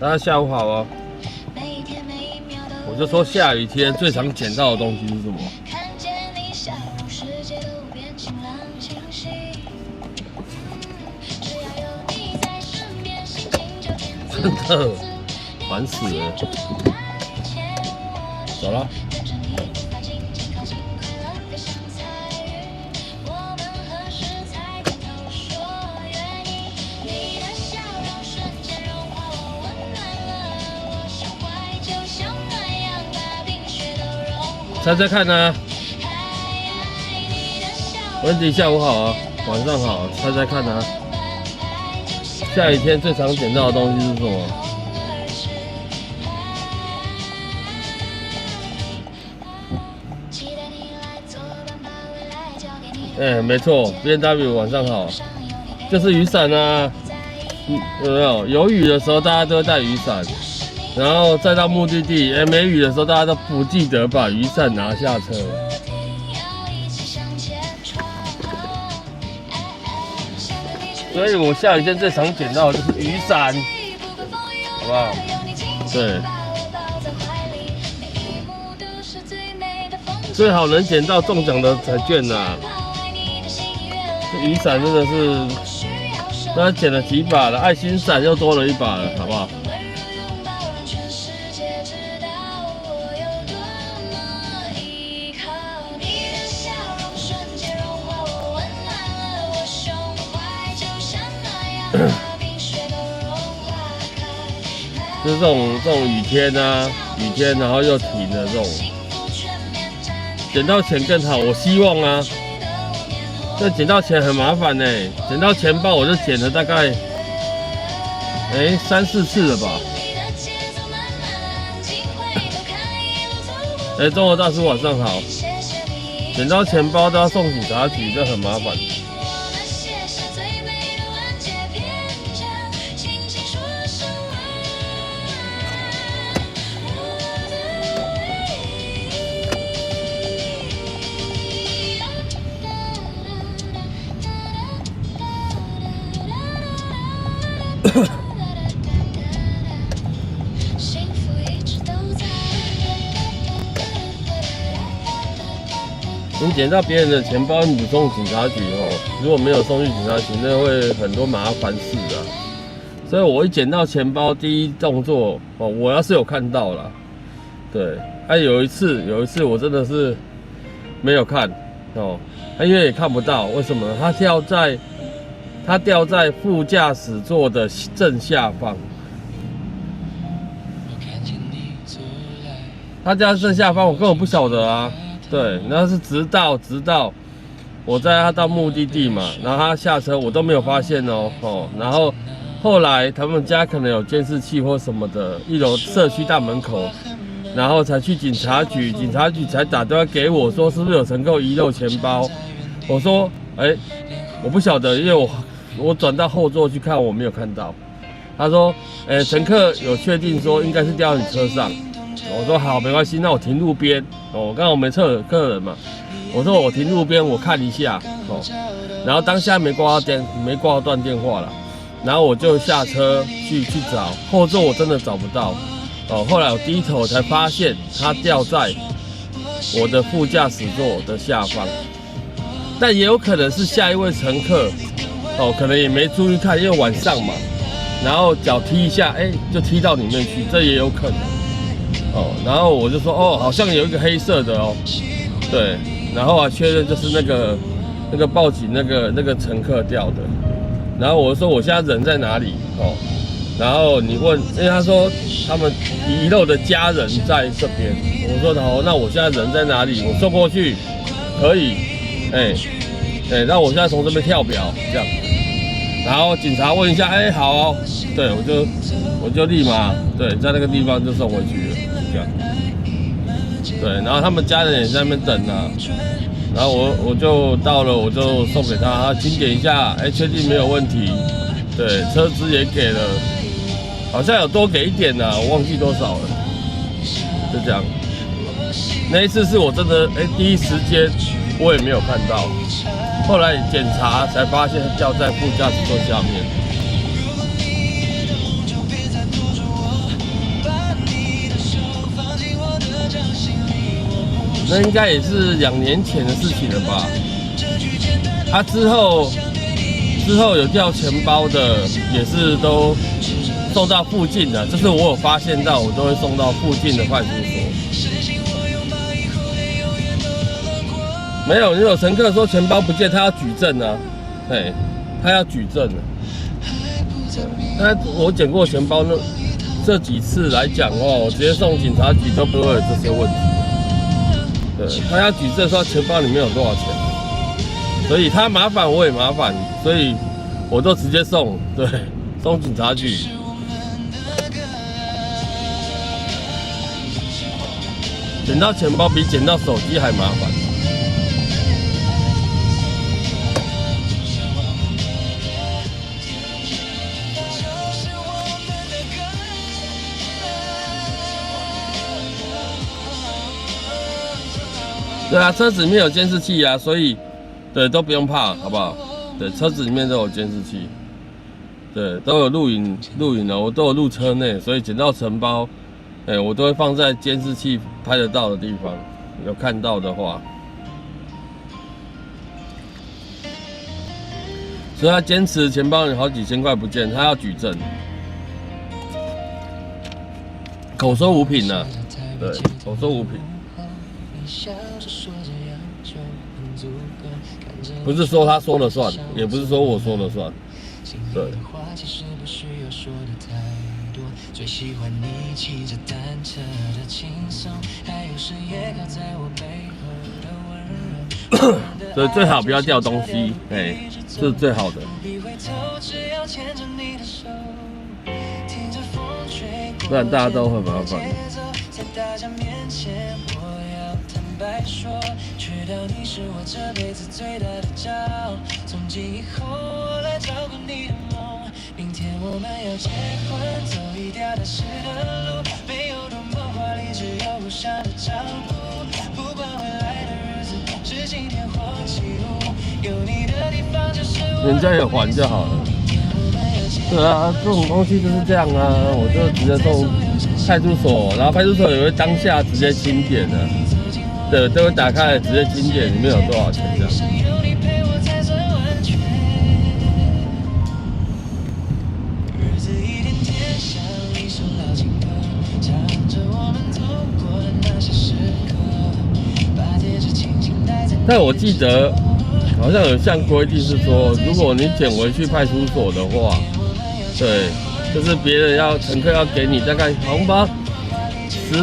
大家下午好哦。我就说下雨天最常捡到的东西是什么？真的烦死了。走了。猜猜看呢、啊？温迪下午好啊。晚上好，猜猜看啊，下雨天最常捡到的东西是什么？没错 ，B&W 晚上好，就是雨伞啊，有没有？有雨的时候大家都会带雨伞，然后再到目的地，没雨的时候大家都不记得把雨伞拿下车。所以我下雨天最常捡到的就是雨伞，好不好？对，最好能捡到中奖的彩券啊！这雨伞真的是，那捡了几把了，爱心伞又多了一把了，好不好？就是这种雨天啊，雨天然后又停的这种，捡到钱更好。我希望啊，这捡到钱很麻烦呢，捡到钱包我就捡了大概3、4次了吧。中国大叔晚上好，捡到钱包都要送警察局，这很麻烦。你捡到别人的钱包，你不送警察局如果没有送去警察局，那会很多麻烦事啊。所以我一捡到钱包，第一动作我要是有看到啦，对。有一次我真的是没有看因为也看不到，为什么呢？它掉在副驾驶座的正下方。它掉在正下方，我根本不晓得啊。对，那是直到我载他到目的地嘛，然后他下车我都没有发现然后后来他们家可能有监视器或什么的，1楼社区大门口，然后才去警察局，警察局才打电话给我说是不是有乘客遗漏钱包，我说我不晓得，因为我转到后座去看，我没有看到。他说乘客有确定说应该是掉到你车上。我说好，没关系，那我停路边刚好没客人嘛，我说我停路边，我看一下然后当下没挂断电话了，然后我就下车去找后座，我真的找不到后来我低头才发现它掉在我的副驾驶座的下方，但也有可能是下一位乘客可能也没注意看，因为晚上嘛，然后脚踢一下就踢到里面去，这也有可能。然后我就说好像有一个黑色的对，然后确认就是那个报警那个乘客掉的，然后我就说我现在人在哪里然后你问，因为他说他们遗漏的家人在这边，我说好，那我现在人在哪里？我送过去，可以，那我现在从这边跳表这样，然后警察问一下，好对，我就立马在那个地方就送回去了。对，然后他们家人也在那边等啊，然后我就到了，我就送给他，清点一下，确定没有问题，对，车资也给了，好像有多给一点啊，我忘记多少了，就这样。那一次是我真的第一时间我也没有看到，后来检查才发现掉在副驾驶座下面。那应该也是2年前的事情了吧？之后有掉钱包的，也是都送到附近的，就是我有发现到，我都会送到附近的派出所。没有，有乘客说钱包不见，他要举证啊，他要举证啊。我捡过钱包这几次来讲我直接送警察局都不会有这些问题。对，他要举证说钱包里面有多少钱。所以他麻烦我也麻烦，所以我都直接送，对，送警察局。捡到钱包比捡到手机还麻烦。对啊，车子里面有监视器啊，所以对都不用怕，好不好？对，车子里面都有监视器，对，都有录影的，我都有录车内，所以捡到钱包，我都会放在监视器拍得到的地方，有看到的话，所以他坚持钱包有好几千块不见，他要举证，口说无凭啊，对，口说无凭。不是说他说了算，也不是说我说了算，对。所以最好不要掉东西，这是最好的。不然大家都很麻烦。知道你是我这辈子最大的骄傲，从今以后我来照顾你的梦。明天我们要结婚，走一条踏实的路，没有多么华丽，只有路上的照顾。不管未来的日子是晴天或起雾，有你的地方就是我。人家有还就好了。对啊，这种东西就是这样啊，我就直接送派出所，然后派出所也会当下直接清点的。对，都会打开来直接清点里面有多少钱这样。但我记得好像有项规定是说，如果你捡回去派出所的话，对，就是别人乘客要给你大概好像不知道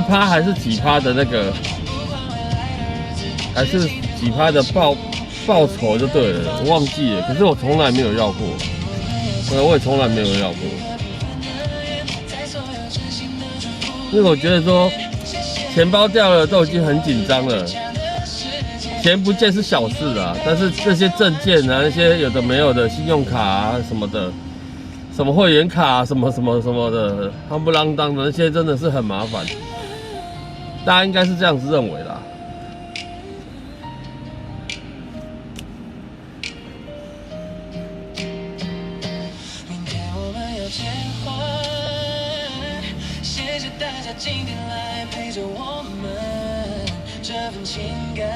10%还是几%的那个。还是几%的报酬就对了，我忘记了。可是我从来没有要过，我也从来没有要过。因为我觉得说，钱包掉了都已经很紧张了，钱不见是小事啊。但是这些证件啊，那些有的没有的信用卡啊什么的，什么会员卡啊，什么的，夯不啷当的那些真的是很麻烦。大家应该是这样子认为啦。今天来陪着我们，这份情感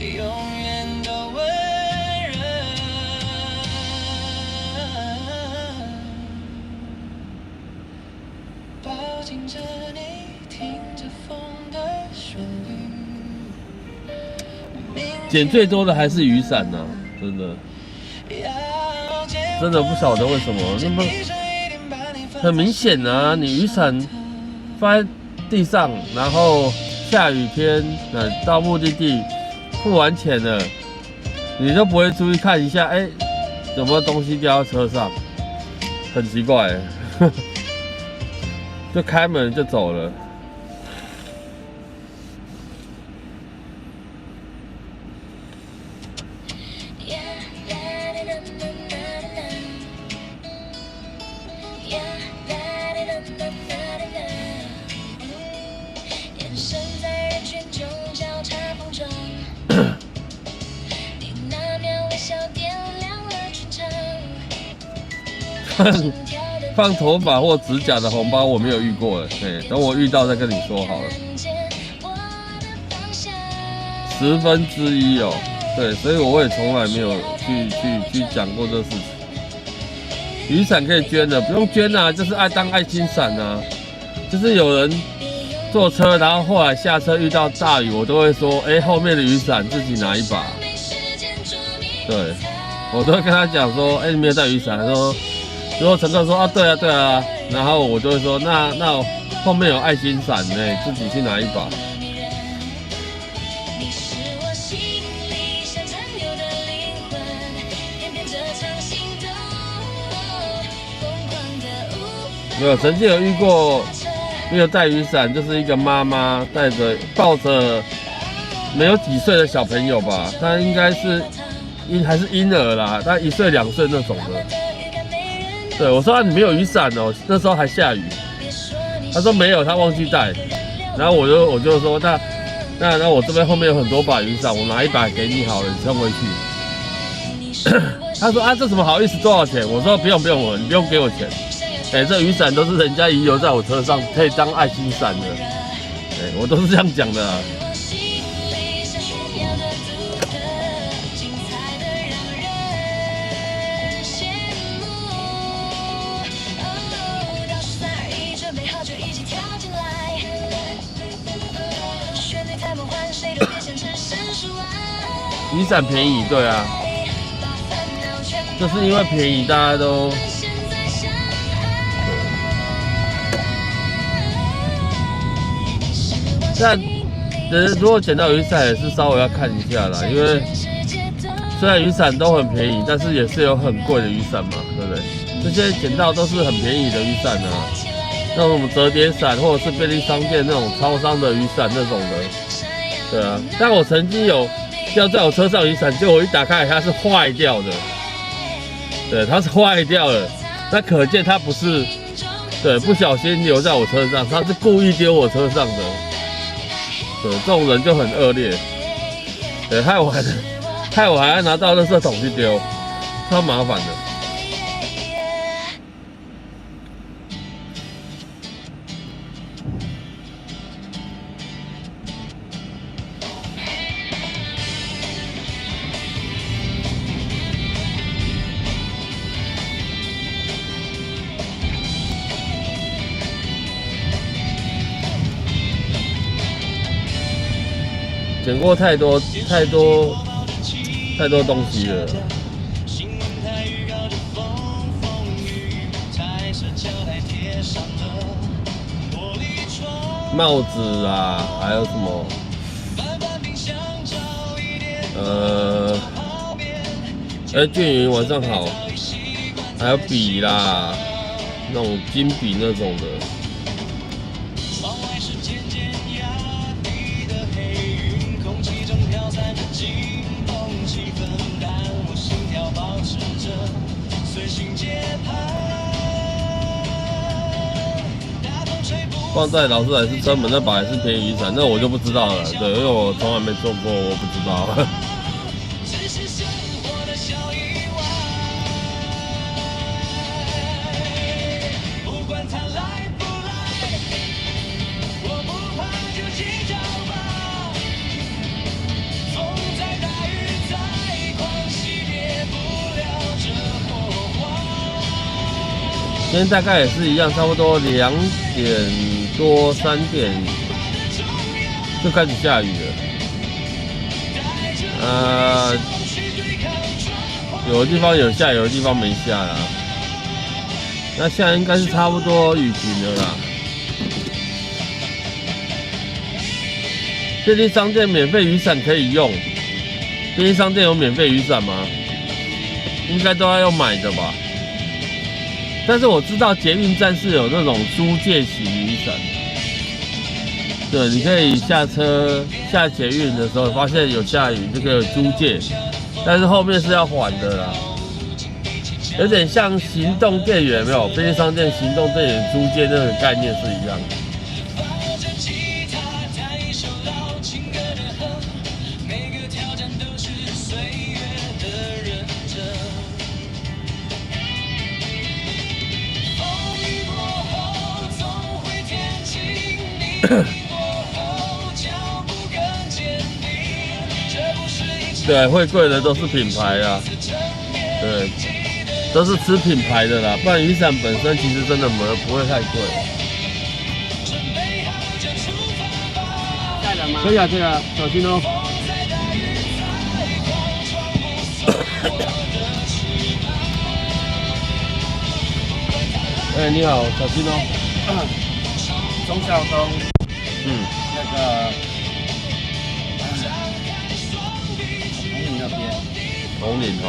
永远都温热。抱紧着你，听着风的旋律。捡最多的还是雨伞呢，真的不晓得为什么那么很明显啊，你雨伞。放在地上，然后下雨天，到目的地付完钱了，你都不会注意看一下，有没有东西掉在车上，很奇怪，就开门就走了。放头发或指甲的红包我没有遇过了，等我遇到再跟你说好了。1/10哦，对，所以我也从来没有去讲过这事情。雨伞可以捐的，不用捐啊，就是当爱心伞啊。就是有人坐车，然后后来下车遇到大雨，我都会说，后面的雨伞自己拿一把。对，我都会跟他讲说，你没有带雨伞，他说。如果乘客说对啊，然后我就会说那后面有爱心伞呢，自己去拿一把。没有，曾经有遇过没有带雨伞，就是一个妈妈抱着没有几岁的小朋友吧，他应该是还是婴儿啦，他1岁2岁那种的。对，我说你没有雨伞哦，那时候还下雨。他说没有，他忘记带。然后我就说那我这边后面有很多把雨伞，我拿1把给你好了，你撑回去。他说啊，这怎么好意思？多少钱？我说不用，你不用给我钱。这雨伞都是人家遗留在我车上，可以当爱心伞的。我都是这样讲的啊。雨伞便宜，对啊，就是因为便宜，大家都。但如果捡到雨伞也是稍微要看一下啦，因为虽然雨伞都很便宜，但是也是有很贵的雨伞嘛，对不对？这些捡到都是很便宜的雨伞啊，那种什么折叠伞或者是便利商店那种超商的雨伞那种的，对啊。但我曾经有掉在我车上雨伞，结果我一打开它是坏掉的，对，它是坏掉了，那可见它不是不小心留在我车上，它是故意丢我车上的。对，这种人就很恶劣，对，害我还要拿到垃圾桶去丢，超麻烦的。捡过太多东西了。帽子啊，还有什么？俊云晚上好。还有笔啦，那种金笔那种的。放在劳斯莱斯车门那把还是便宜雨伞，那我就不知道了。对，因为我从来没做过，我不知道。今天大概也是一样，差不多2点多3点就开始下雨了。有的地方有下，有的地方没下啦。那现在应该是差不多雨停了啦。便利商店免费雨伞可以用，便利商店有免费雨伞吗？应该都要用买的吧。但是我知道捷运站是有那种租借型雨伞，对，你可以下车下捷运的时候发现有下雨，就可以租借，但是后面是要还的啦，有点像行动电源，有没有？便利商店行动电源租借那个概念是一样的。对，会贵的都是品牌啊，对，都是吃品牌的啦，不然雨伞本身其实真的不会太贵。带了吗？可以啊，可以啊，小心哦。你好，小心哦。忠孝东，那个红岭那边，红岭哦。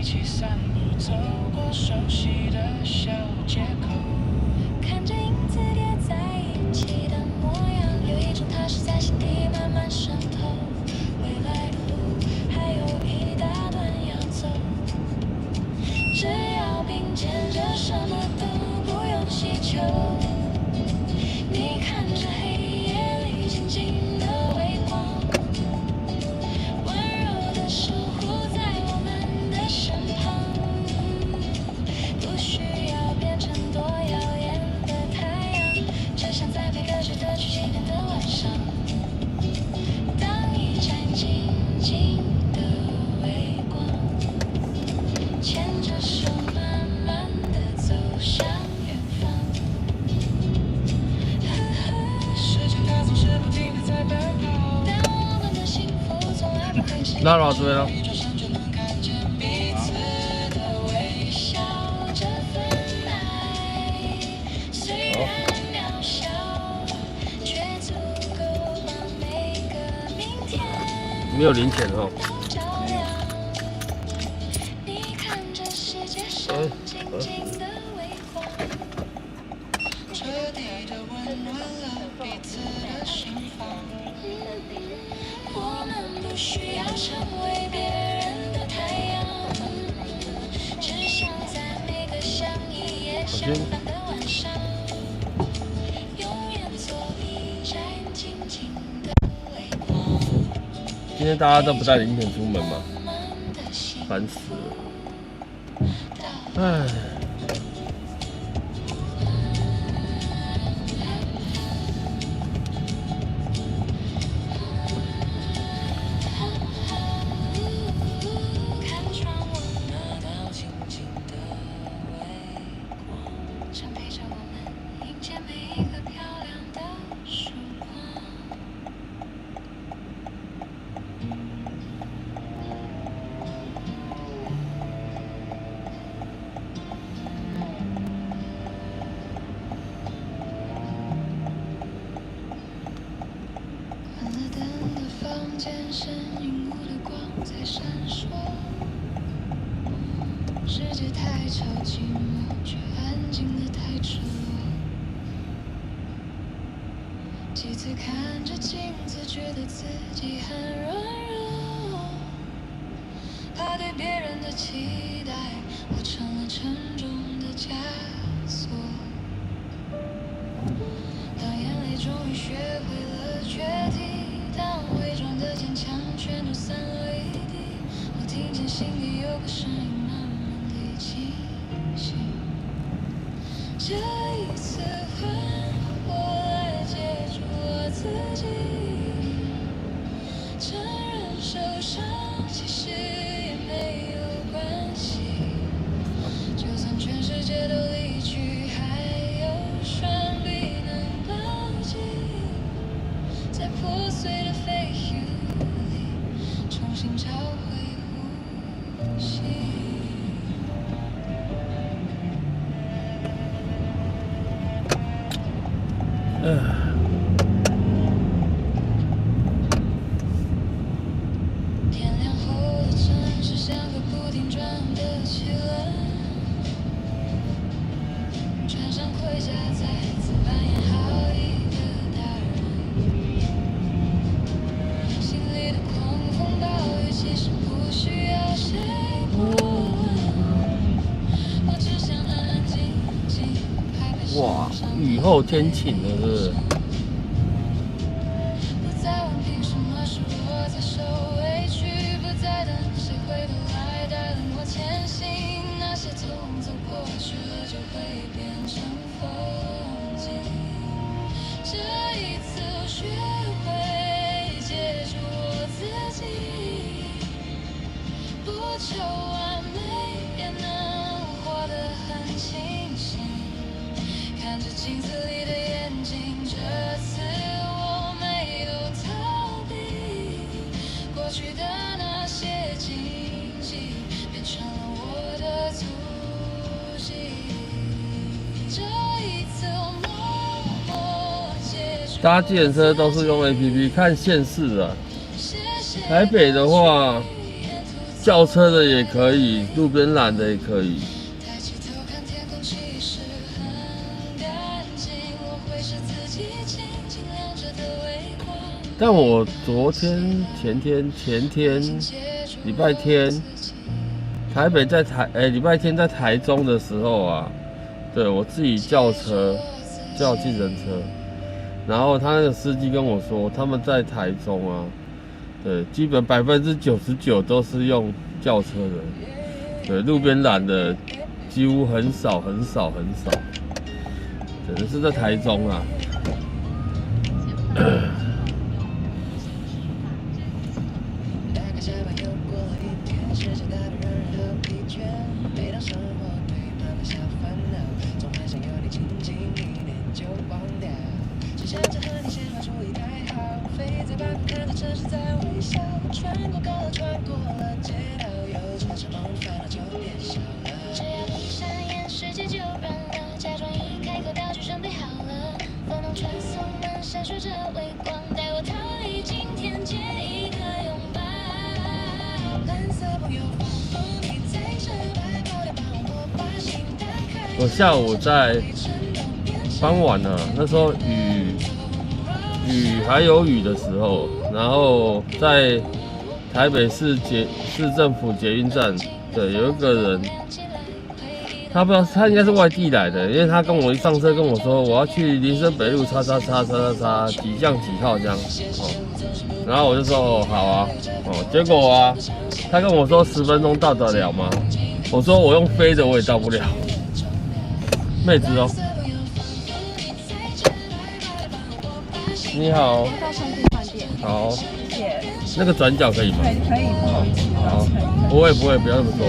起散步，走过熟悉的小街口，看着影子叠在一起的模样，有一种踏实在心底慢慢渗透。未来的路还有一大段要走，只要并肩着，什么都不用祈求。你看着黑夜里静静的微光，温柔的守护在我们的身旁，不需要变成多耀眼的太阳，只想在每个值得去纪念的晚上，当一盏静静的微光，牵着手慢慢的走向远方。时间它总是不停地在奔跑，但我们的幸福从来不会轻易。那老师呢？一转身就能看见彼此的微笑，这份爱虽然渺小，却足够把每个明天没有零钱哦。都照亮。你看着世界上静静的微光，彻底的温暖了彼此的心房。我们不需要成为别人的太阳，只想在每个相依也相伴的晚上，永远做一盏静静的微光。今天大家都不带零钱出门吗？烦死了！唉。看穿我那道静静的微光，正陪着我们迎接每一个漂亮的曙光。关了灯的房间，深荧幕的光在闪烁。世界太吵，寂寞却安静得太赤裸。几次看着镜子，觉得自己很软弱，怕对别人的期待，我成了沉重的枷锁。当眼泪终于学会了决堤，当伪装的坚强全都散落一地，我听见心里有个声音慢慢地清醒。这一次换我来接住我自己，承认受伤其实也没有关系，就算全世界都离去，还有双臂能抱紧，在破碎的废墟里重新找回呼吸。天亮后的城市像个不停转的汽轮，穿上盔甲，再次扮演好一个大人。心里的狂风暴雨其实不需要谁过问，我只想安安静静拍拍手哇，上的雨后天晴了，是不是？不再问凭什么是我在受委屈，不再等谁回头来带领我前行，那些痛走过去了就会变成风景。这一次我学会接住我自己，不求完美也能活得很清醒，看着镜子里的眼睛，这次我没有逃避，过去的那些禁忌变成了我的足迹。这一次我默默接住搭计程车都是用 APP 看县市的。谢谢台北的话，轿车的也可以，路边拦的也可以。抬起头看天空，其实很干净，我会是自己轻轻亮着的微光。但我昨天、前天、礼拜天，台北在礼拜天在台中的时候啊，对我自己叫计程车，然后他那个司机跟我说，他们在台中啊，对，基本99%都是用轿车的，对，路边拦的几乎很少，可能是在台中啊。只要闭上眼，世界就变了。假装一开口，道具准备好了。风中传送门闪烁着微光，带我逃离今天，借一个拥抱。蓝色朋友仿佛你在这白跑的帮我把心打开。我下午在傍晚啊，那时候雨还有雨的时候，然后在台北市政府捷运站，对，有一个人，他不知道他应该是外地来的，因为他跟我一上车跟我说我要去林森北路叉几巷几号这样，然后我就说哦好啊，结果啊，他跟我说10分钟到得了吗？我说我用飞的我也到不了，妹子哦。你好，到圣地饭店。好，谢谢。那个转角可以吗？可以，不好意思。好，不会，不要那么多。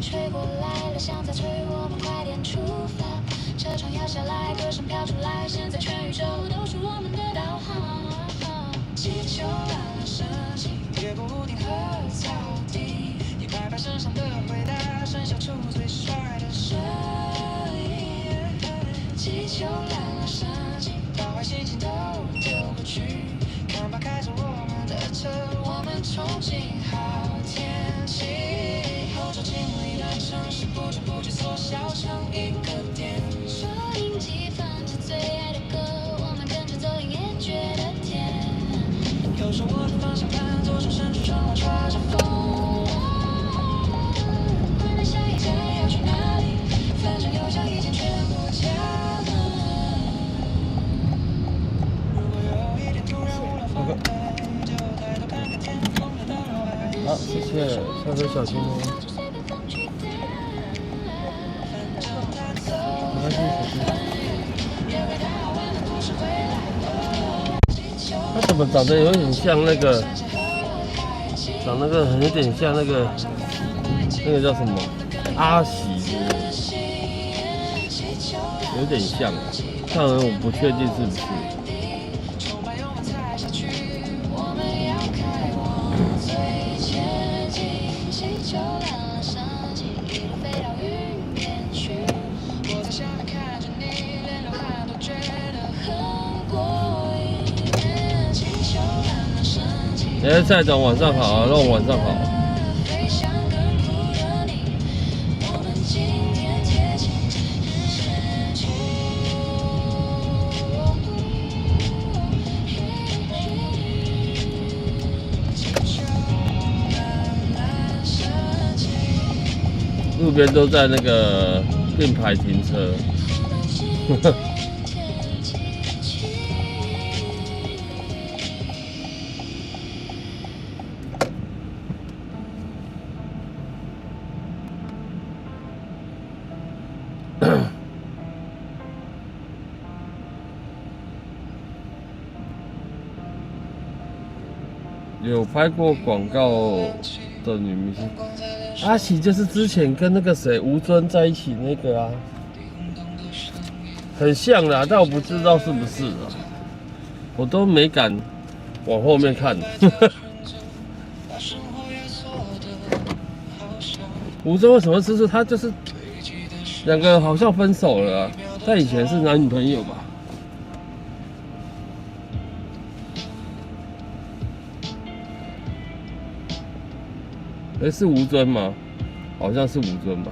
吹过来了，像在催我们快点出发。车窗摇下来，歌声飘出来，现在全宇宙都是我们的导航。气球乱了射击，越过屋顶和草地，一排排身上的回答，剩下出最帅的声音。气球乱了射击，把坏心情都丢过去，看吧，开着我们的车，我们憧憬好天气。后照镜里的城市不知不觉缩小成一个点。收音机放着最爱的歌，我们跟着走，音也觉得甜。右手握着方向盘，左手伸出窗外抓着风。快乐下一站要去哪里？反正右脚已经全部加满。如果有一天突然无聊放飞，就抬头看看天空的到来。好，谢谢，下车小心哦。没关系，小心。它怎么长得有点像那个？长那个有点像那个叫什么阿喜，有点像，但我不确定是不是。哎，蔡总晚上好，让我晚上好。路边都在那个并排停车。有拍过广告的女明星，阿喜就是之前跟那个谁吴尊在一起那个啊，很像啦，但我不知道是不是啊，我都没敢往后面看。吴尊为什么吃醋？他就是两个好像分手了啊，但以前是男女朋友吧。是吴尊吗？好像是吴尊吧，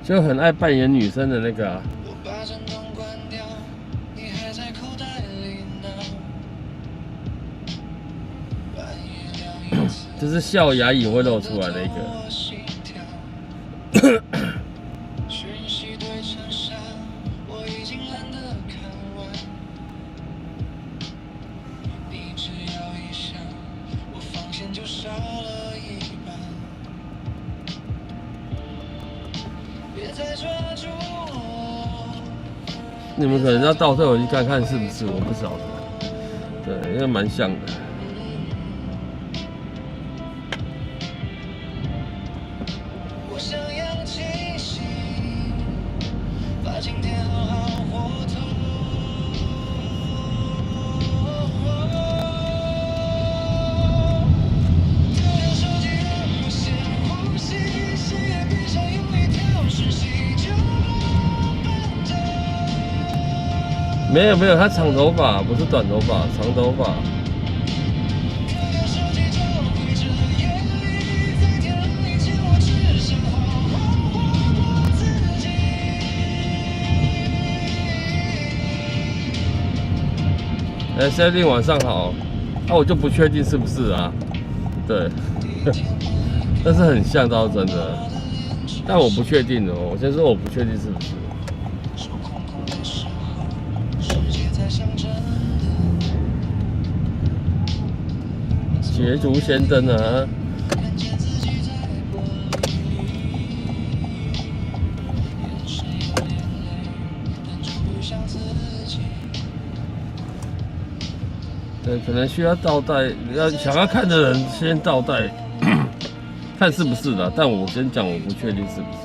就很爱扮演女生的那个啊。就是笑牙龈会露出来的一个。你们可能要倒退回去看看是不是，我不晓得。对，因为蛮像的。没有没有，他长头发，不是短头发，长头发。哎，Sandy 晚上好，那我就不确定是不是啊，对，但是很像倒是真的，但我不确定哦，我先说我不确定是不是。捷足先登啊！对，可能需要倒带，想要看的人先倒带，看是不是的，但我先讲，我不确定是不是。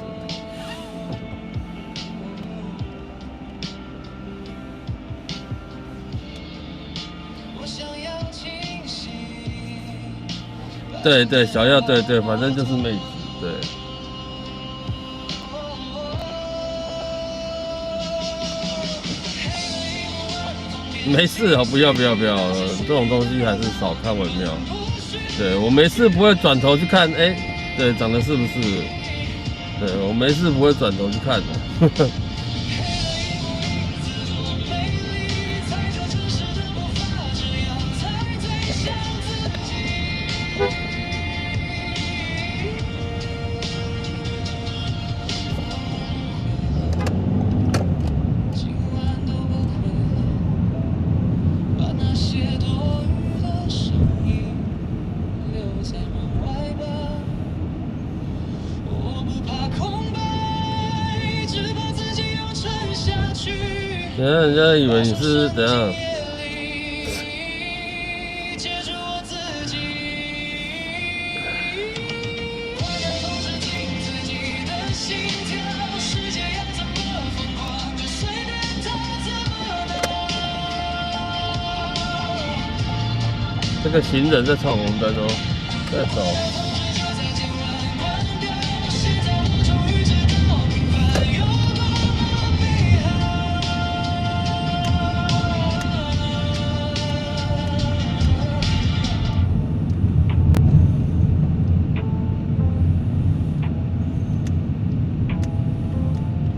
对对，小耀，对对，反正就是妹子，对。没事哦，不要，这种东西还是少看为妙。对我没事不会转头去看，对，长得是不是？对我没事不会转头去看的。等下人家以为你是怎样？这个行人在闯红灯哦，在走。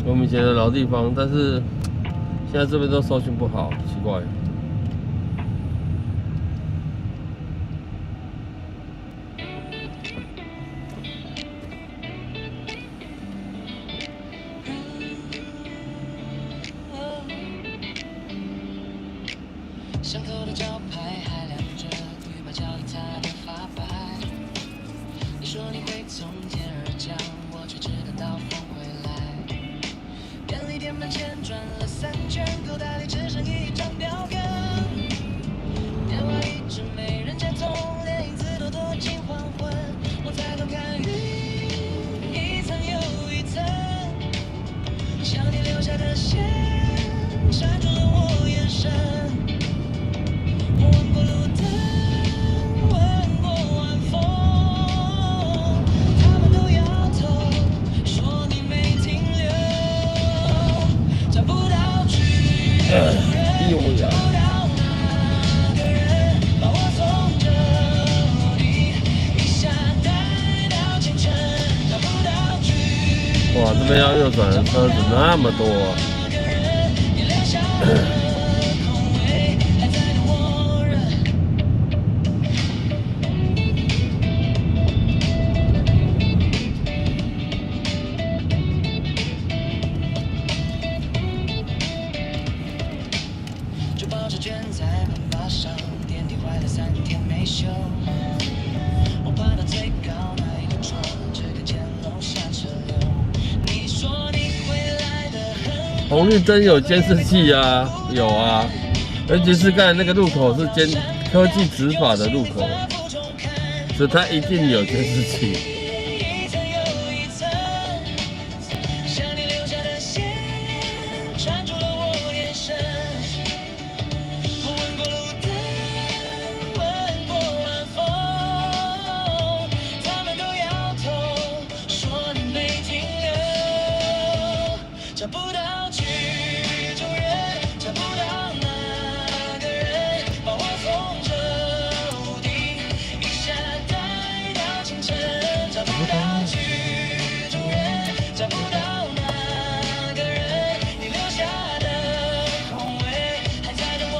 我们以前的老地方，但是现在这边都收讯不好，奇怪。巷口的招牌还亮着，绿把脚印它的发白。你说你会从天而降，我却只等到风回来。便利店门前转了3圈，口袋里只剩1张表格。电话一直没人接通，连影子都躲进黄昏。我抬头看云，一层又一层，像你留下的线，拴住了我眼神。我问过路灯，问过晚风，他们都摇头，说你没停留，找不到去路人，找不到那个人把我从这里一下带到清晨，找不到去路人。哇，这边要右转的车子那么多。你留下的空位还在等我人。就抱着卷在门把上，电梯坏了3天没修。我爬到最高那一个窗，只看见楼下车流。你说你回来的很红绿灯有监视器啊，有啊，尤其是刚才那个路口是科技执法的路口，所以它一定有监视器。一层又一层，像你留下的线，缠住了我眼神。我问过路灯，问过晚风，他们都摇头，说你没停留，找不到曲中人，找不到那个人把我从这屋顶一下带到清晨，找不到曲中人，找不到那个人，你留下的空位还在等我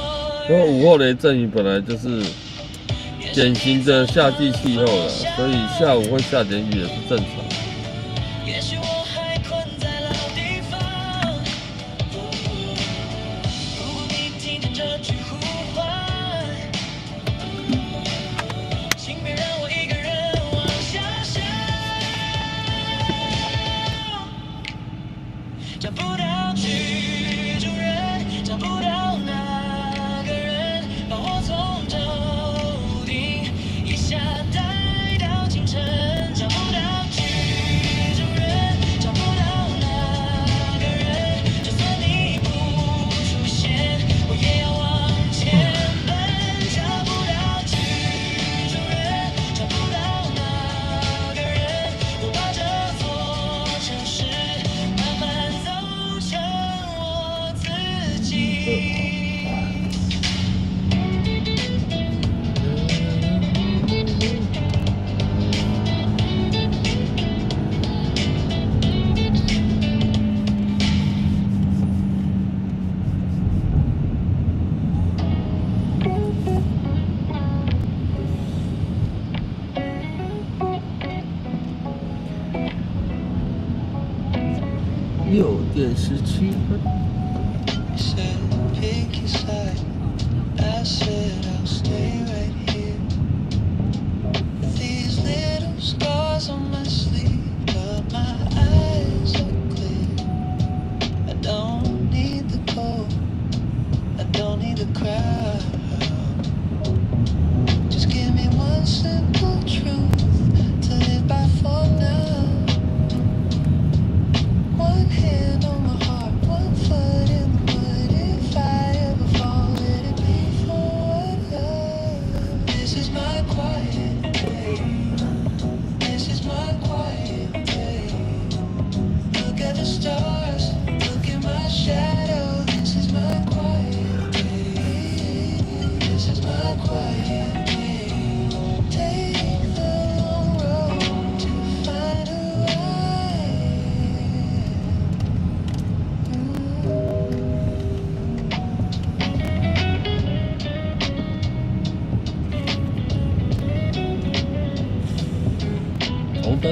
因为午后雷阵雨本来就是典型的夏季气候了，所以下午会下点雨也是正常。也许我还困在老地方，如果你听见这句呼唤，请别让我一个人往下想，找不到曲中人，找不到那个人把我从这屋顶一下带到清晨，找不到 6:17。said, pick your side. I said, I'll stay right here. These little scars on my sleeve, but my eyes are clear. I don't need the cold, I don't need the crowd. Just give me one simple truth to live by for now. One hand on my heart, one foot in the mud. If I ever fall, let it be for love. This is my quiet day. This is my quiet day. Look at the stars, look at my shadow. This is my quiet day. This is my quiet day. Take the long road to find a way. 红灯。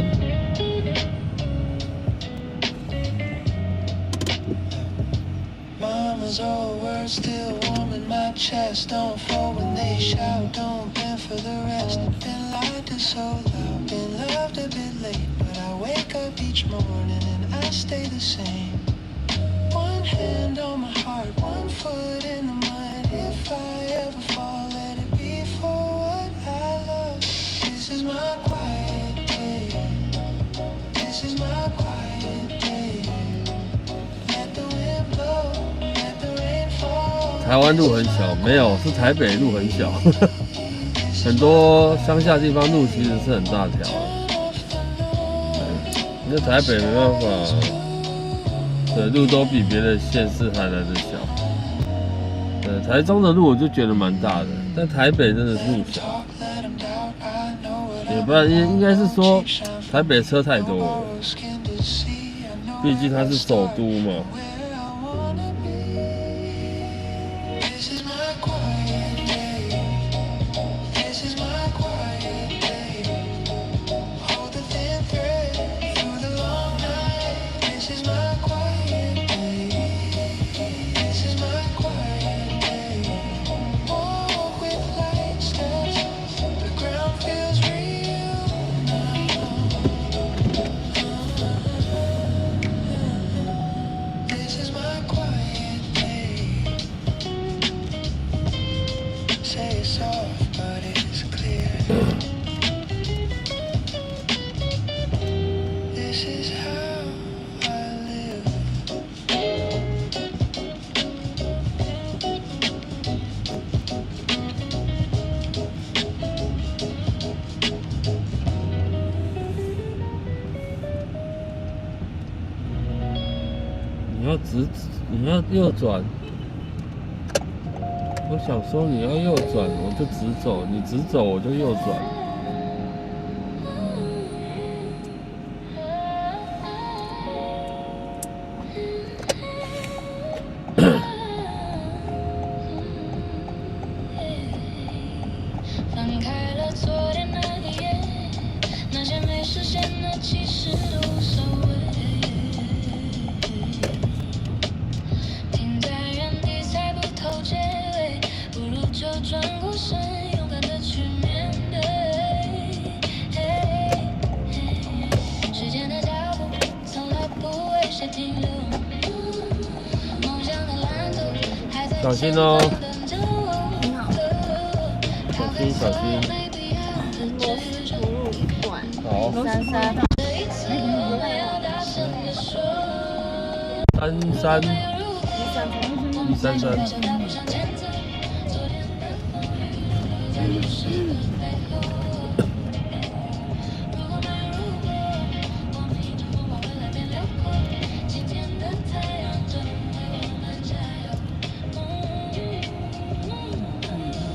Mama's old words still warm in my chest. Don't fall when they shout, don't bend for the rest. Been lied to so loud, been loved a bit late, but I wake up each morning and I stay the same. One hand on my heart, one foot in the mud. If I ever fall, let it be for what I love. This is my quiet day. This is my quiet day. Let the wind blow, let the rain fall. 台湾路很小，没有，是台北路很小。很多乡下地方路其实是很大条的，那台北没办法，对，路都比别的县市还来得小。台中的路我就觉得蛮大的，但台北真的是路小，也不然应该是说台北车太多了，毕竟它是首都嘛。This is my quiet day. This is my quiet day. Hold the thin thread through the long night. This is my quiet day. This is my quiet day. Walk with light steps. The ground feels real now. This is my quiet day. Say it's soft, but it's clear. This is how I live.你要右转。我想说你要右转，我就直走；你直走，我就右转。翻开了昨天那一页，那些没实现的其实都无所谓。停在原地猜不透结尾，不如就转过身，勇敢的去面对。时间的脚步从来不为谁停留，梦想的蓝图还在小心哦前方等着我。小心。罗斯福路一段，好。 33。133。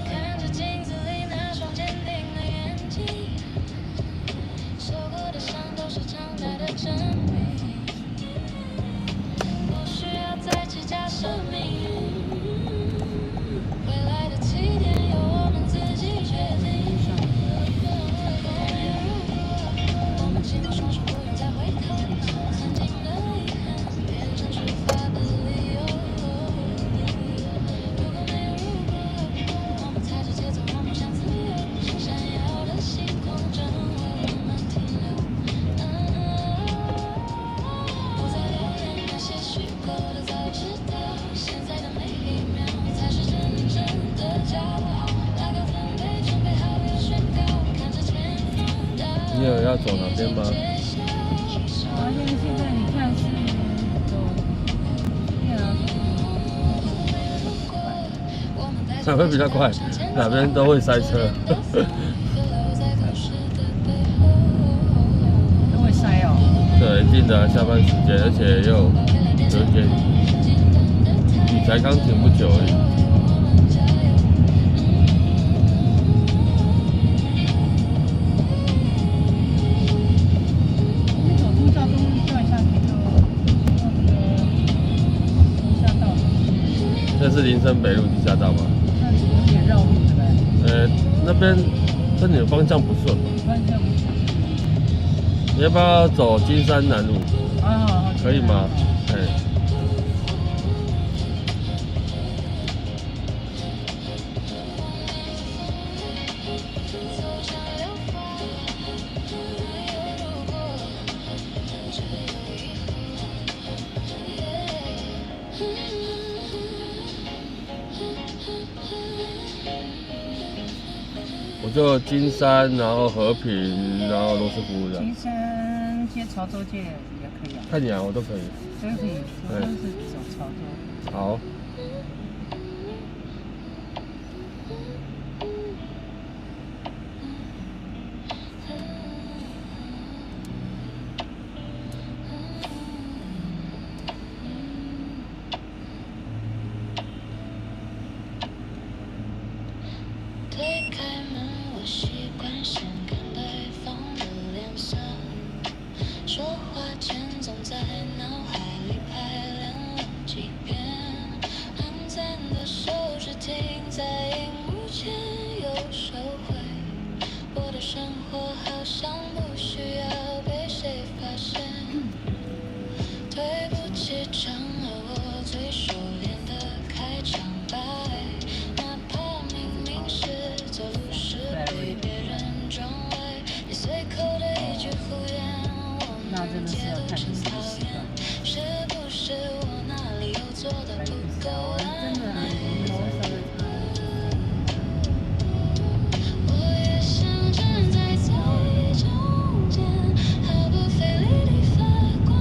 看着镜子里那双坚定的眼睛，受过的伤都是长大的证明。不需要再计较生命，未来的起点由我们自己决定。要走哪边吗？现在你看是走哪边比较快？哪边都会塞车。都会塞哦。对，一定的下班时间，而且又有一点，你才刚停不久而已。这是林森北路地下道吗？那里有点绕路，对不对？那边这里的方向不顺吧？方向不顺。你要不要走金山南路？啊，可以吗？我就金山，然后和平，然后罗斯福的。金山接潮州街也可以啊。看你啊，我都可以。都可以，主要是走潮州。好。推开门，我习惯先看对方的脸色，说话前总在脑海里排练了几遍，暗淡的手指停在荧幕前又收回，我的生活好像不需要被谁发现，对不起成了我最熟练的开场白，哪怕明明是走路时被别人撞歪，你随口的一句敷衍，我能接得成讨厌，是不是我哪里有做的不够完美？我也想站在最中间，毫不费力地发光，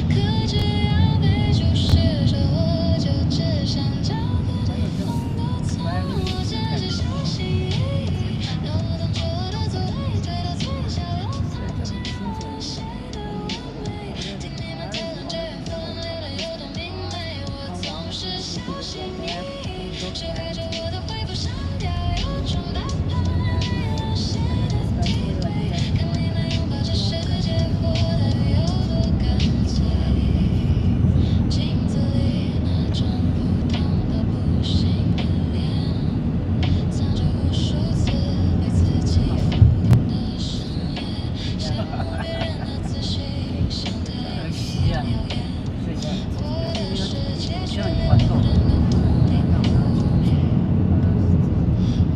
可只要被注视着，我就只想找个地方躲藏。我只是小心翼翼，让我当初的座位推到最角落，怕见到谁的完美。听你们讨论这远方流的有多明媚，我总是小心翼翼，手开着我的恢复删掉有种打怕让谁的体味，看你们拥抱这世界活得有多干脆，镜子里那张不痛到不行的脸，藏着无数次被自己否定的深夜，羡慕别人的自信像太阳耀眼，我的世界却不能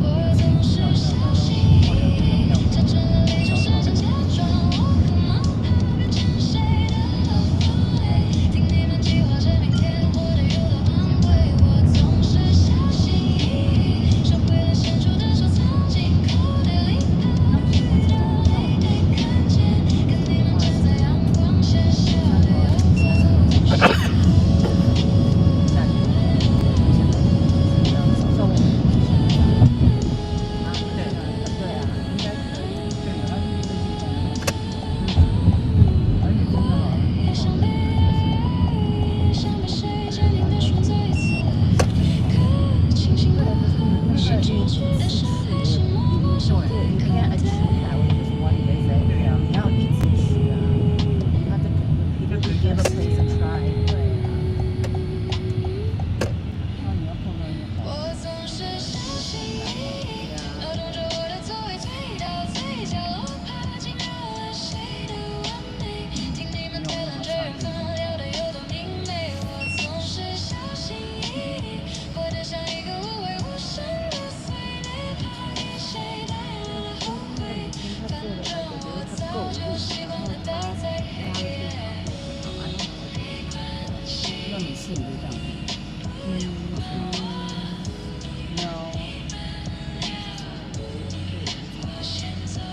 我总是小心翼翼，假装了一种身上假装，我很忙，怕变成谁的后悔。听你们计划着明天活得有多昂贵，我总是小心翼翼，收回了献出的收藏进口袋里，怕别人的泪被看见，跟你们站在阳光下笑得有多真。想被谁坚定地说再一次，可清醒过后是拒绝的伤，是默默说的可能。我总是小心翼翼，扭动着我的座位推到最角落，怕惊扰了谁的完美。听你们讨论这远方聊得有多明媚，我总是小心翼翼，活得像一个无畏无伤的碎裂，怕给谁带来了后悔。反正我早就习惯了待在黑夜，没关系。让你是你就这样子。我先走了，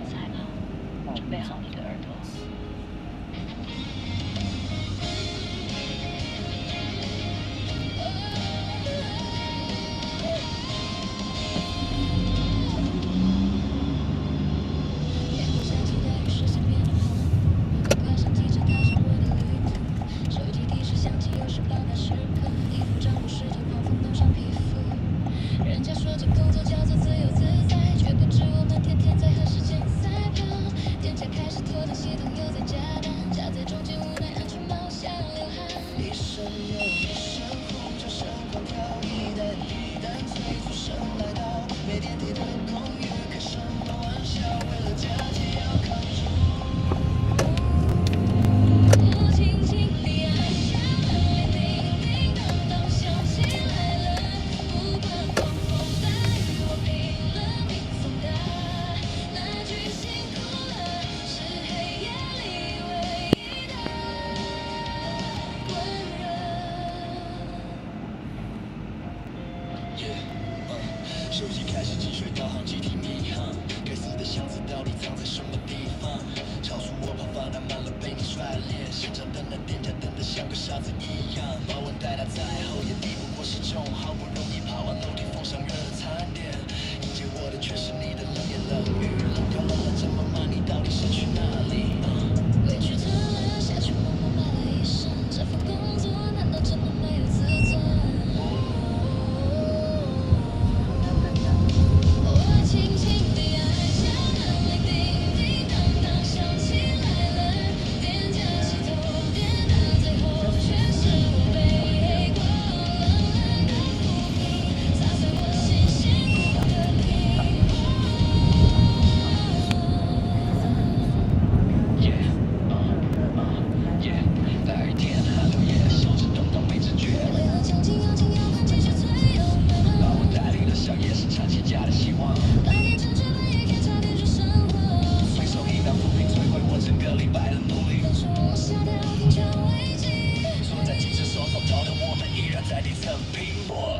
赛跑，准备好你的耳朵。人家说这工作叫做自由自在，却不知我们天天在和时间赛跑。店家开始拖动系统又在加单，夹在中间无奈安全帽想流汗。一声又一声呼叫声狂跳，一单一单催促声来到，没电梯的公寓开什么玩笑？为了假期要扛住。我轻轻地按下门铃，叮叮当当响起来了。不管狂风大雨，我拼了命送达。那句辛苦了，是黑夜里唯一的温热。手机开始进水导航，集体迷航。该死的箱子到底藏在什么地方？超速我跑放大慢了，被你甩脸。现场等待店家等得像个傻子一样。把我带到在后，也抵不过时钟。好不容易爬完楼梯，奉上热的餐点。迎接我的却是你的冷言冷语。冷掉冷了这么慢，你到底是去哪里？委屈吞了下去，默默骂了一声。这份工作难道真的没有自尊？我轻轻地按下门铃，叮叮当当响起来了。店家系统点到最后，却是我被黑光冷冷的抚平，砸碎我辛辛苦的拼大雨天寒流夜，手指动到没知觉。累了将近要紧要看继续催油门。把我带离了小夜市，长期家的希望。白天城市半夜看差点就生活。随手一道扶贫，摧毁我整个礼拜的努力。分手我下掉停车危机。坐在精神手头头的我们，依然在底层拼搏。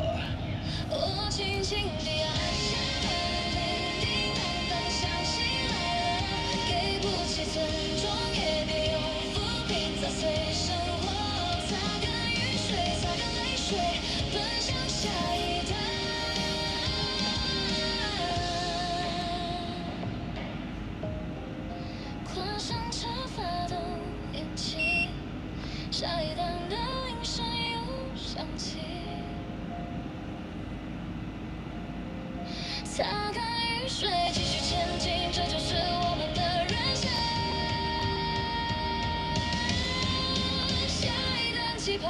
我轻轻地按下门铃，叮当当响起来了。给不起尊重，也得用抚平砸碎生活。擦干雨水，擦干泪水，奔向下一段。跨上车发动引擎，下一段的铃声又响起。擦干雨水，继续前进，这就是我们的人生。下一段起跑。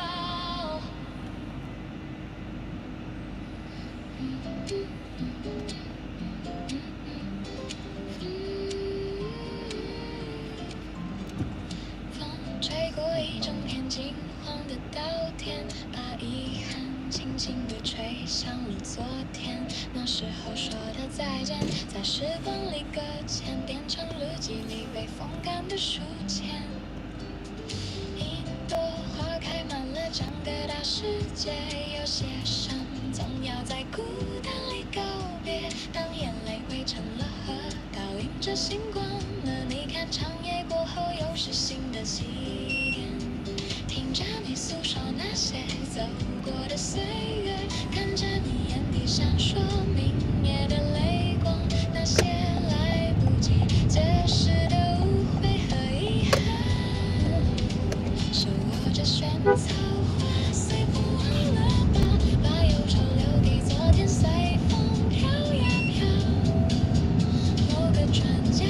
风吹过一整片金黄的稻田，把遗憾轻轻地吹向了昨天。那时候说的再见，在时光里搁浅，变成日记里被风干的书签。一朵花开满了整个大世界，有些伤总要在孤单里告别。当眼泪汇成了河，倒映着星光了。你看长夜过后，又是新的起点。听着你诉说那些走过的岁月，看着你眼底闪烁明夜的泪光，那些来不及解释的误会和遗憾，手握着萱草花，随风忘了吧，把忧愁留给昨天，随风飘呀飘。某个转角，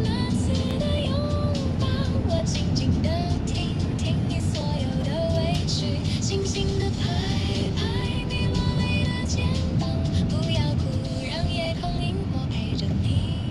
那次的拥抱，我静静地听听你所有的委屈，轻轻地拍拍你落泪的肩膀，不要哭，让夜空萤火陪着你。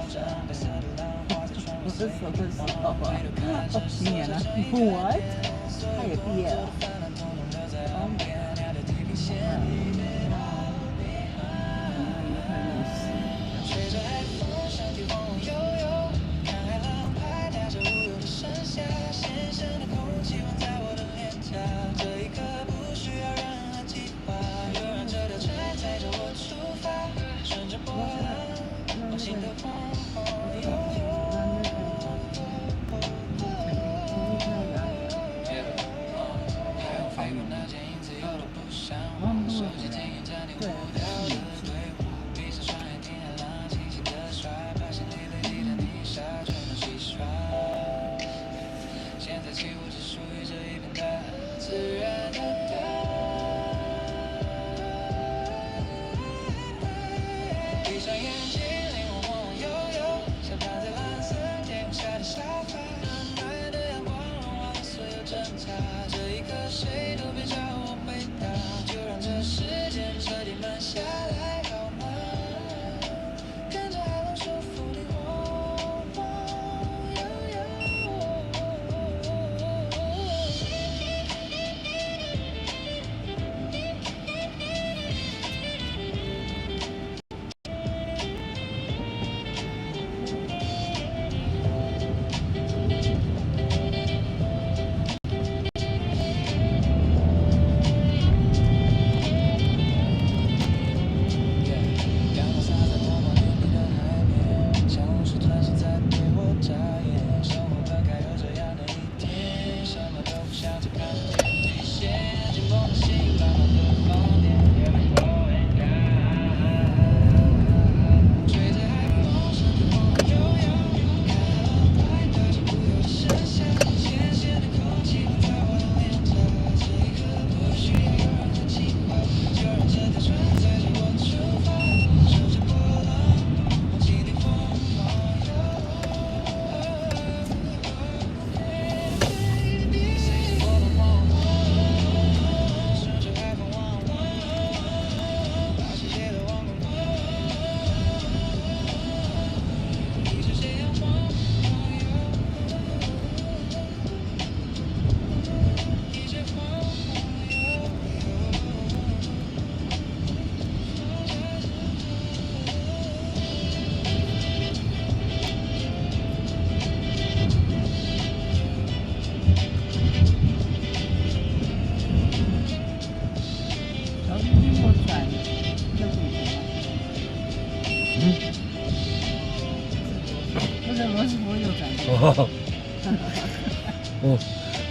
声。我是什么时候啊？今年啊？What？他也毕业了。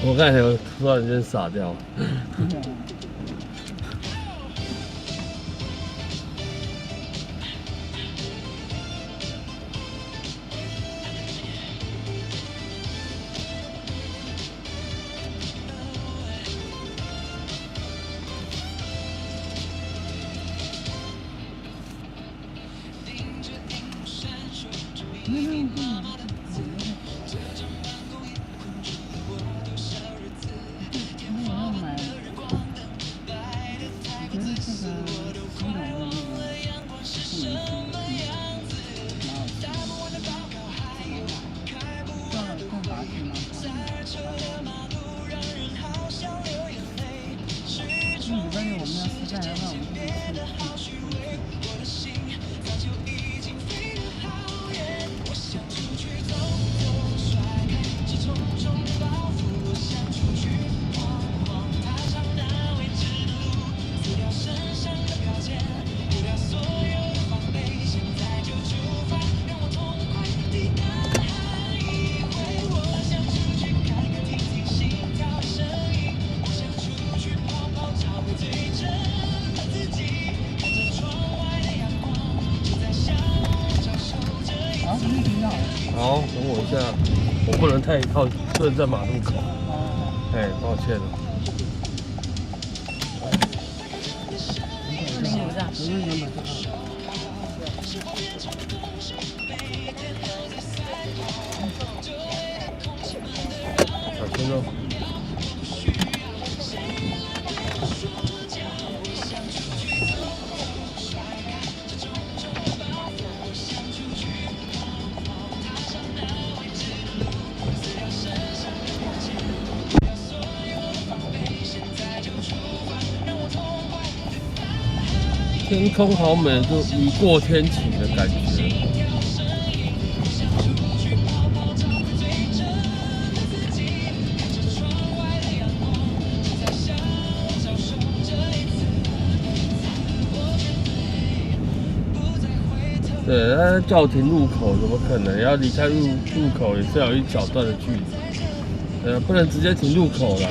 我刚才有突然间傻掉。好，等我一下，我不能太靠，不能在马路口。哎，抱歉了。小心哦。天空好美，就雨过天晴的感觉。对，他叫停路口，怎么可能？要离开路口也是要有一小段的距离，不能直接停路口啦。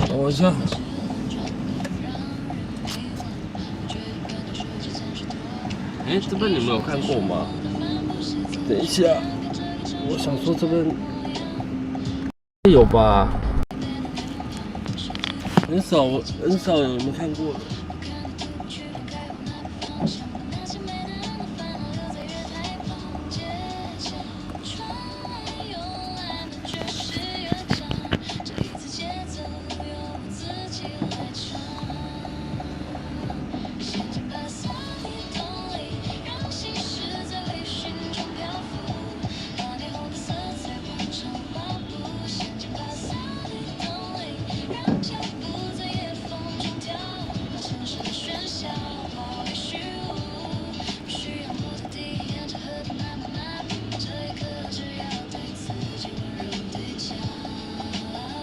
等我一下。这边你们有看过吗？等一下，我想说这边有吧？很少有没看过的。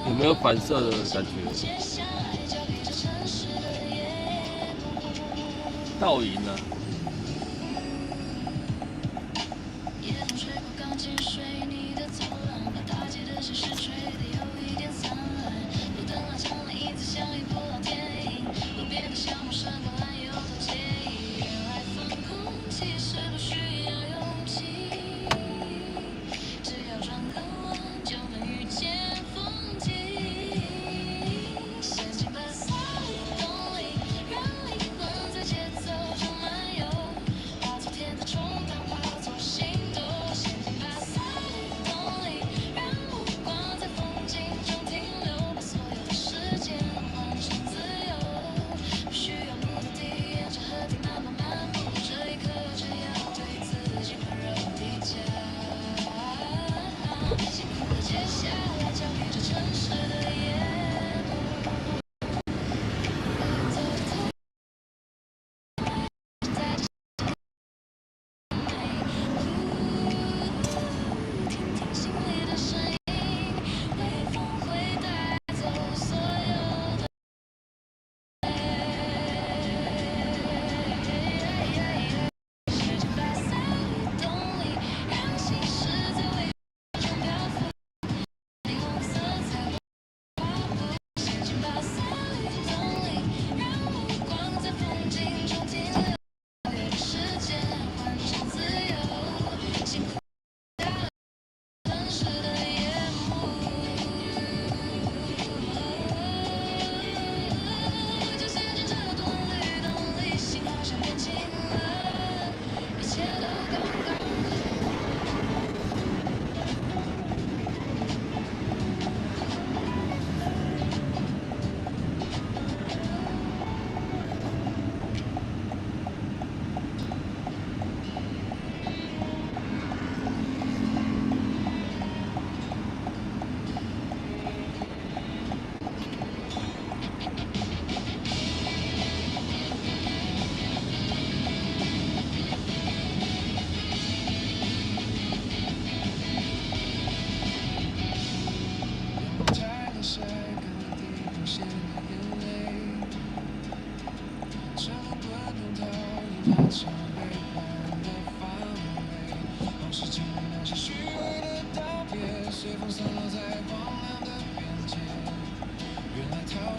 有没有反射的感觉？倒影啊！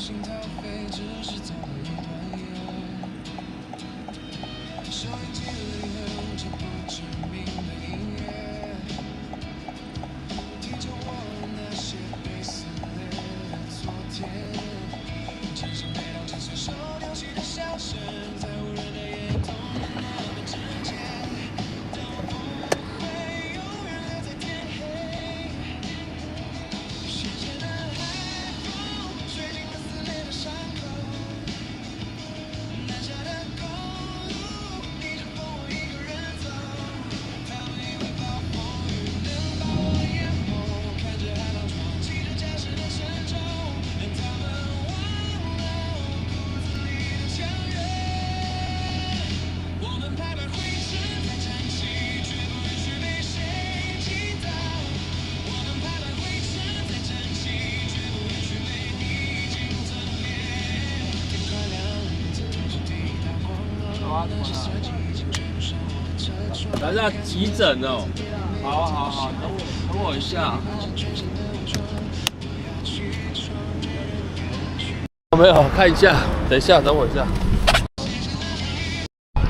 心掏肺，只是走了一段夜。收音机里哼着不知名的音乐，听着我那些被撕裂的昨天，只是每当这随手丢弃的笑声，在无人的夜空那么直接，都不会永远留在天黑。时间的海风吹进了撕裂的伤口，南下的公路，你就跟我一个人走。他们以为暴风雨能把我淹没，看着海浪冲击着驾驶的沉重，但他们忘了骨子里的强韧。我们拍拍灰尘再站起，绝不允许被谁击倒。我们拍拍灰尘再站起，绝不允许被逆境吞灭。天快亮，日子总是抵达光芒，那些算计已经卷入生活的车窗。来下急诊哦。好好好，等我一下。没有，看一下，等一下，等我一下。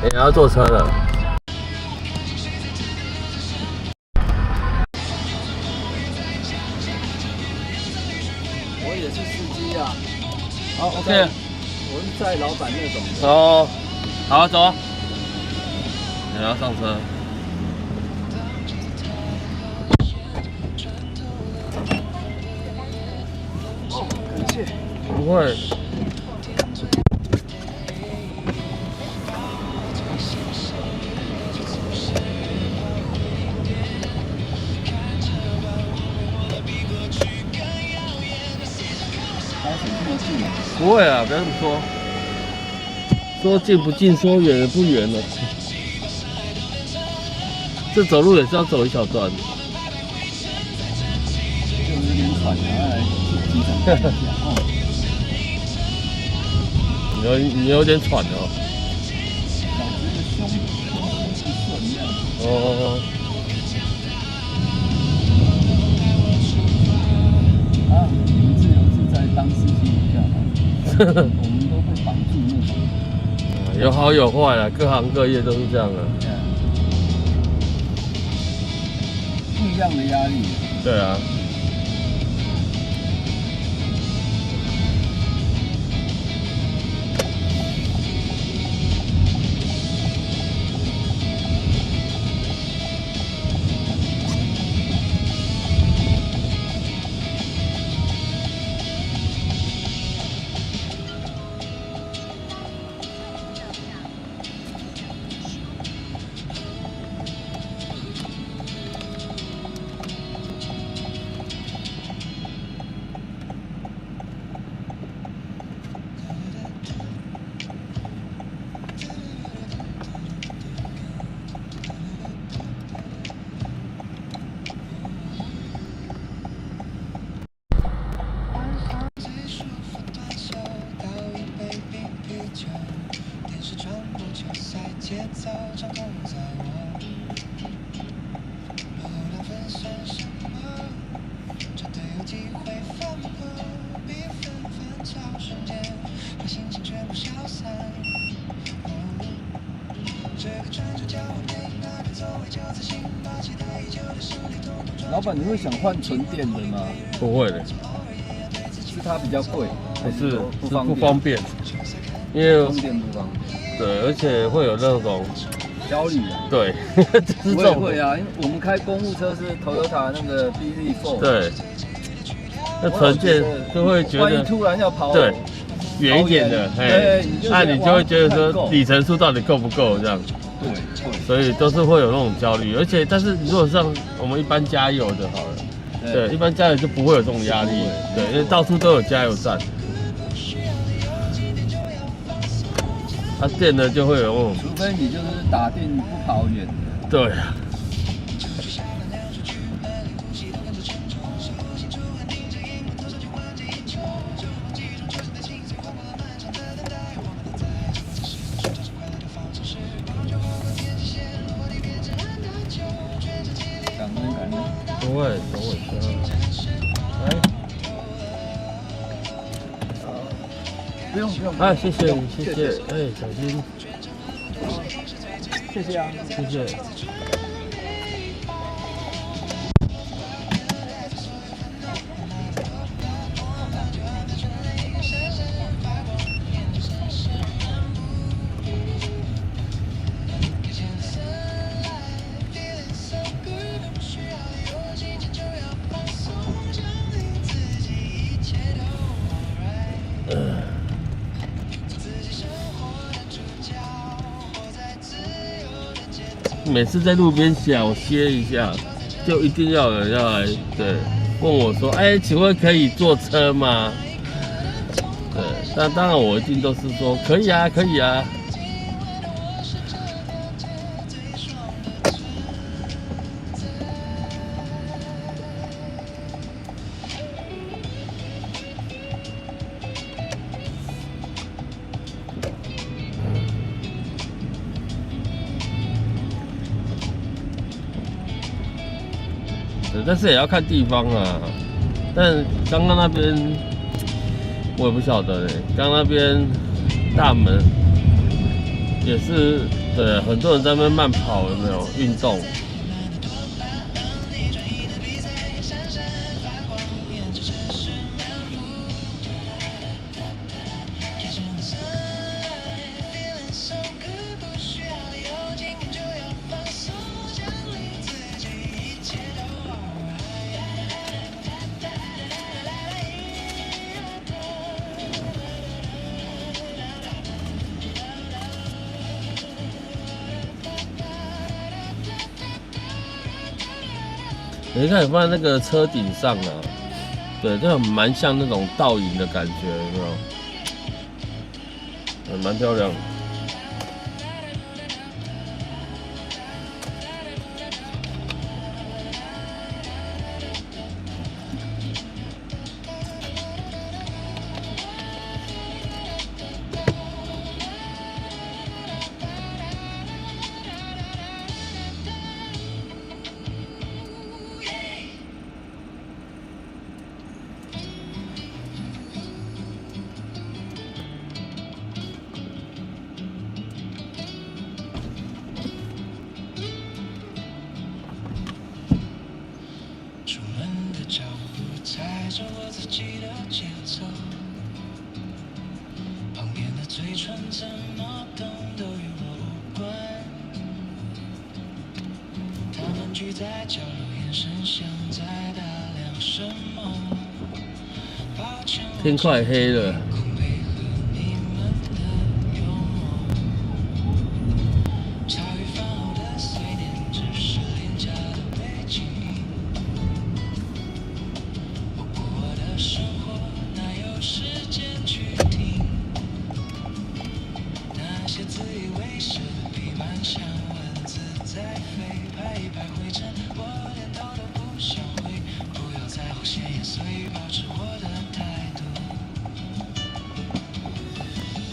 你要坐车了。我也是司机啊，好 ，OK。我是载老板那种的。哦，好，走啊。你要上车。感谢。不会。不会啊，不要这么说。说近不近，说远也不远了。这走路也是要走一小段。就有点喘，然后来急诊看一下。你有点喘哦。老子的胸不顺这样。哦。啊，你们自由自在当司机比较好。我们都被绑住那种。有好有坏啦，各行各业都是这样的。不一样的压力。对啊。节奏掌控在我，不能分享什么，绝对有机会翻破，比纷纷吵瞬间，把心情全部消散。这个转角角内，那个座位就在心，把期待已久的胜利统统装。老板，你会想换纯电的吗？不会的，是它比较贵，不是是不方便，因为充电不方便。对，而且会有那种焦虑啊。对，就是我这种也会啊，因为我们开公务车是 Toyota 那个 BZ4。对，那纯电就会觉得万一突然要跑对远一点的，对，那你就会觉得说里程数到底够不够这样。对，所以都是会有那种焦虑，而且但是如果像我们一般加油的好了，对，一般加油就不会有这种压力，对，因为到处都有加油站。它电的就会有那种，除非你就是打定不跑远的。对啊。不会，等我一下。来。不用不用。啊，谢谢你，谢谢，哎，小心，谢谢啊。谢谢。每次在路边小歇一下，就一定要有人要来对问我说：“哎，请问可以坐车吗？”对，但当然我一定都是说可以啊，可以啊。但是也要看地方啊。但刚刚那边我也不晓得嘞，刚刚那边大门也是对，很多人在那边慢跑，有没有运动？你看，放在那个车顶上啊，对，就蛮像那种倒影的感觉，有没有？蛮漂亮的。出门的脚步踩着我自己的节奏，旁边的嘴唇怎么动都与我无关。他们聚在角落，眼神像在打量什么。抱歉，天快黑了。空配合你们的幽默。茶余饭后的碎念，只是廉价的背景。我的生活哪有时间去听那些自以为是的批判，像蚊子在飞，拍一拍灰尘，我连头都不想回。不要在乎闲言碎语，保持我的态度。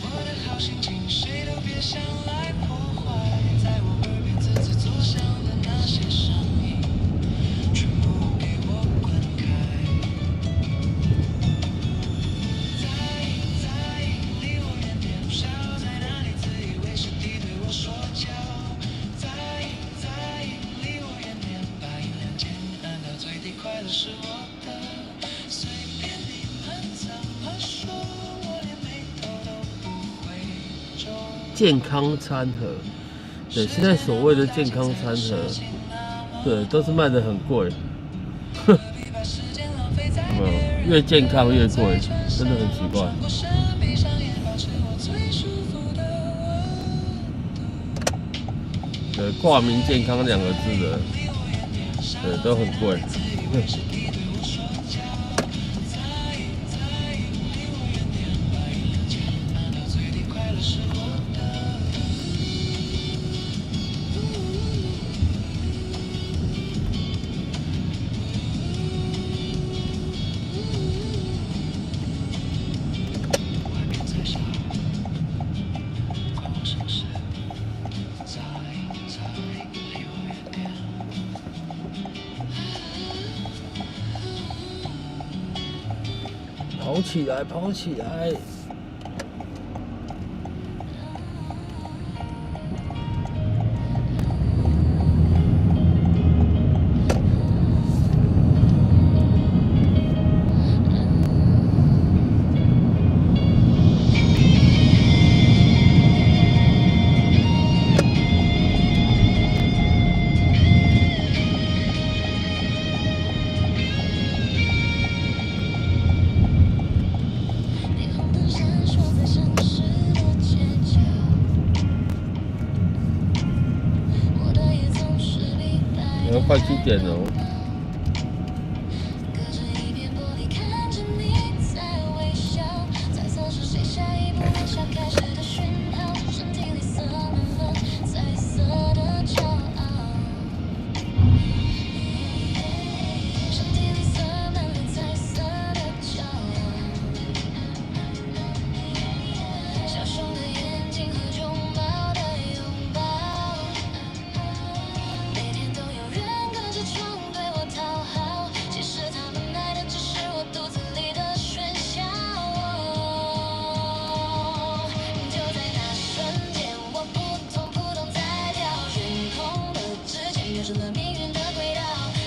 我的好心情，谁都别想来破坏，在我耳边滋滋作响的那些声音，全部给我滚开。离我远点，少在那里自以为是地对我说教。离我远点，把音量键按到最低，快乐是我的。随便你们怎么说，我连眉头都不会皱。健康餐盒，对，现在所谓的健康餐盒，对，都是卖得很贵，有没有？越健康越贵，真的很奇怪。对，挂名健康2个字的，对，都很贵。跑起来，跑起来！点了。隔着一片玻璃看着你在微笑，猜测是谁下一步按下开始的讯号，身体里洒满了彩色的骄傲，身体里洒满了彩色的骄傲，小熊的眼睛和拥抱的拥抱，每天都有人隔着窗对我讨好，其实他们爱的只是我肚子里的喧嚣。就在那瞬间，我扑通在跳，悬空的指尖瞄准了命运的轨道，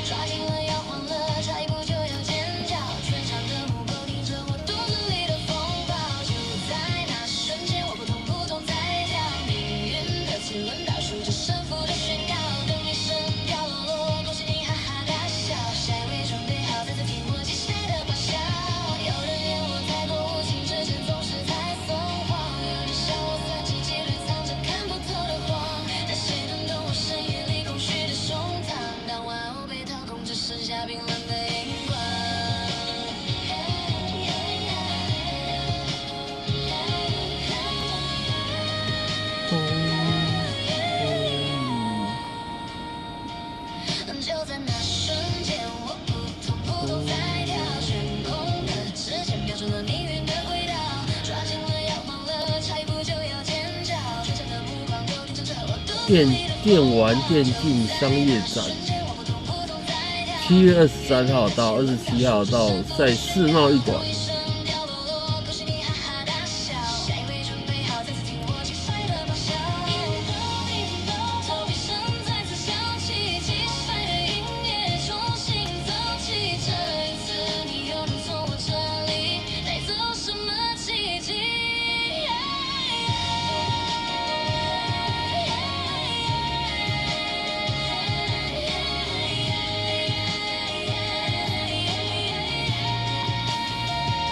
抓紧了摇晃了，差一步就要尖叫，全场的目光盯着我肚子里的风暴。就在那瞬间，我扑通在跳，命运的齿轮倒数着胜负的宣告，等一声掉落，恭喜你哈哈大笑，下一位准备好再次听我接下来的咆哮。有人怨我太过无情，之前总是太松慌，有人笑我算计纪律，藏着看不透的谎，但谁能懂我深夜里空虚的胸膛，当玩偶被掏空，只剩下冰冷的荧光。就在那瞬间，我扑通在跳，悬空的指尖瞄准了命运的轨道，抓紧了摇晃了，差一步就要尖叫，全场的目光都盯着我肚子里的电玩电竞商业展，7月23号到27号到在世贸一馆。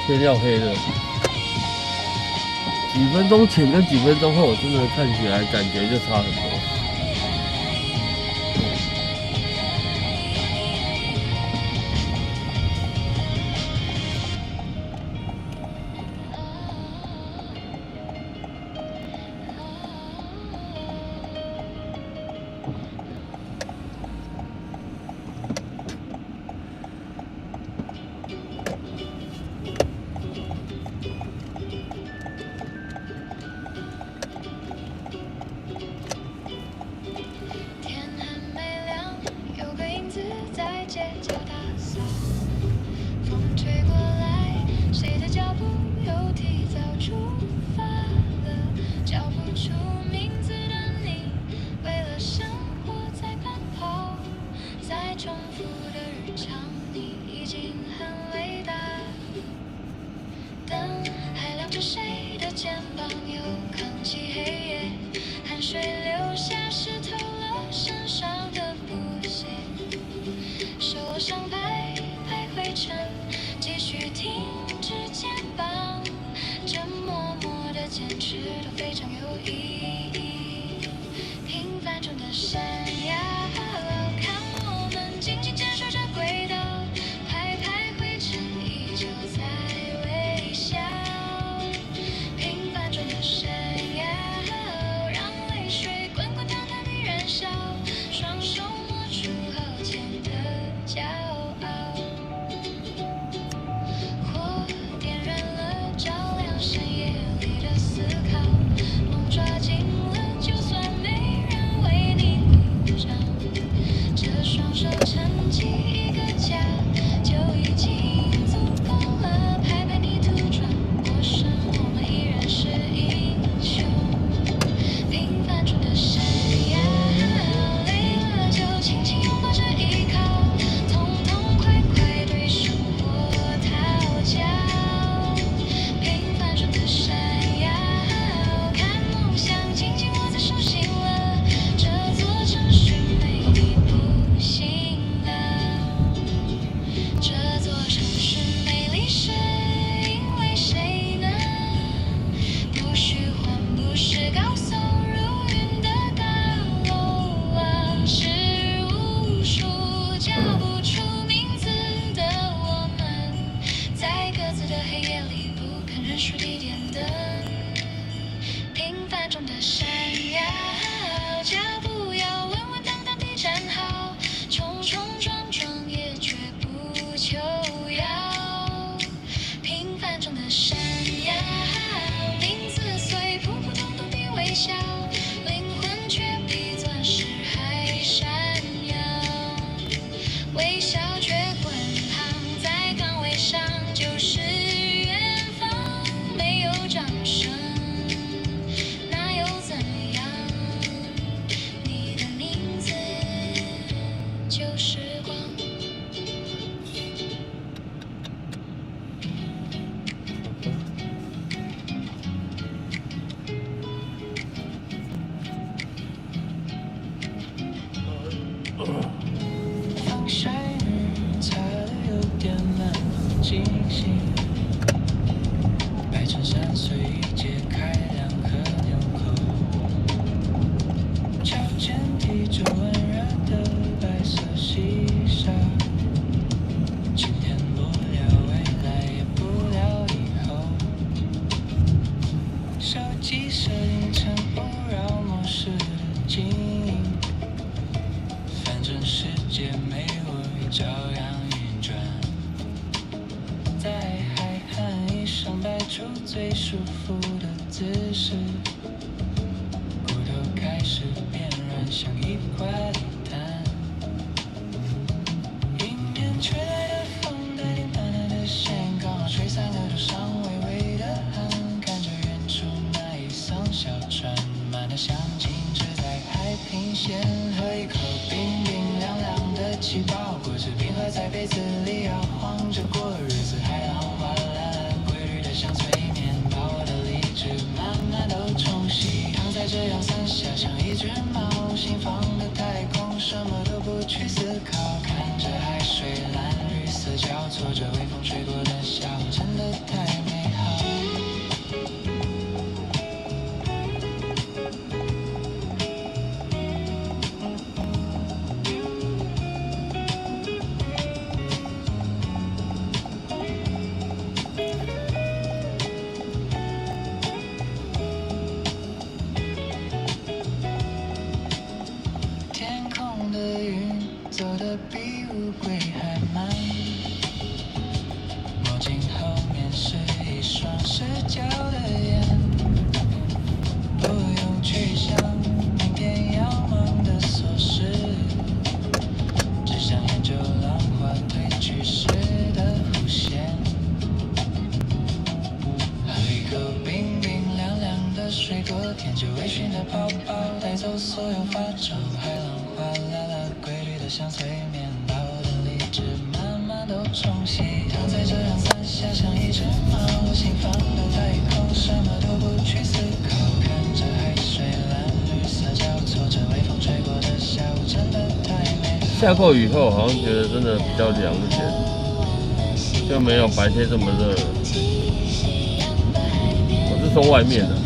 天要黑了，几分钟前跟几分钟后，我真的看起来感觉就差很多。天还没亮，有个影子在街角打扫，风吹过来，谁的脚步又提早出发了？叫不出名字的你，为了生活在奔跑，在重复的日常，你已经很伟大。灯还亮着谁的肩膀，又扛起黑夜，汗水流下湿透了身上的布鞋，手上拍灰尘，继续挺直肩膀，这默默的坚持都非常有意义。平凡中的闪耀，看我们紧紧坚守着轨道，拍灰尘依旧在微笑。平凡中的闪耀，让泪水滚滚烫烫地燃烧，双手摸出豪情的骄傲，火点燃了照亮深夜里的思考，梦抓紧属地点的平凡中的闪耀，脚步要稳稳当当地站好，冲冲撞撞也绝不求饶。平凡中的闪耀，名字虽普普通通的微笑，灵魂却比钻石还闪耀。微笑却滚烫在岗位上，就是远方。没有掌声，那又怎样？你的名字就是光。放晒日擦得有点难清醒，白衬衫随意解开两颗纽扣，脚尖提着温热的白色细沙，今天不了未来，也不了以后，手机设定成勿扰模式的静音，反正世界没我也照样运转，在海滩椅上摆出最舒服的姿势，骨头开始变软，像一块地毯。迎面吹来的风带点淡淡的咸，刚好吹散额头上微微的汗，看着远处那一艘小船，慢得像静止在海平线，喝一口冰冰凉凉的气泡，果汁冰河在杯子里摇晃着过日子，海浪哗啦啦，规律的像催眠，把我的理智慢慢都冲洗，躺在这阳伞下像一只猫，心放的太空，什么都不去思考，看着海水蓝绿色交错着，微风吹过的下午真的太美好。天空的云走得比乌龟还慢，墨镜后面是一双失焦的眼，不用去想明天要忙的琐事，只想研究浪花褪去时的弧线，喝一口冰冰凉凉的水果，舔着微醺的泡泡，带走所有发皱，海浪哗啦啦，规律的像催眠，把我的理智慢慢都冲洗，躺在这阳伞下像一只猫，心放的太空，什么都不去思考，看着海水蓝绿色交错着，微风吹过的下午真的太美好。下过雨后，好像觉得真的比较凉一点，就没有白天这么热了。我是说外面的，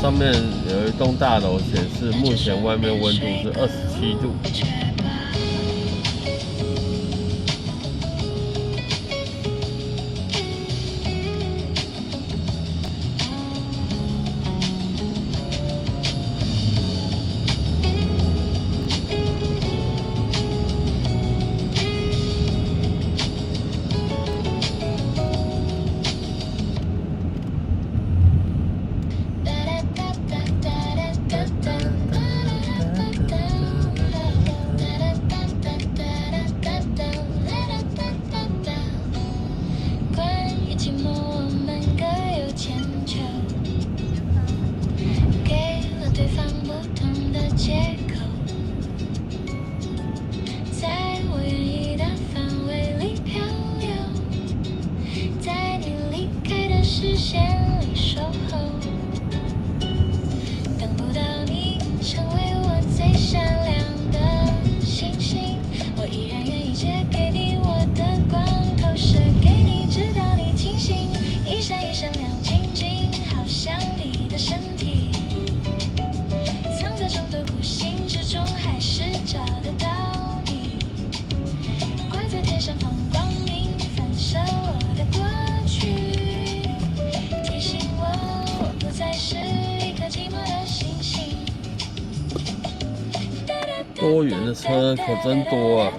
上面有一栋大楼显示，目前外面温度是27度。多元的车可真多啊！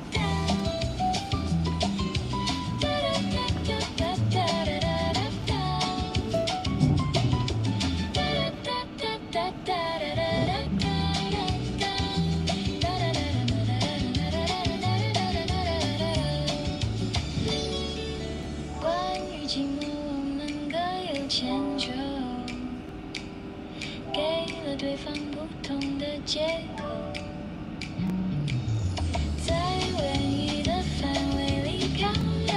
关于寂寞，我们各有千秋，给了对方不同的借口，在唯一的范围里漂流，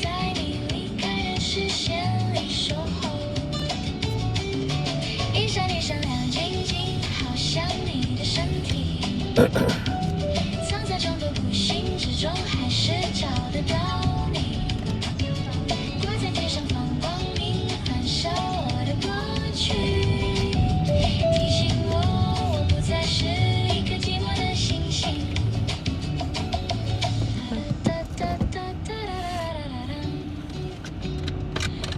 在你离开的视线里守候，一闪一闪亮晶晶，好像你的身体，藏在众多孤星之中，还是找得到你。挂在天上放光明，反射我的过去，提醒我不再是一颗寂寞的星星。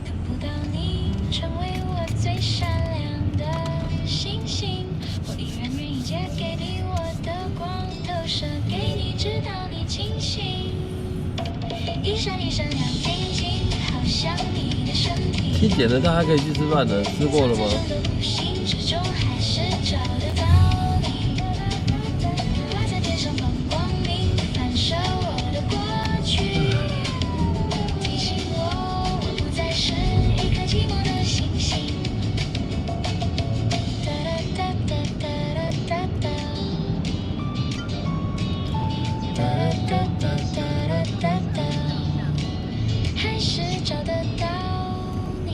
看不到你，成为我最闪亮的星星，我依然愿意借给你我的光，投射给你，直到你清醒。一闪一闪亮晶晶，好像你的身体。七点了，大家可以去吃饭了，吃过了吗？无形之中还是找得到你，挂在天上放光明，反射我的过去，提醒我不再是一颗寂寞的星星。哒哒哒哒哒哒哒，哒哒哒哒哒哒，还是找得到你。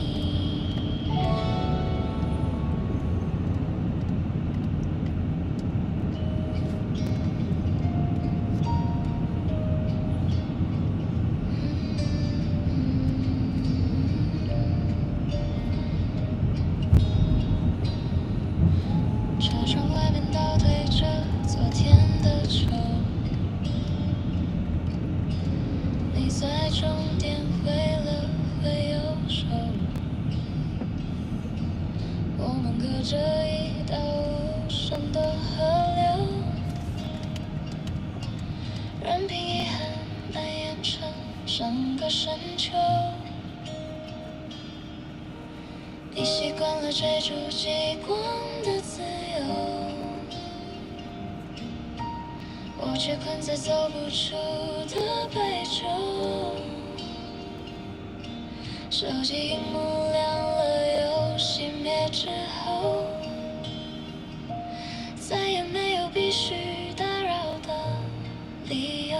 车窗外面倒退着昨天的愁，你在终点挥了挥右手，我们隔着一道无声的河流，任凭遗憾蔓延成整个深秋。你习惯了追逐极光的自由，我却困在走不出的白昼。手机荧幕亮了又熄灭之后，再也没有必须打扰的理由。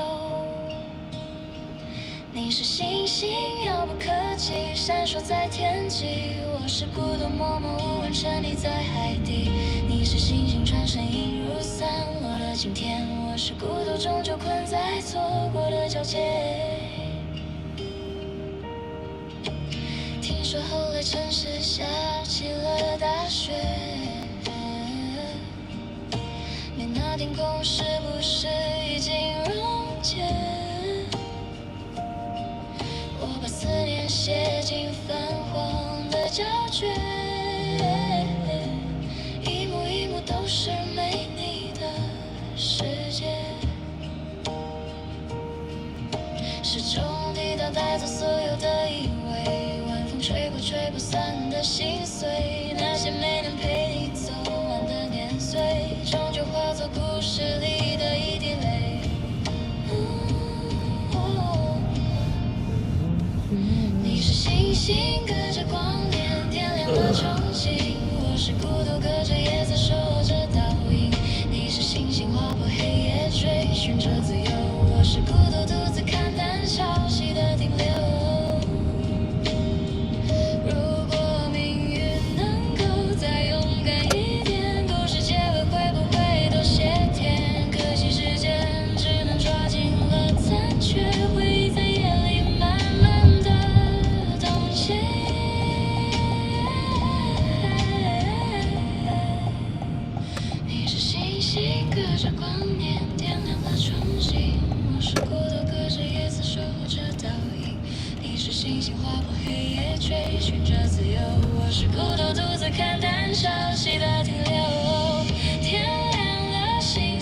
你是星星，遥不可及，闪烁在天际。我是孤独默默无闻，沉溺在海底。你是星星转身映入散落的今天，我是孤独终究困在错过的交界。听说后来城市下起了大雪，你那天空是不是已经溶解？我把思念写进泛黄的胶卷，一幕一幕都是没你的世界。时钟滴答带走所有的以为，晚风吹过吹不散的心碎，那些没能陪你走完的年岁，终究化作故事里的一滴泪。你是星星，隔着光年点亮了憧憬，我是孤独，隔着夜色守候着倒影。你是星星划破黑夜，追寻着自由，我是孤独，独自看淡潮汐的停留。如果命运能够再勇敢一点，故事结尾会不会都谢天？可惜时间只能抓紧了残缺，回忆在夜里慢慢的冻结。你是星星，隔着光年点亮了憧憬，我是孤独，隔着夜色守护着倒影。你是星星划破黑夜，追寻着自由，我是孤独，独自看淡潮汐的停留。天亮了，星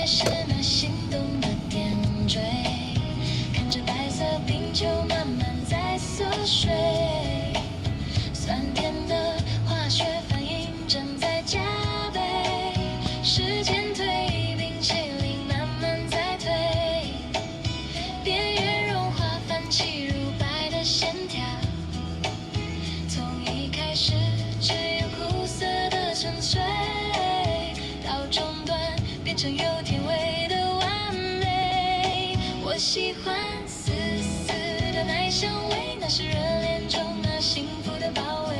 还是那心动的点缀，看着白色冰球慢慢在缩水，酸甜的化学反应正在加倍，时间推，冰淇淋慢慢在退，边缘融化泛起如白的线条，从一开始只有苦涩的沉睡，到中段变成有甜味的完美。我喜欢丝丝的奶香味，那是热恋中那幸福的包围。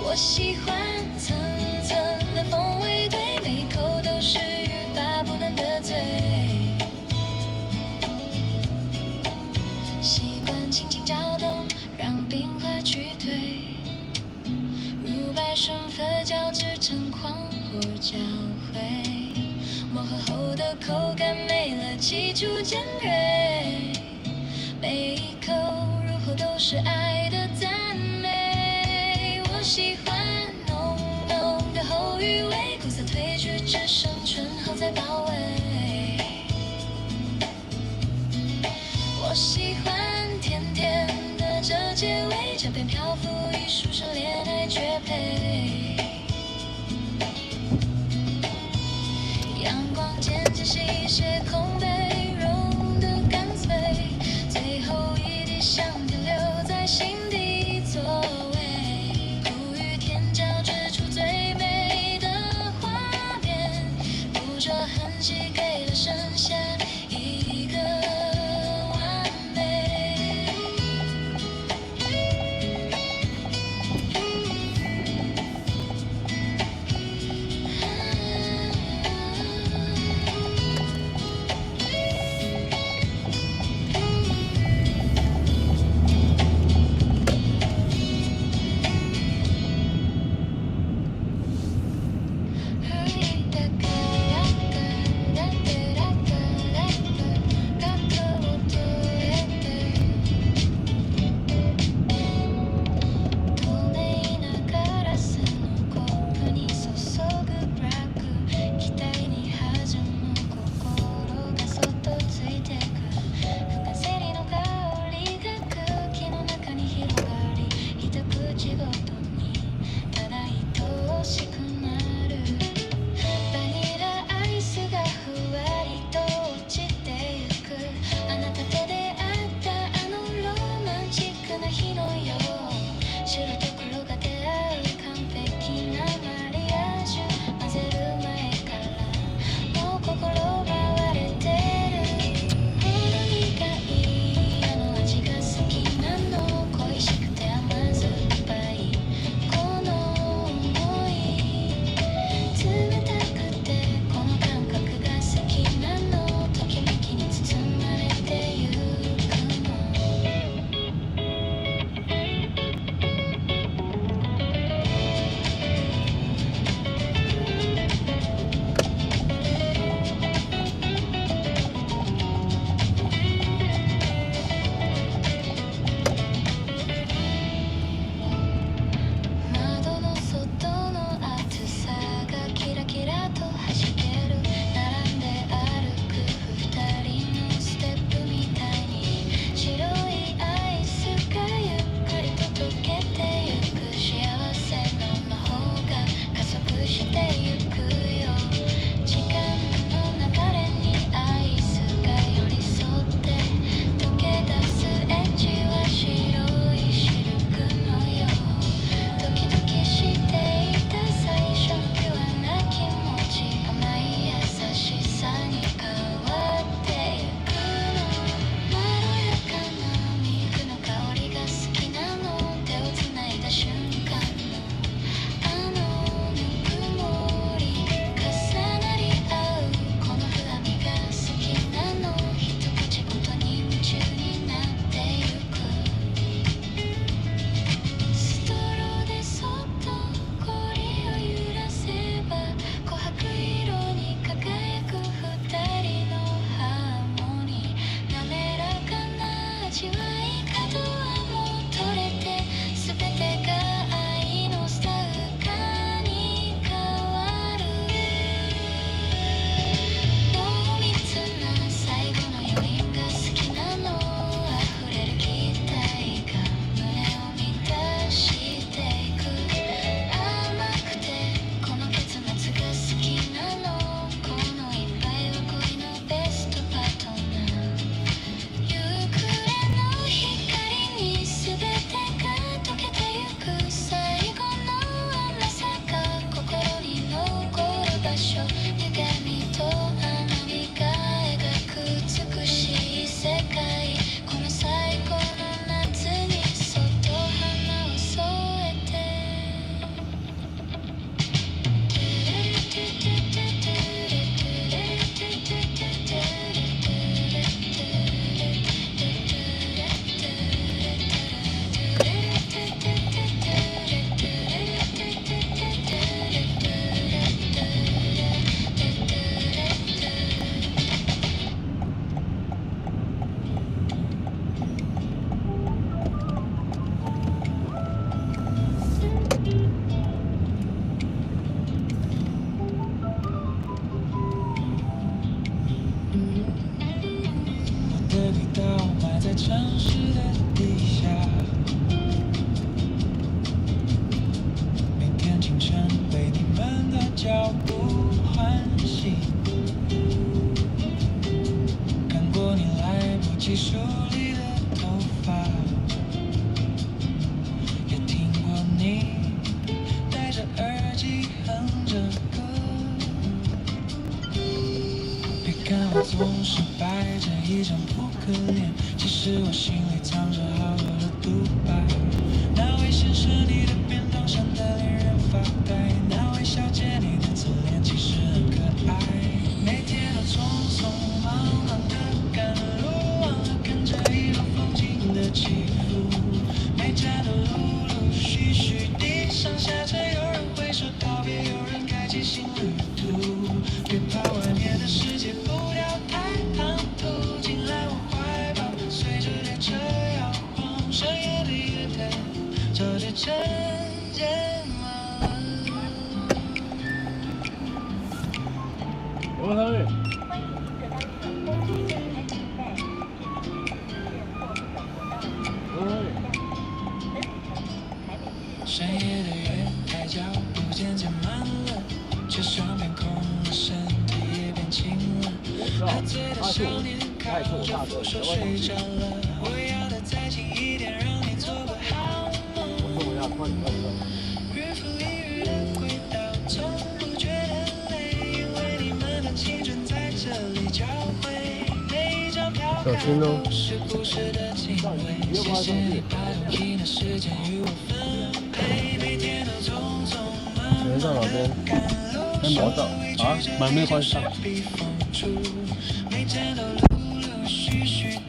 我喜欢层层的风味，对每口都是欲罢不能的醉。习惯轻轻搅动，让冰花去退，乳白顺粉交织成狂火交汇，磨合后的口感没了起初尖锐，每一口入口都是爱的赞美。我喜欢浓浓的后余味，苦涩褪去，只剩醇厚在包围。我喜欢甜甜的这结尾，这边漂浮一书生恋爱绝配。阳光渐渐洗泻空杯，融得干脆，最后一滴香甜留在心底座位。苦与甜交织出最美的画面，捕捉痕迹给了剩下一个完美。城市的地下，每天清晨被你们的脚步唤醒，看过你来不及梳理的头发，也听过你戴着耳机哼着歌。别看我总是摆着一张扑克脸，其实我心里藏着好多的独白。那位先生，你的便当箱的恋人发呆；那位小姐，你的侧脸其实很可爱。每天都匆匆忙忙的赶路，忘了看着一路风景的起伏。每站都陆陆续续地上下着，有人挥手道别，有人开启新旅途。别怕外面的世界步调太唐突，进来我怀抱，随着列车摇晃，深夜的月台，照着晨间梦。我喝。深夜的月台，脚步渐渐慢了，车厢变空了，身体也变轻了。喝醉的少年靠着扶手睡着了，我要的再近一点，让你做个好梦。日复一日的轨道，从不觉得累，因为你们的青春在这里交汇。每一张票小心哦都是故事的敬畏，谢谢你把用心的时间与我分配。每天都匆匆忙你到哪边？在毛道啊，买没关系。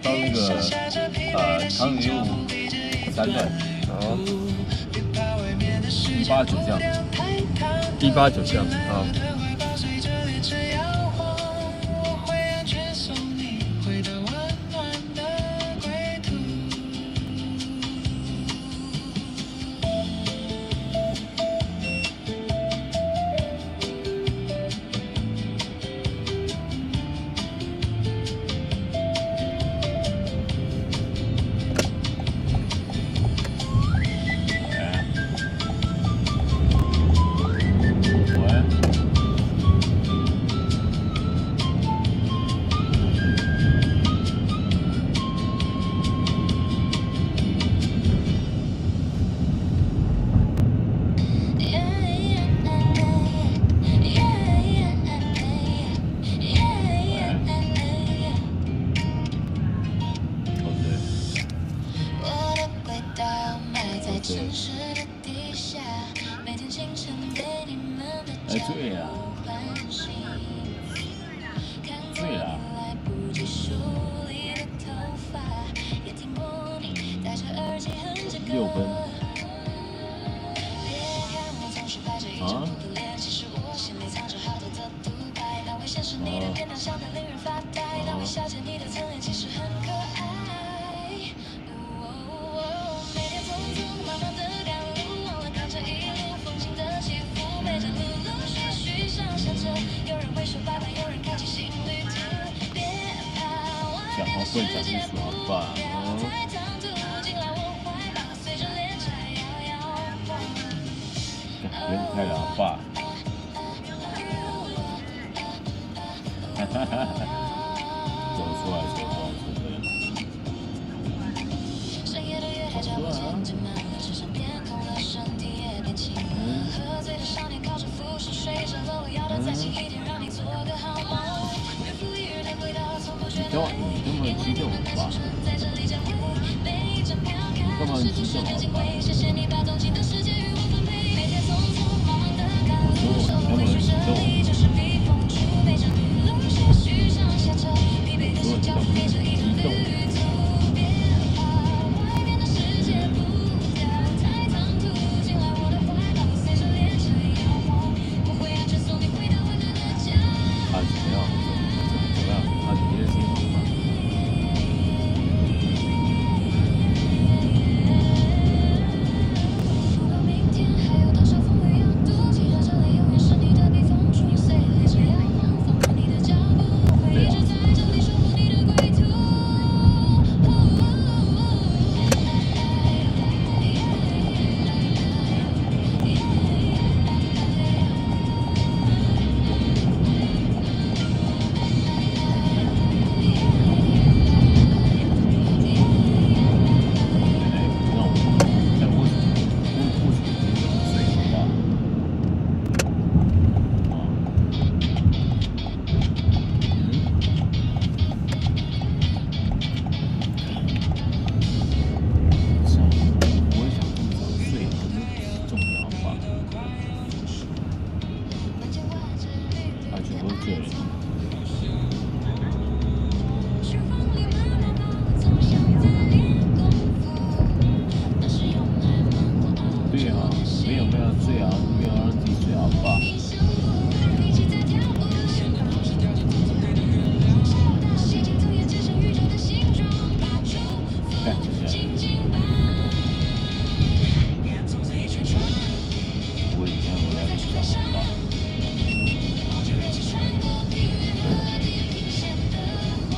到那个长宁路3段，好189巷。189巷，好。哎，醉了，醉了。6分。啊？讲话会讲清楚，好吧？别太老话。哈哈哈哈！走出来，走出来，走出来。你根本激动好吧？你干嘛激动好吧？我说你干嘛激动？明天还有多少风雨要渡？既然这里永远是你的避风处，随谢了。是风里慢慢跑，总像在练功夫。那是用爱漫过熬对啊，没有最好，没有让自己最好吧。一相互，一起在跳舞。小到细节，从眼界上宇宙的形状，把祝福紧紧绑。从此一圈圈，我以前我要去讲话，冒着热气穿过平原和地平线的荒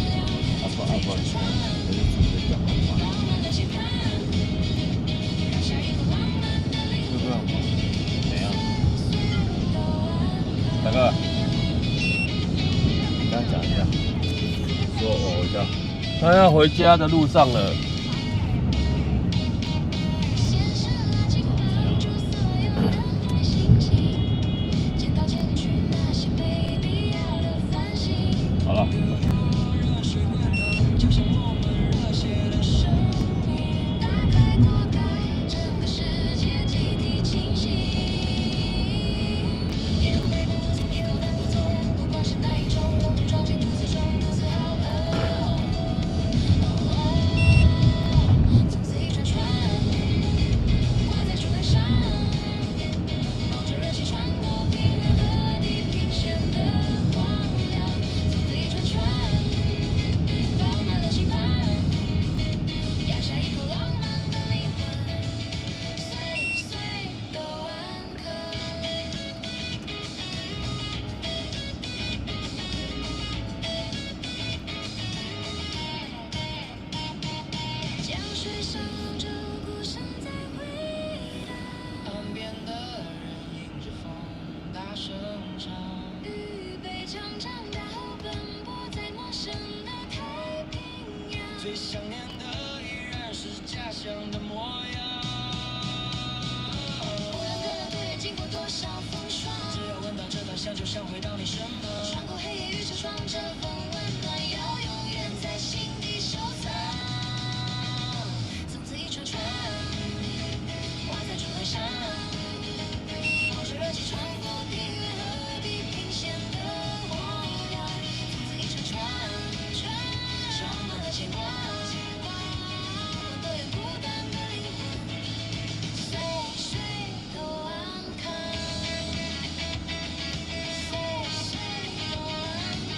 凉。阿伯，我是准备讲话。浪漫的期盼，让下一个浪漫的灵魂。哥哥，怎样？大哥，跟他讲一下，说我一下。他要回家的路上了。写下计划，留住所有的心情，见到前去那些没必要的烦心。好了。就像我们热血的生命，打开锅盖，整个世界集体清醒。一口没不从，一口但不从，不管是哪一种，我们装进肚子中，肚子好饿。从此一串串，挂在竹竿上，冒着热气穿过平原和地平线的荒凉。从此一串串。饱满了期盼，压下一口浪漫的灵魂，岁岁都安康。江水上浪着鼓声在回荡，岸边的人迎着风大声唱。预备长长大后奔波在陌生的太平洋。最想念的依然是家乡的模样。无论隔了多远，经过多少风霜，只要闻到这段香，就想回到你身旁。穿过黑夜与车窗，这份温暖要永远在心底收藏。从此一串串，挂在竹竿上，冒着热气穿过平原和地平线的荒凉。从此一串串，装满了牵挂，我都有孤单的灵魂，岁岁都安康。岁岁都安康。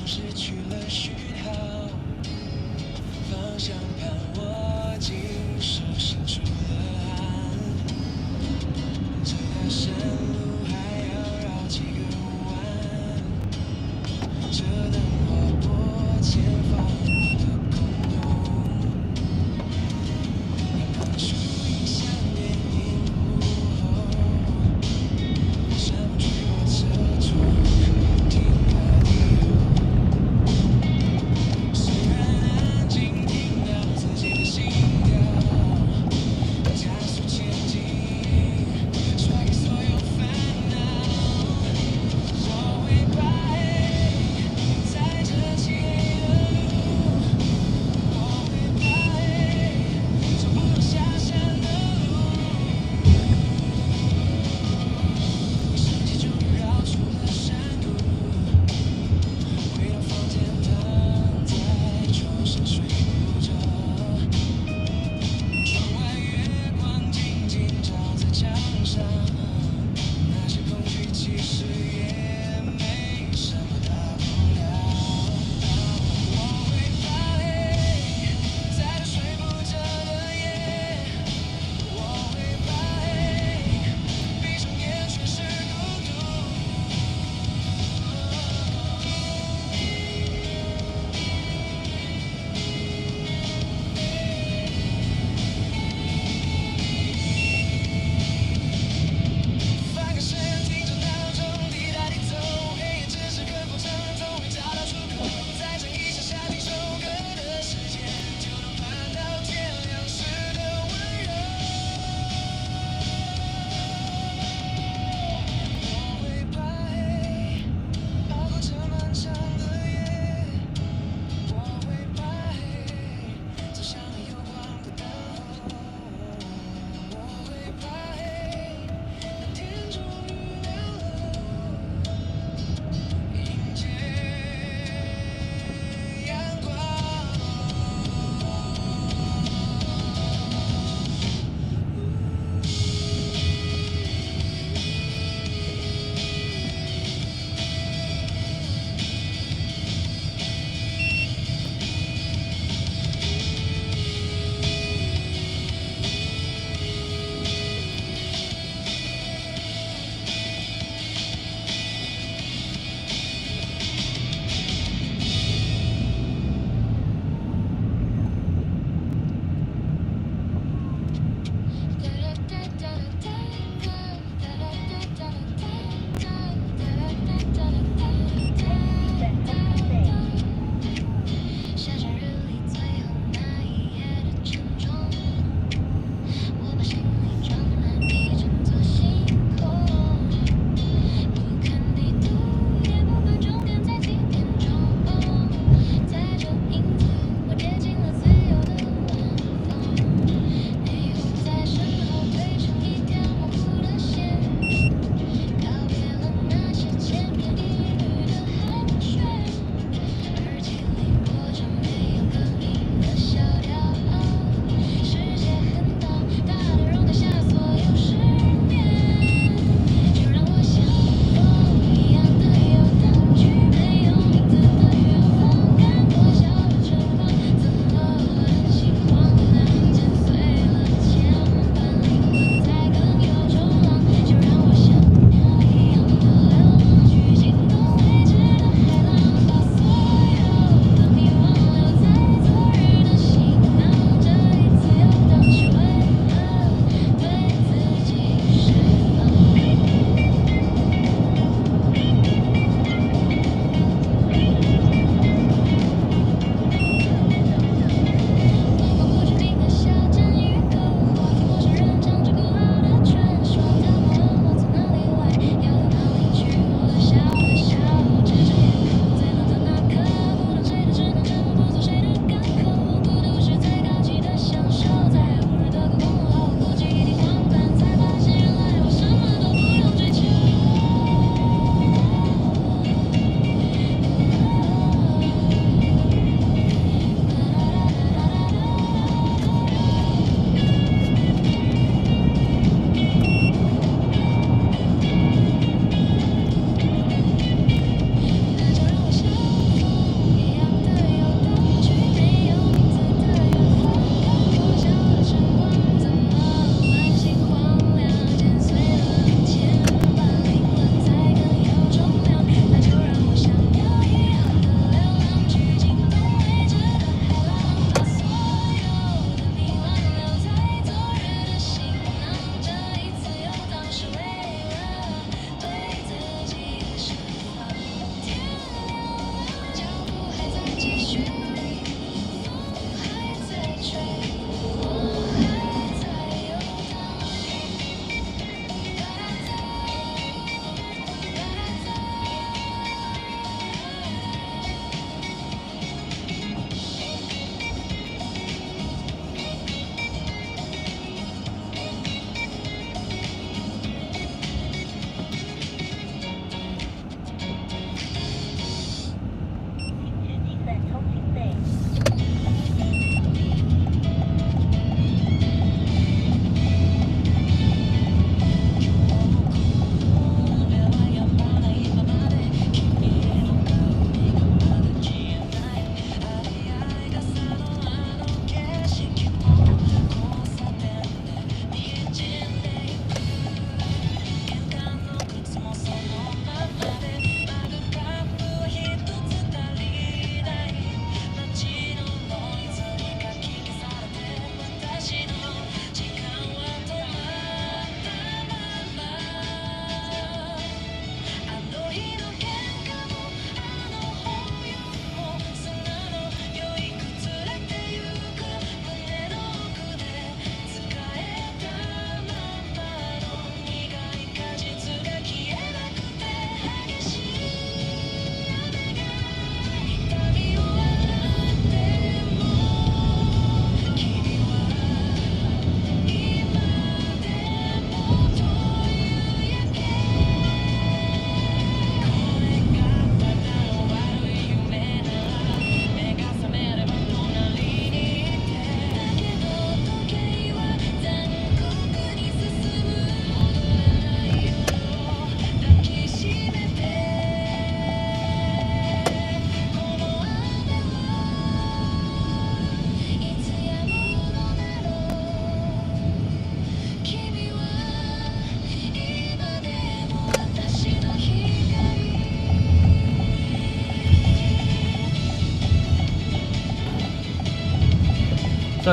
失去了讯号，方向盘握紧，手心出了汗。这条山路还要绕几个弯，这灯划破前方的空洞，阳光树影像电影幕后，山风吹过车窗，停下地后。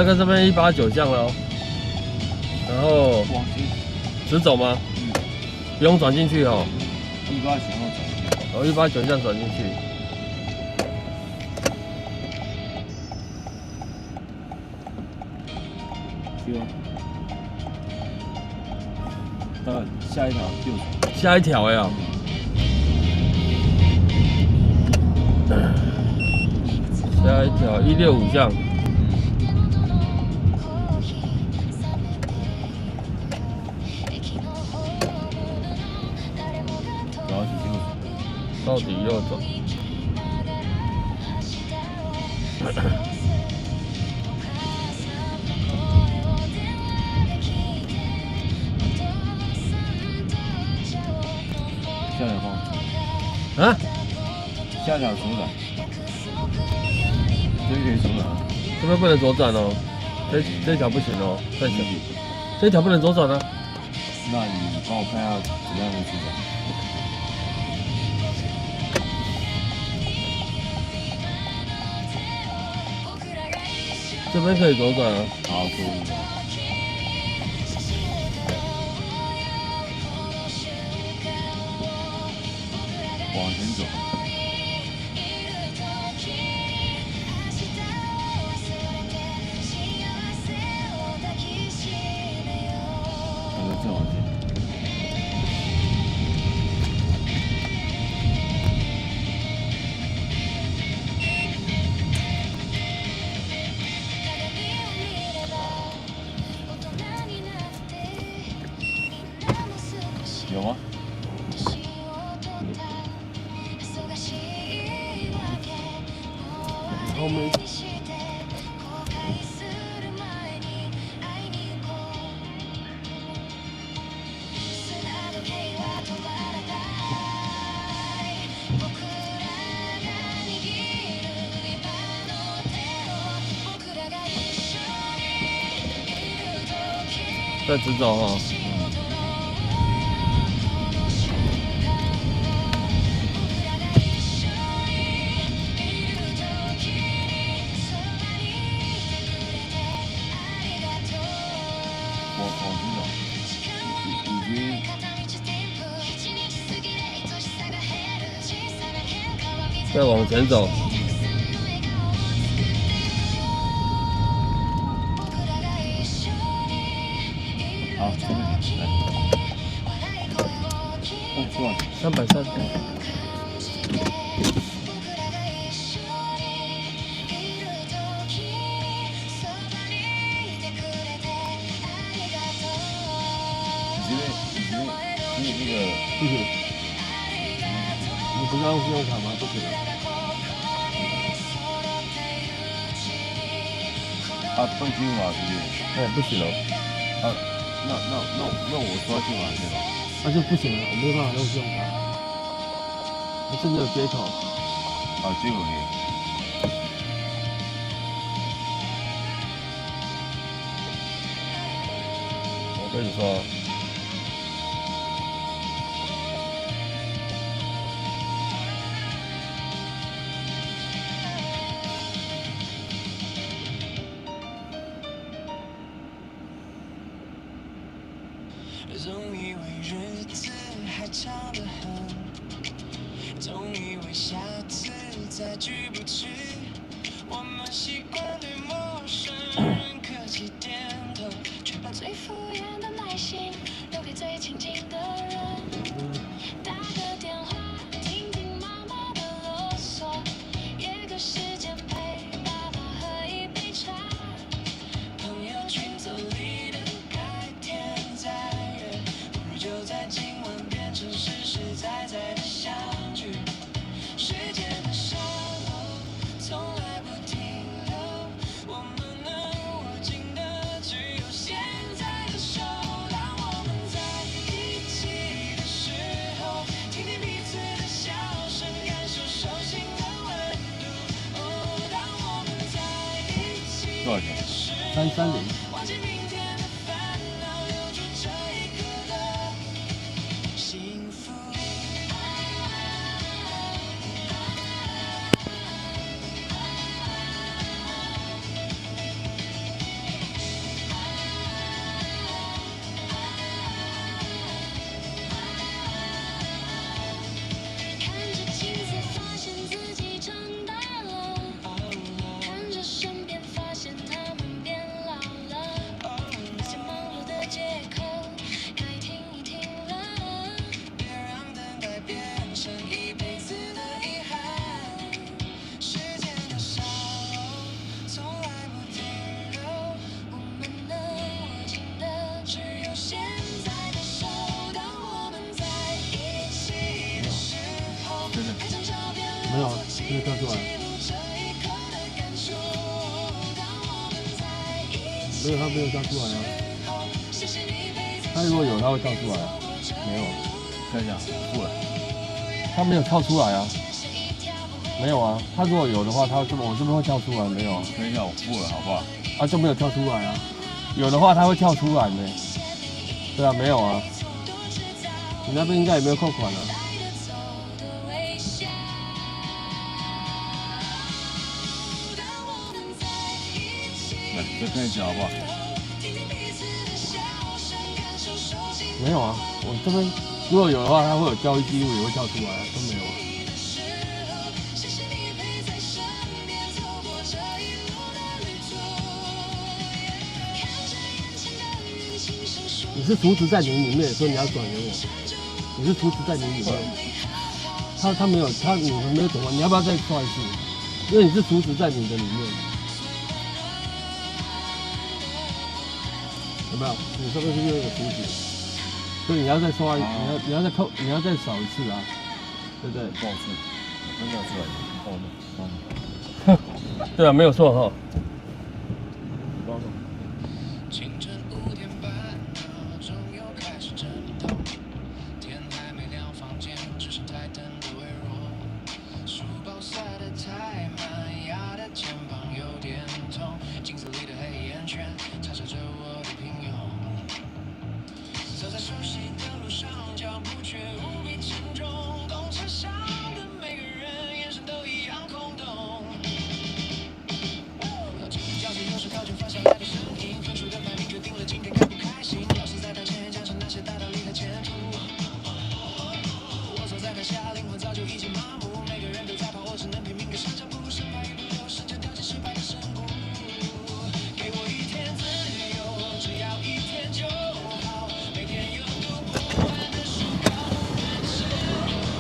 再看这边189巷了，然后往前，直走吗？不用转进去哦。 189要走，然后189巷转进去。对啊。大概下一条右转。下一条呀。下一条165巷。然后是右转。到底右走。下一条啊？下一条左转。这边可以左转啊。这边不能左转哦，这条不行哦，再小心。这条不能左转啊。那你帮我看一下怎么样能左转？这边可以左转啊。好，左转。往前走。再往前。有吗？后面。再直走哈。往前走。已经。再往前走。好，这边来。哦，多少钱330。你那个，不行。你不是要用信用卡吗？不行啊。啊，办信用卡是不是？哎，不行哦。啊，那我刷信用卡对吧？那就不行了，我没有办法用信用卡。我甚至有接口。啊，接口可以。我跟你说。总以为日子还长得很，总以为下次再聚不去。我们习惯对陌生人客气点头，却把最敷衍的耐心留给最亲近的人。打个电话，听听妈妈的啰嗦，约个时间陪爸爸喝一杯茶。朋友群组里的改天再约，不如就在今晚变成实实在在的相聚。时间的沙漏从来不停留，我们能握紧的只有现在的手。当我们在一起的时候，听听彼此的笑声，感受手心的温度。哦，当我们在一起的时候330。忘记明天的烦恼，留住这一刻的幸福。没有跳出来。没有，他没有跳出来啊。他如果有，他会跳出来啊。没有，看一下，过来。他没有跳出来啊。没有啊，他如果有的话，我这边会跳出来，没有啊。看一下我过了好不好？啊，就没有跳出来啊。有的话，他会跳出来呢。对啊，没有啊。你那边应该也没有扣款啊。来，再看一下好不好？没有啊，我这边如果有的话，他会有交易记录，也会跳出来啊，都没有啊。你是储值在你里面，所以你要转给我。你是储值在你里面，他没有，你们没有转换，你要不要再刷一次？因为你是储值在你的里面，有没有？你上面是有一个储值，所以你要再刷，你要再扣，你要再扫一次啊，对不对？报出，真的出来，报的，对啊，没有错哈。清晨5点半，闹钟又开始震动。天还没亮，房间只剩台灯的微弱。书包塞得太满，压的肩膀有点痛。镜子里的黑眼圈擦拭着我的平庸。走在熟悉的路上，脚步却无比沉重。公车上的每个人眼神都一样空洞。教室有时考卷发下来的声音，分数的排名决定了今天开不开心。老师在台前讲述那些大道理和前途，我坐在台下，灵魂早就已经麻木。每个人都在跑，我只能拼命地上脚步，生怕一不留神就掉进失败的深谷。给我一天自由，只要一天就好，每天有读不完的书，考不完的试，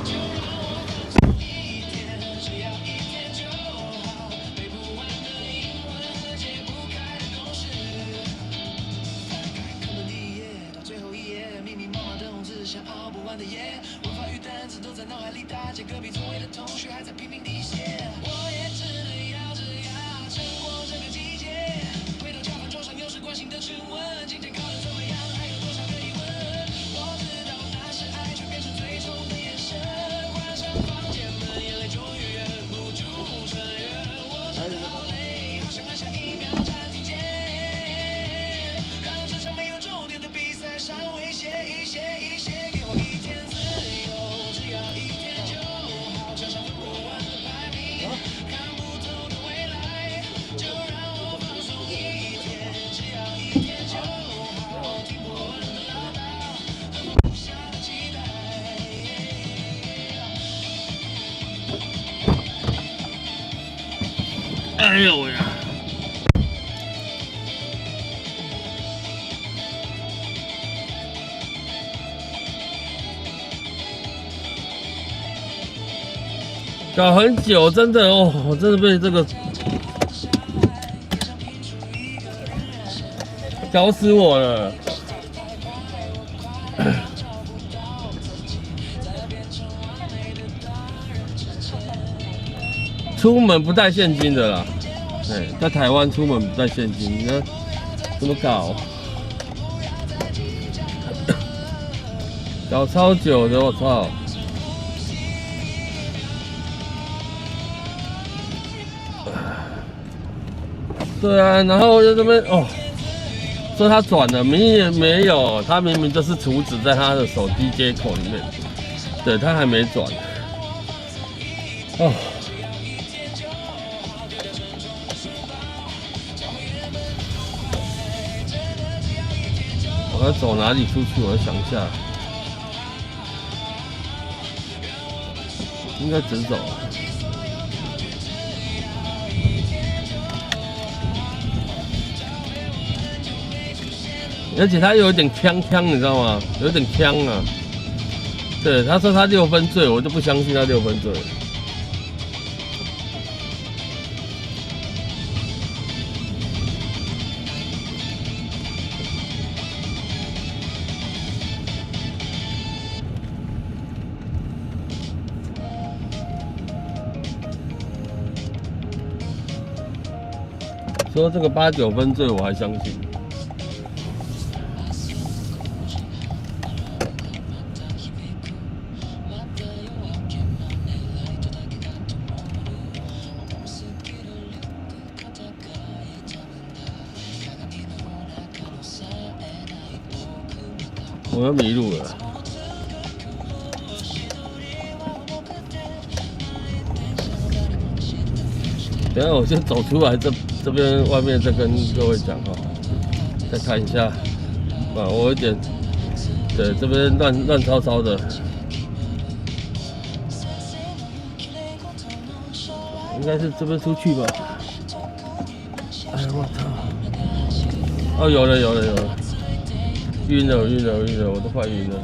就让我放松一天，只要一天就好，背不完的英文和解不开的公式。翻开课本第一页到最后一页，密密麻麻的红字像熬不完的夜，文法与单词都在脑海里打结，隔壁座位的同学还在拼命地写，我也只能咬着牙撑过这个季节。回头教饭桌上有时关心的质问，今天考得怎么样？还有多少个疑问？我知道那是爱，却变成最宠的眼神。关上房间门，眼泪终于忍不住承认，我知道累，好想按下一秒暂停键，让这场没有终点的比赛稍微歇一歇一歇。给我一天自由，只要一天就好，车上分不完的排名，看不透的未来，就让我放松一天，只要一天就好，听不完的唠叨和不下的期待。哎呦喂呀！搞很久，真的哦，我真的被这个搞死我了。出门不带现金的啦，哎，在台湾出门不带现金，你看怎么搞？搞超久的，我操！对啊，然后在这边哦，说他转了，明明也没有，他明明就是储值在他的手机接口里面，对他还没转。哦。我要走哪里出去？我要想一下，应该直走。而且他有点呛呛，你知道吗？有点呛啊。对，他说他6分醉，我就不相信他6分醉。说这个8、9分醉，我还相信。我要迷路了。等一下我先走出来，这边外面再跟各位讲哈，再看一下。啊，我有点，对，这边乱糟糟的。应该是这边出去吧。哎我操！哦，有了，晕了，我都快晕了。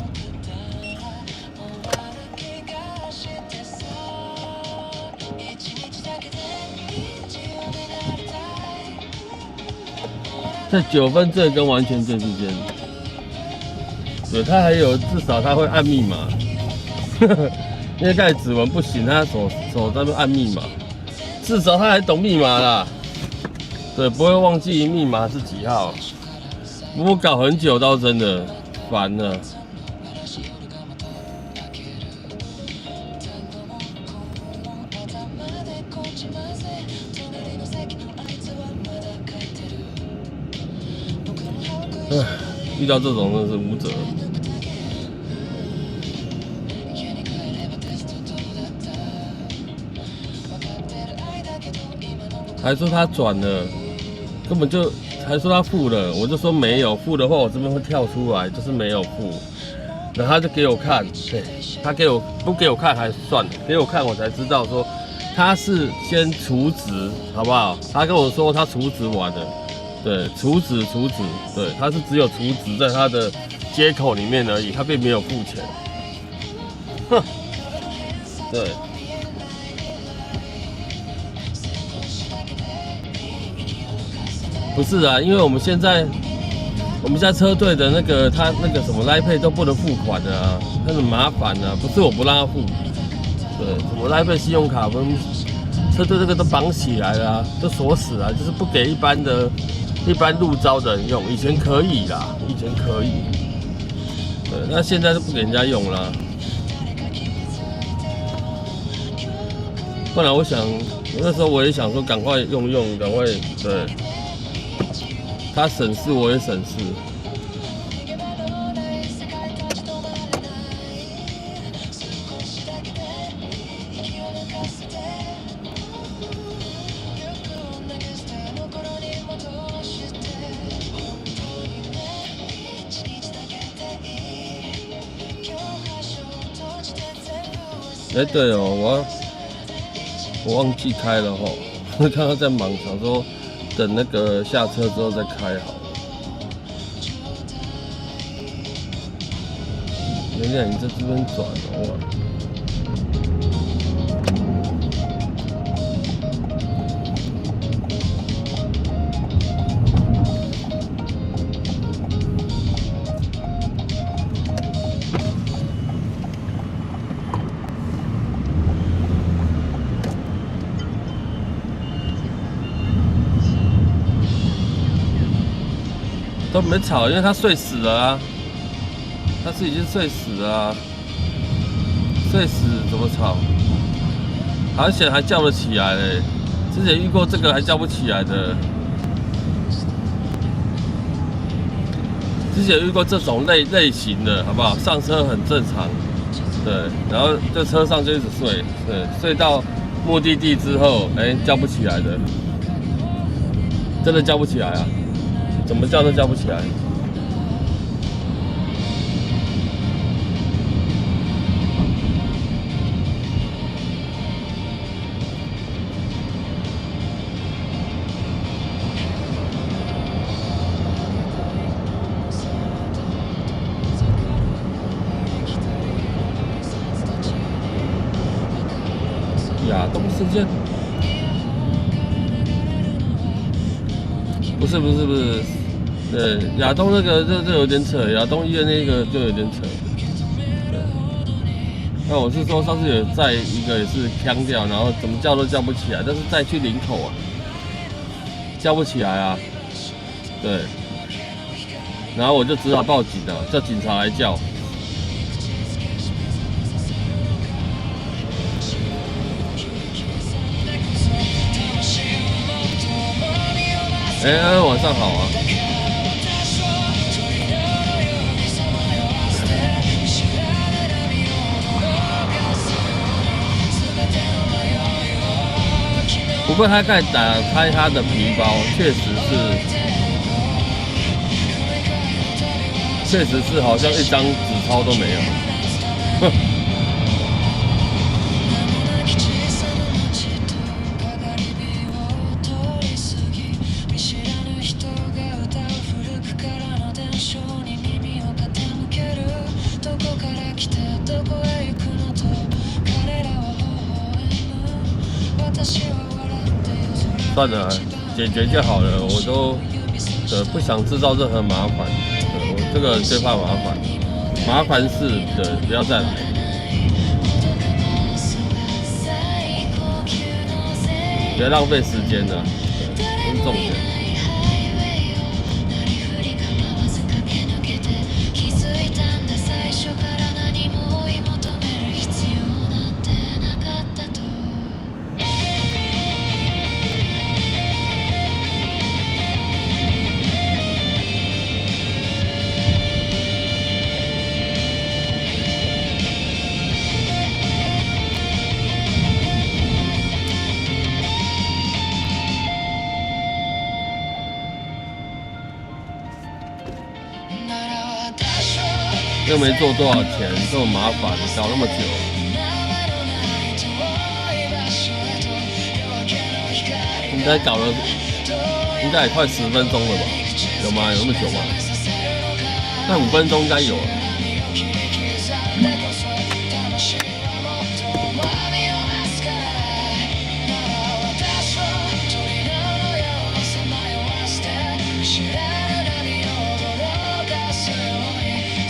在9分醉跟完全醉之间，对，他还有至少他会按密码，因为盖指纹不行，他手在那边按密码，至少他还懂密码啦，对，不会忘记密码是几号。不过搞很久倒真的烦了。唉，遇到这种真的是无辙。还说他转了，根本就还说他付了，我就说没有付的话，我这边会跳出来，就是没有付。然后他就给我看，对，他不给我看还算了，给我看我才知道说他是先储值，好不好？他跟我说他储值完了。对，储值，对，他是只有储值在他的接口里面而已，他并没有付钱。哼，对。不是啊，因为我们现在车队的那个他那个什么Line Pay都不能付款的啊，那很麻烦啊，不是我不让他付，对，什么Line Pay信用卡跟车队这个都绑起来了啊，都锁死了，就是不给一般路招的人用，以前可以啦，对，那现在都不给人家用啦。后来我想，那时候我也想说，赶快用，赶快对，他省事我也省事。哎，对哦，我忘记开了吼，刚刚在忙，想说等那个下车之后再开好了。原来你在这边转哦。都没吵，因为他睡死了啊，他是已经睡死了啊，睡死怎么吵？而且还叫得起来嘞，之前遇过这个还叫不起来的，之前遇过这种类型的，好不好？上车很正常，对，然后就车上就一直睡，对，睡到目的地之后，哎，叫不起来的，真的叫不起来啊。怎么叫都叫不起来。亚东事件？不是。对，亚东那个这有点扯，亚东医院那个就有点扯。对，那我是说上次有载一个也是呛掉，然后怎么叫都叫不起来，但是再去林口啊，叫不起来啊，对，然后我就只好报警了，叫警察来叫。安安晚上好啊。不过他刚才打开他的皮包，确实是好像一张纸钞都没有。算了，解决就好了。我都不想制造任何麻烦。我这个人最怕麻烦，麻烦事不要再来。别浪费时间了，这是重点。又没做多少钱，这么麻烦，搞那么久，应该搞了，应该也快10分钟了吧？有吗？有那么久吗？那5分钟应该有了。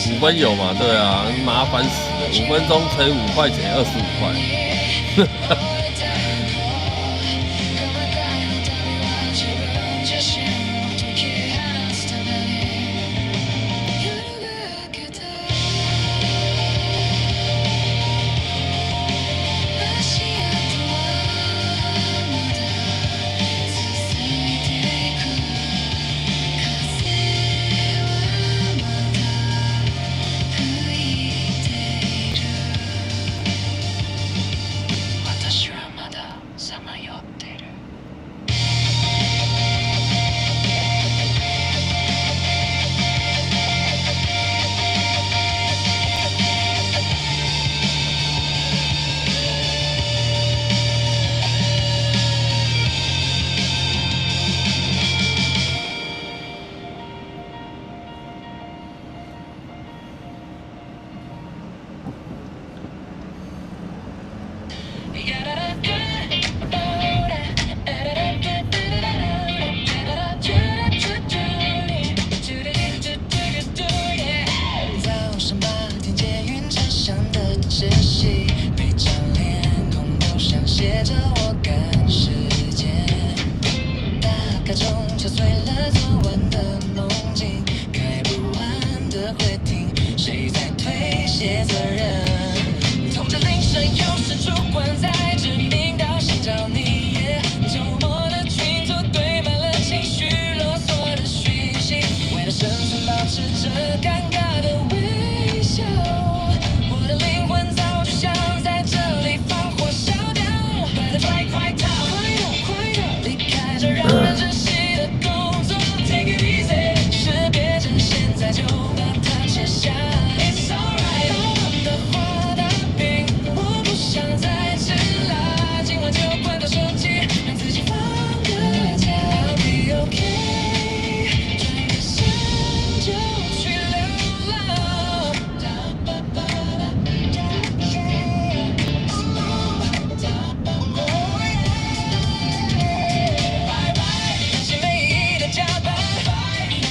5分有嘛？对啊，麻烦死了。5分钟乘以5块钱，25块。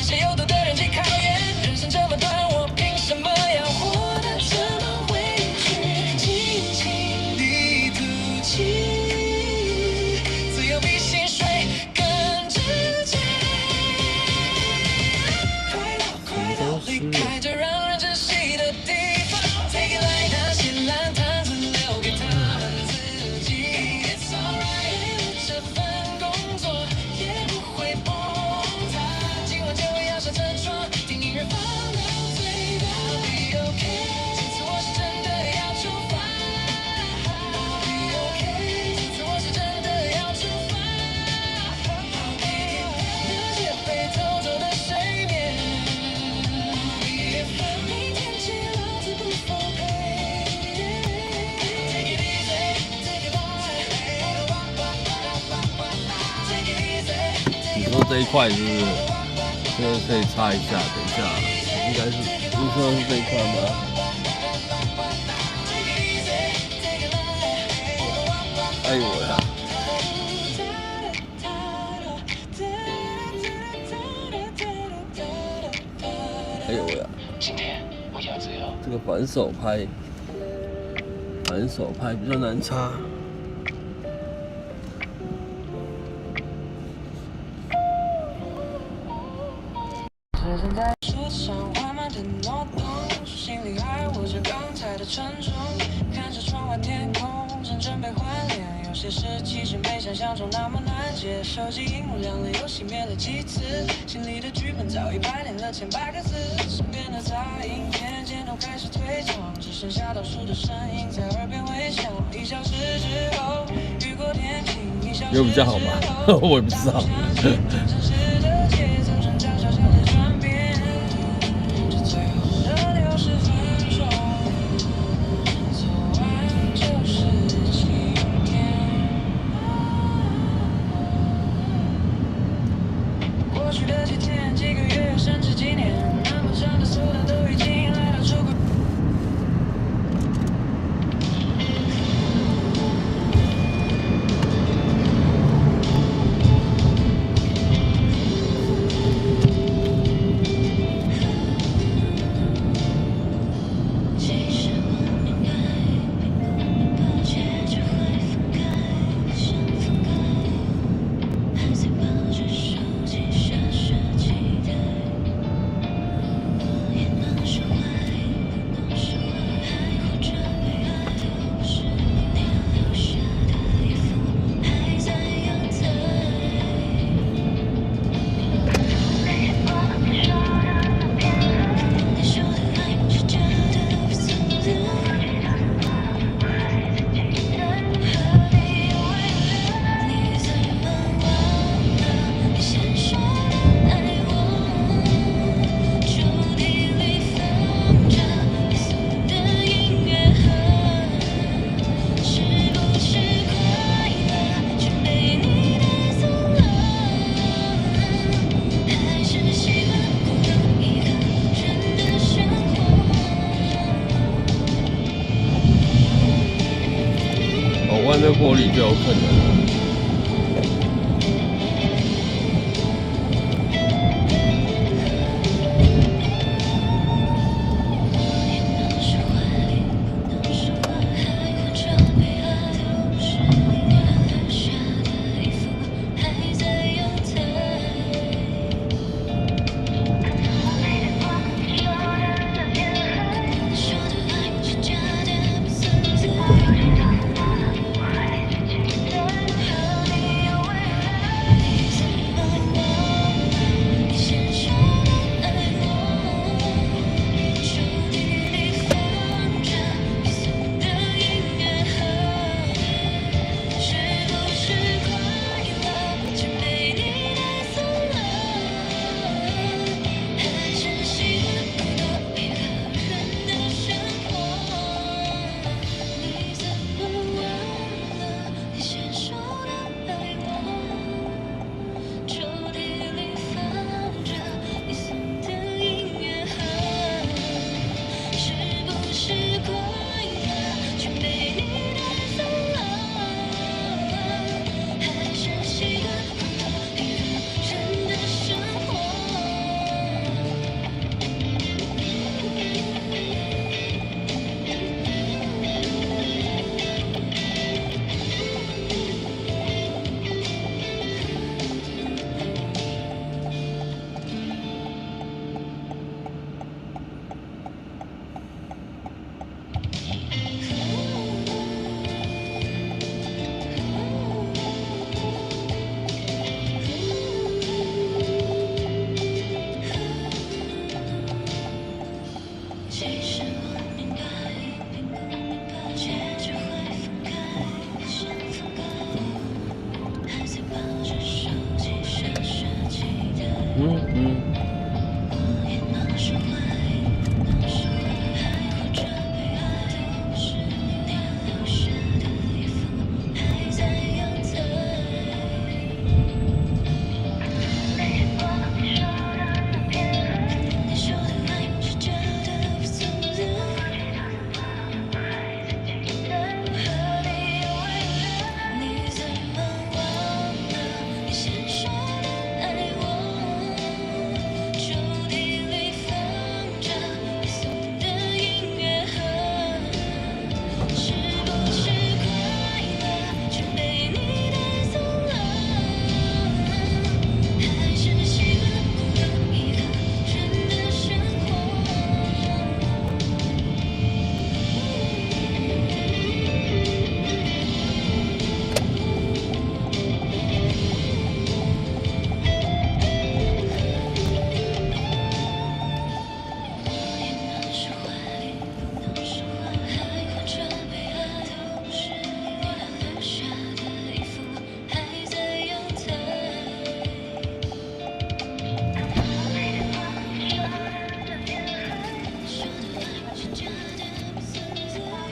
谁有多的人际考验，人生这么短，我凭什么？这一块是不是？这个可以擦一下，等一下，应该是你说的是这一块吗？哎呦我呀！哎呦我呀！这个反手拍比较难擦。树上缓慢的挪动，心里还握着刚才的沉重，看着窗外天空，正准备换脸。有些事其实没想象中那么难解，手机荧幕亮了又熄灭了几次，心里的剧本早已排练了千百个字，身边的杂音渐渐都开始退场，只剩下倒数的声音在耳边回响。1小时之后，雨过天晴，1小时有比较好吗？我也不知道。过去的几天、几个月，甚至几年，那么长的速度都已经来到出口。外面过滤就有可能。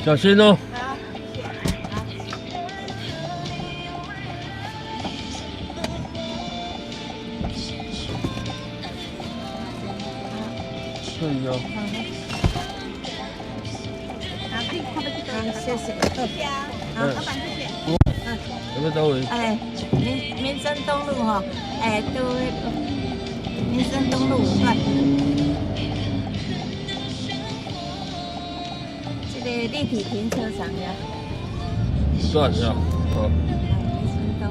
小心哦。好，谢谢。好，对呀。好，可以快点去好，谢谢。好，老板谢谢。有没有等会？哎，民生东路哈，哎，都民生东路5段，这个立体停车场呀，算一下，哦。民生东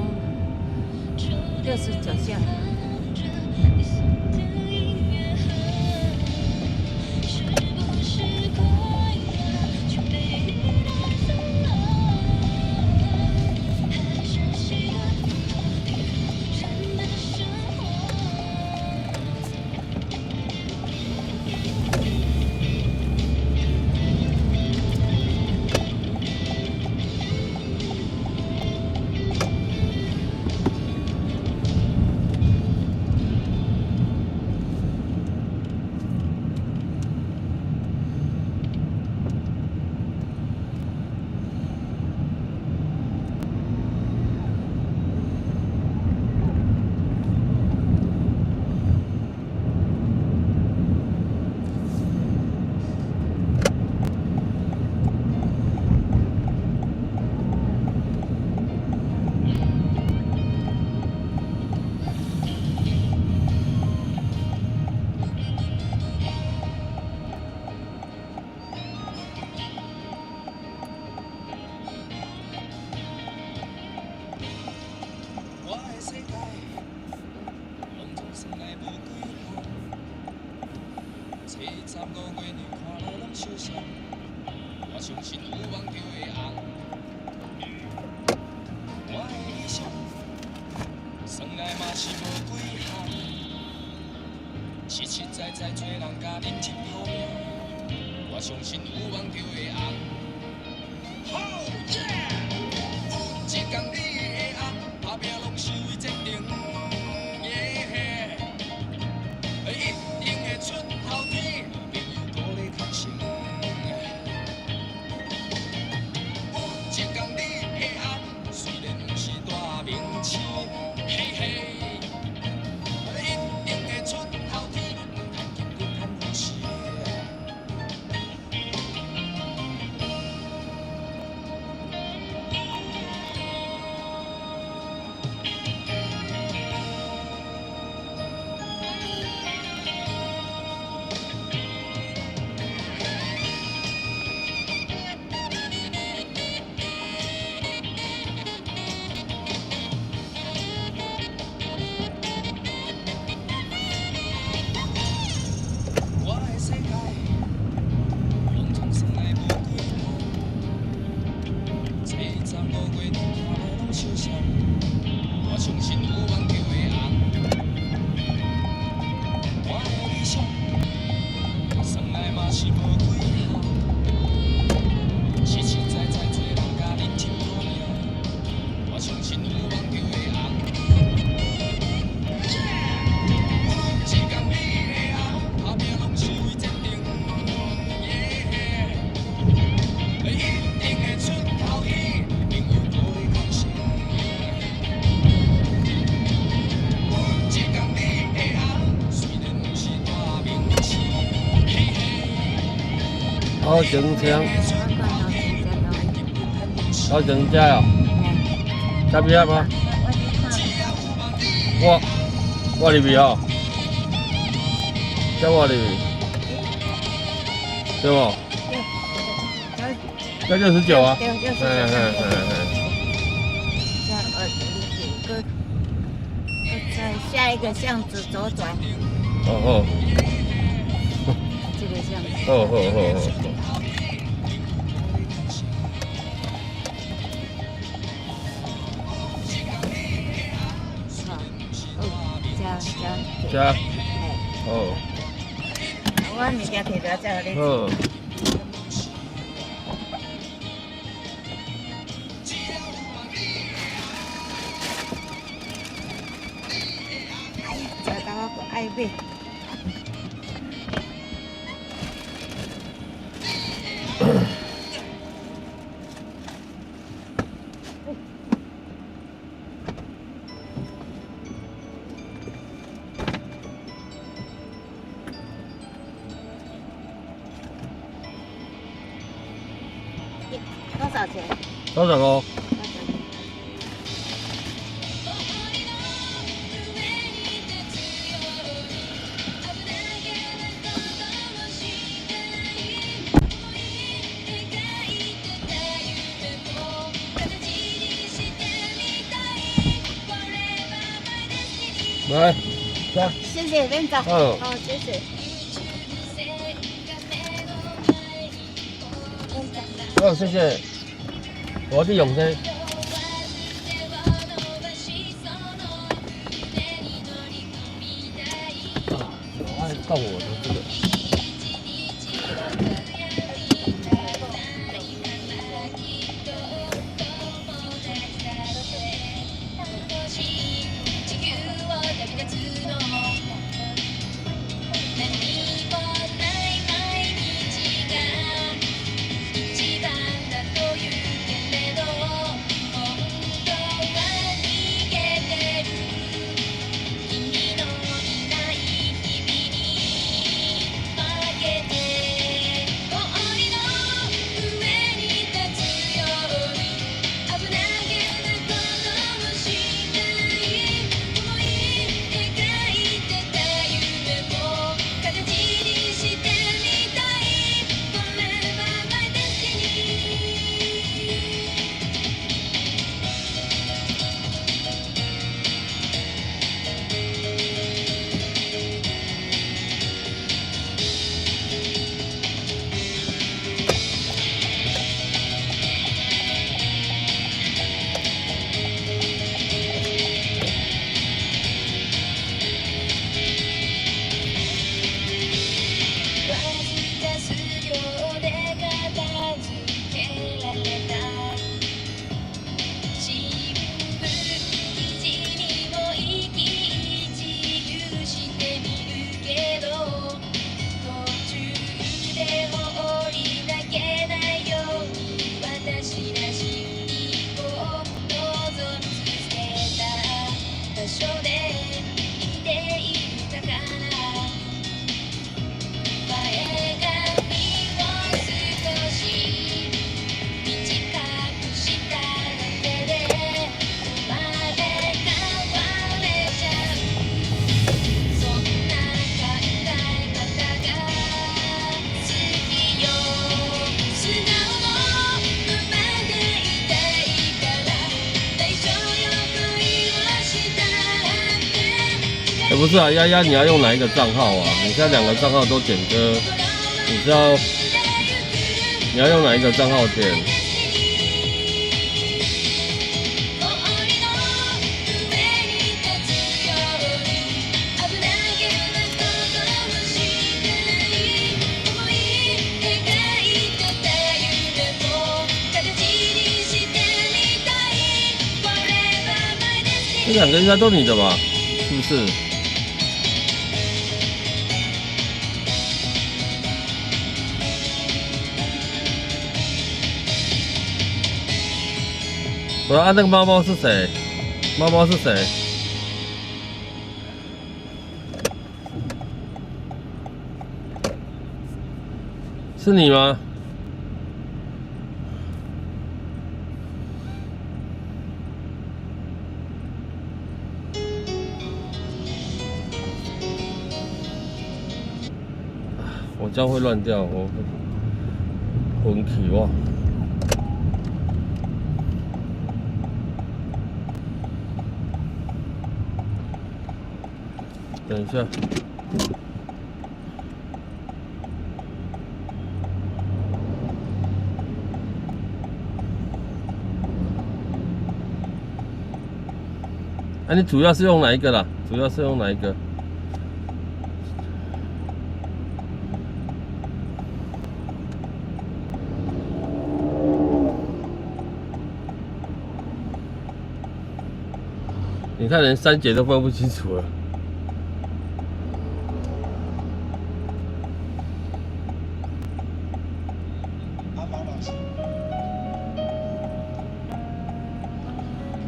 69巷。实实在在做人甲认真好命，我相信有望就会红。好耶！一天你会红，打拼拢是为前程。耶！一定会出头天，朋友鼓励较成。一天你会红，虽然不是大名星，嘿嘿。 我相信有望就会红。我的理想，算来嘛是无几项，实实在在做人甲认真打拼。我相信有望就会红。一天你会红，打拼拢是为前程。一定会出头天，朋友鼓励较成。 好整枪，好整家呀，差不多吗？我里边哦，在我里边，对不？这69啊，在下一个巷子左转。哦。 这个巷子。哦。加。哦。我物件摕着再互你。好。再甲我个爱买。 哦，多少钱？多少个？来，加。谢谢店长。嗯好，谢谢。哦，谢谢。我的永生。啊，我爱动我的这个。不是啊，丫丫，你要用哪一个账号啊？你现在2个账号都点歌，你知道你要用哪一个账号点？这2个应该都你的吧？是不是？我要按那个猫猫是谁？猫猫是谁？是你吗？我这样会乱掉，我混起哇！等一下，你主要是用哪一个啦？主要是用哪一个？你看，连3节都分不清楚了。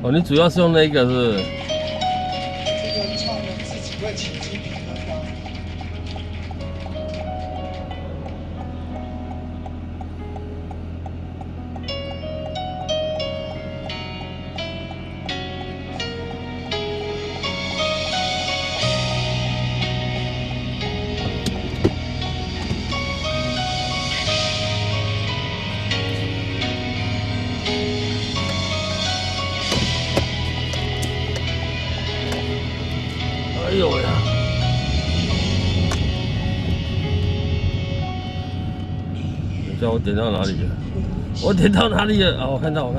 哦，你主要是用那个是不是？这个创人自己会起鸡皮疙瘩。叫我点到哪里了？我点到哪里了？啊，我看到。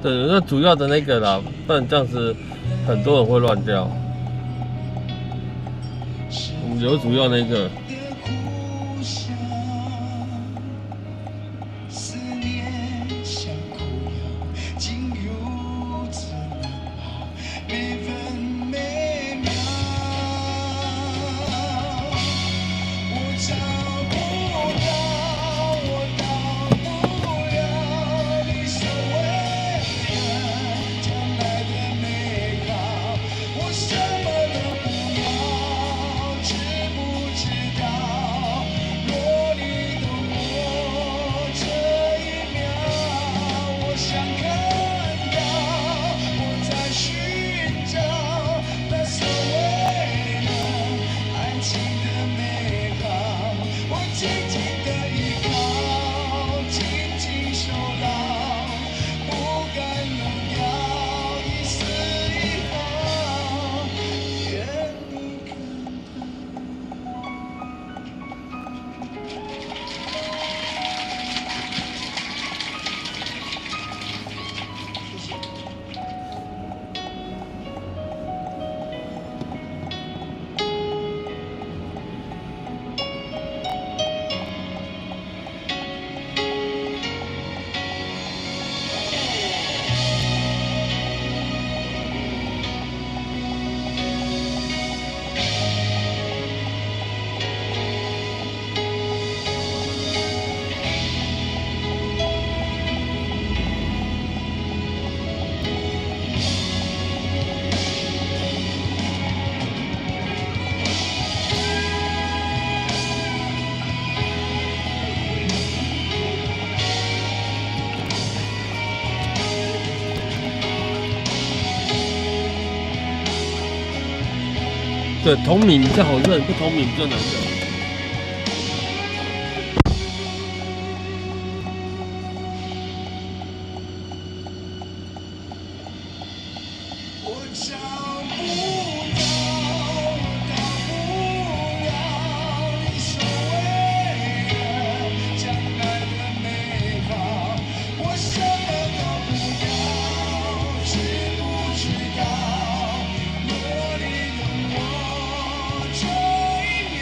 对，那主要的那个啦，不然这样子很多人会乱掉。我们留主要那个。思念像苦药，竟如此难熬，每分每秒。我找不到，我到不了你所谓的将来的美好，我什么都不要，知不知道？若你懂我这一秒，我想看到我在寻找那所谓的爱情的美好，我紧紧的依靠，紧紧守牢，不敢动摇一丝一毫，愿你看到。对，同名比较好认，不同名比较难认。我找不到，我到不了你所谓的将来的美好，我什么都不要，知不知道？若你懂我这一秒，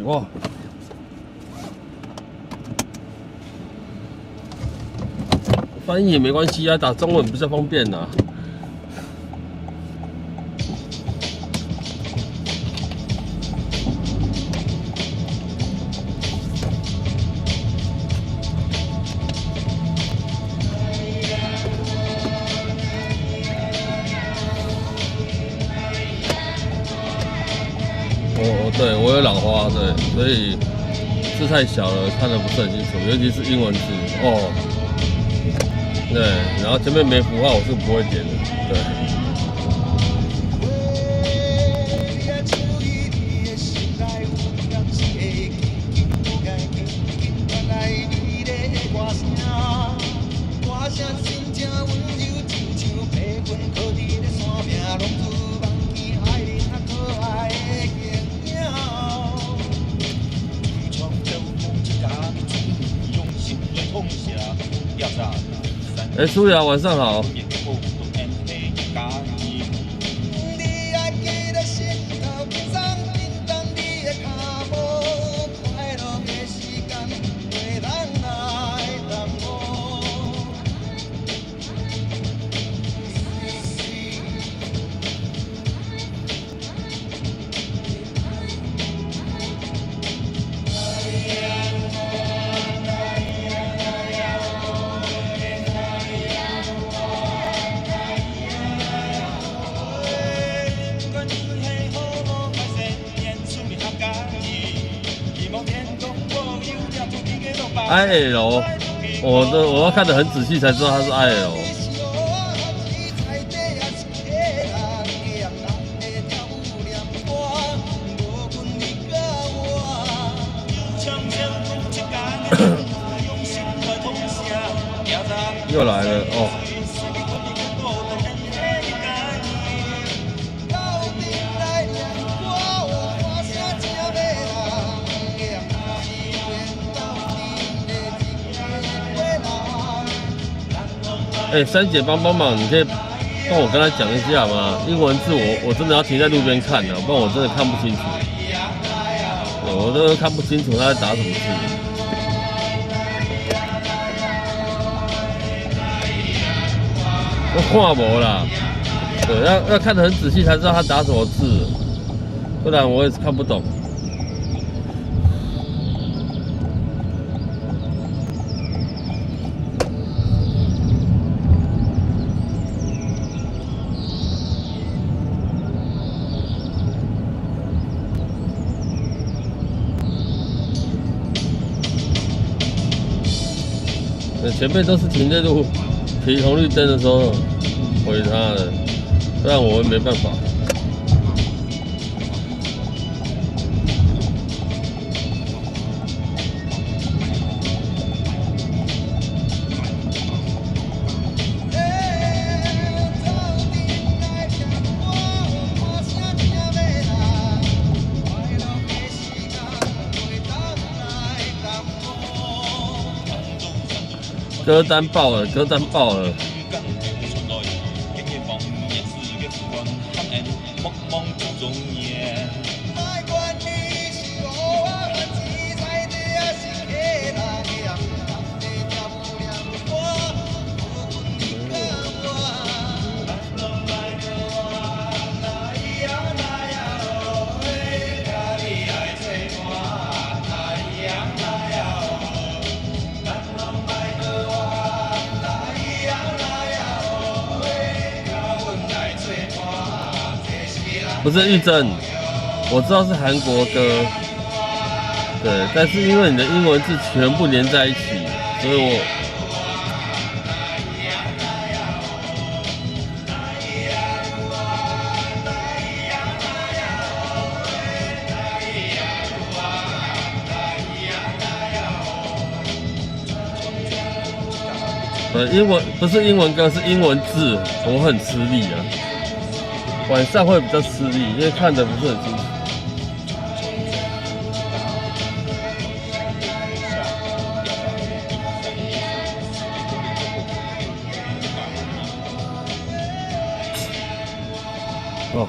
哇！翻译也没关系啊，打中文比较方便呐。对，我有老花，对，所以字太小了，看得不是很清楚，尤其是英文字哦。对，然后前面没符号，我是不会点的，对。哎，苏雅，晚上好。IL， 我要看得很仔细才知道它是 IL。又来了哦。哎，珊姐帮忙，你可以帮我跟他讲一下吗？英文字我真的要停在路边看的，不然我真的看不清楚。我都看不清楚他在打什么字。我看无啦，对，要看得很仔细才知道他打什么字，不然我也是看不懂。前面都是停在路停红绿灯的时候回他的，不然我没办法。歌单爆了，歌单爆了。不是玉珍，我知道是韩国歌，对，但是因为你的英文字全部连在一起，所以我英文不是英文歌，是英文字，我很吃力啊。晚上会比较吃力，因为看得不是很清楚。哦。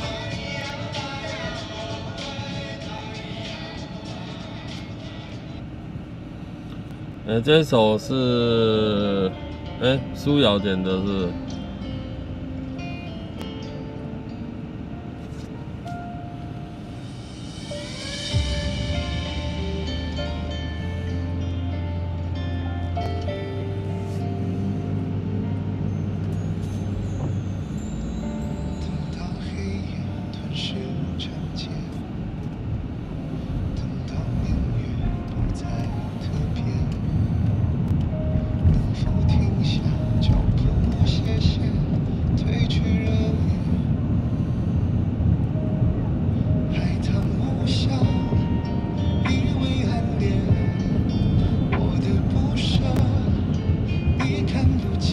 这一首是苏瑶点的是。等到黑夜吞噬长街，等到明月不再特别，能否停下脚步，歇歇，褪去热烈，海棠无香，以为暗恋，我的不舍，你看不见，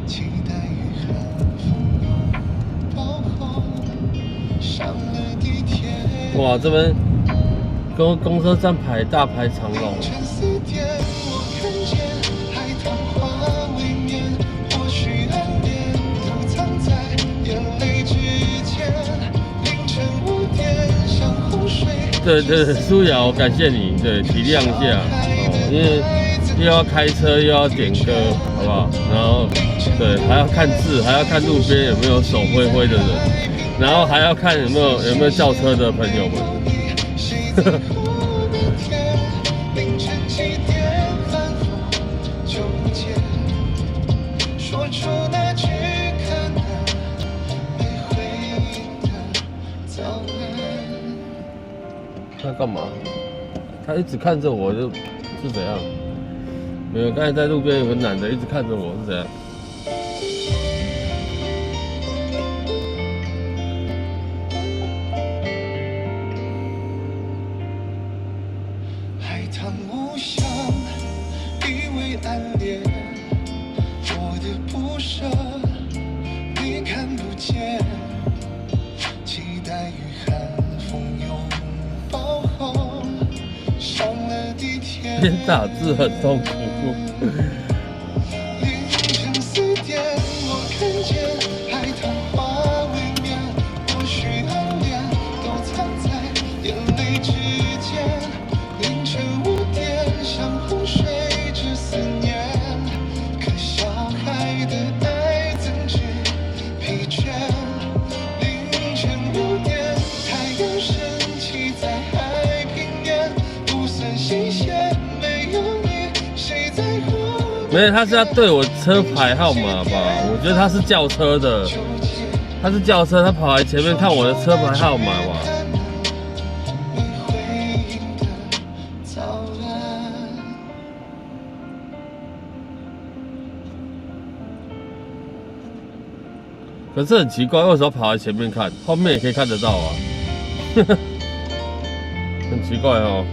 期待与寒风拥抱后，上了地铁。哇，这边公车站大排长龙。凌晨4点，我看见海棠花未眠，或许暗恋都藏在眼泪之间。凌晨5点，像洪水。对，苏瑶，感谢你，对，体谅一下哦，因为又要开车又要点歌，好不好？然后对，还要看字，还要看路边有没有手挥挥的人，然后还要看有没有轿车的朋友们。谁在乎那天？凌晨7点，反复纠结，说出那句可能没回应的早安。他干嘛？他一直看着我，是怎样？没有，刚才在路边有个男的一直看着我，是怎样？海棠无香，以为暗恋，我的不舍，你看不见，期待与寒风拥抱后，上了地铁。边打字很痛苦。凌晨4点，我看见海棠花未眠，或许暗恋都藏在眼泪之间。凌晨5点，像洪水之思念，可小孩的爱怎知疲倦？凌晨5点，太阳升起在海平面，不算新鲜，没有你，谁在乎？没有，他是要对我车牌号码吧？我觉得他是轿车的，他是轿车，他跑来前面看我的车牌号码吧。没回应的早安。可是很奇怪，为什么跑来前面看，后面也可以看得到啊？很奇怪哦。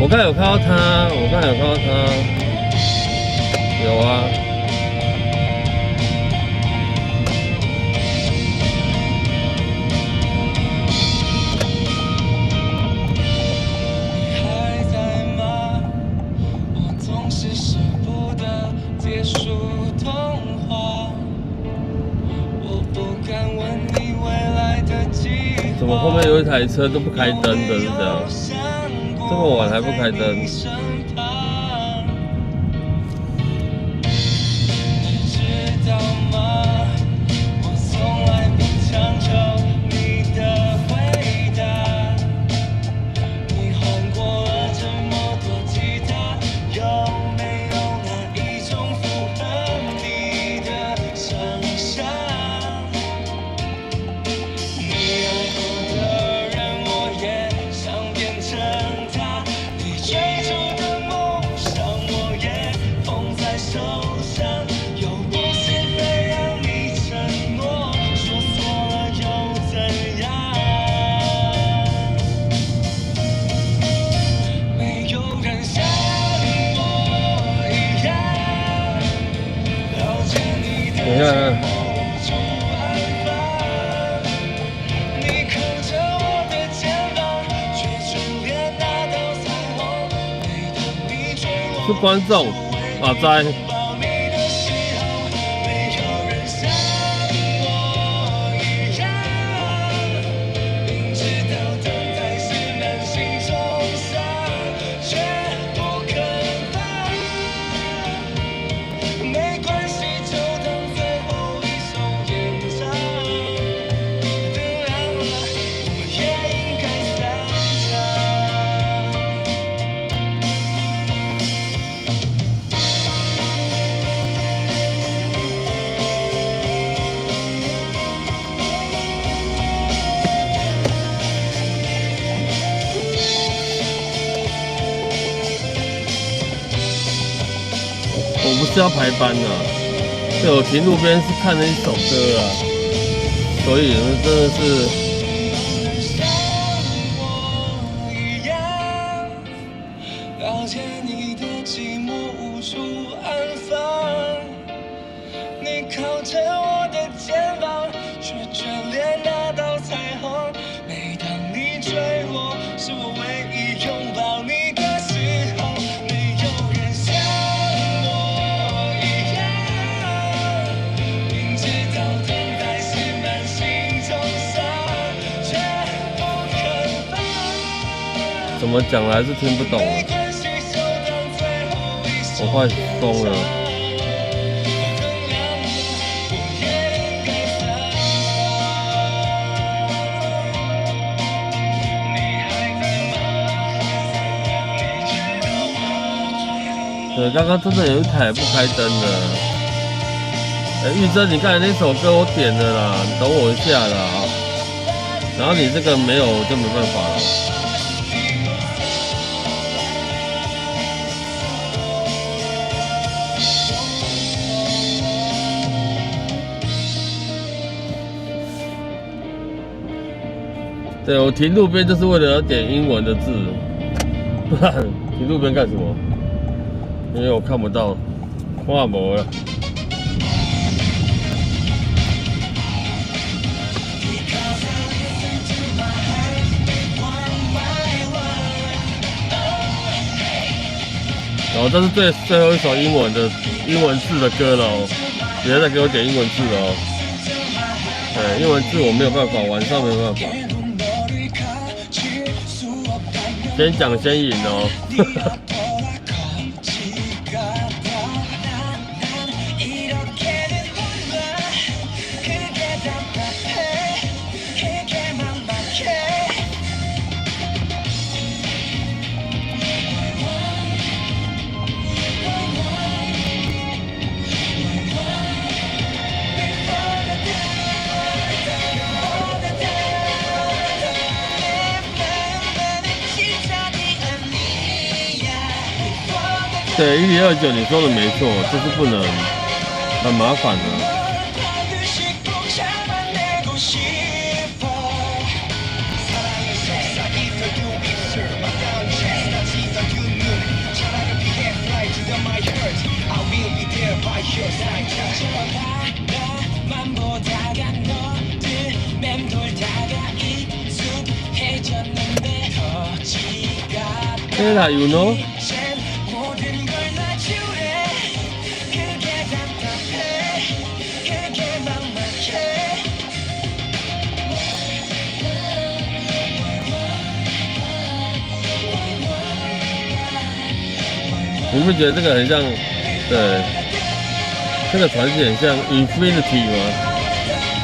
我刚才有看到他，有啊。你还在吗？我总是舍不得结束童话。我不敢问你未来的计划。怎么后面有一台车都不开灯的，是这样？这么晚还不开灯？你知道吗？我从来不强求你的回答。你换过了这么多吉他，有没有哪一种符合你的想象？你爱过的人，我也想变成他。你追逐的是观众啊，在。我不是要排班啊，对，我停路边是看了一首歌啊，所以真的是。了解你的寂寞无处安放，你靠着我的肩膀，却眷恋那道彩虹。每当你追我，是我唯一拥抱你的时候，没有人像我一样，明知道等待是满心中伤，却不肯放。怎么讲还是听不懂啊？我快疯了。对，刚刚真的有一台不开灯的。玉珍，你刚才那首歌我点了啦，你等我一下啦。然后你这个没有，我就没办法了。对，我停路边就是为了要点英文的字，不然停路边干什么？因为我看不到，看无了。然后这是最后一首英文字的歌了哦，别再给我点英文字了哦。对，英文字我没有办法，晚上没有办法。先讲先赢哦。对，1029你说的没错，就是不能，很麻烦的。对啦，you know。你不觉得这个很像？对，这个传写很像 infinity 吗？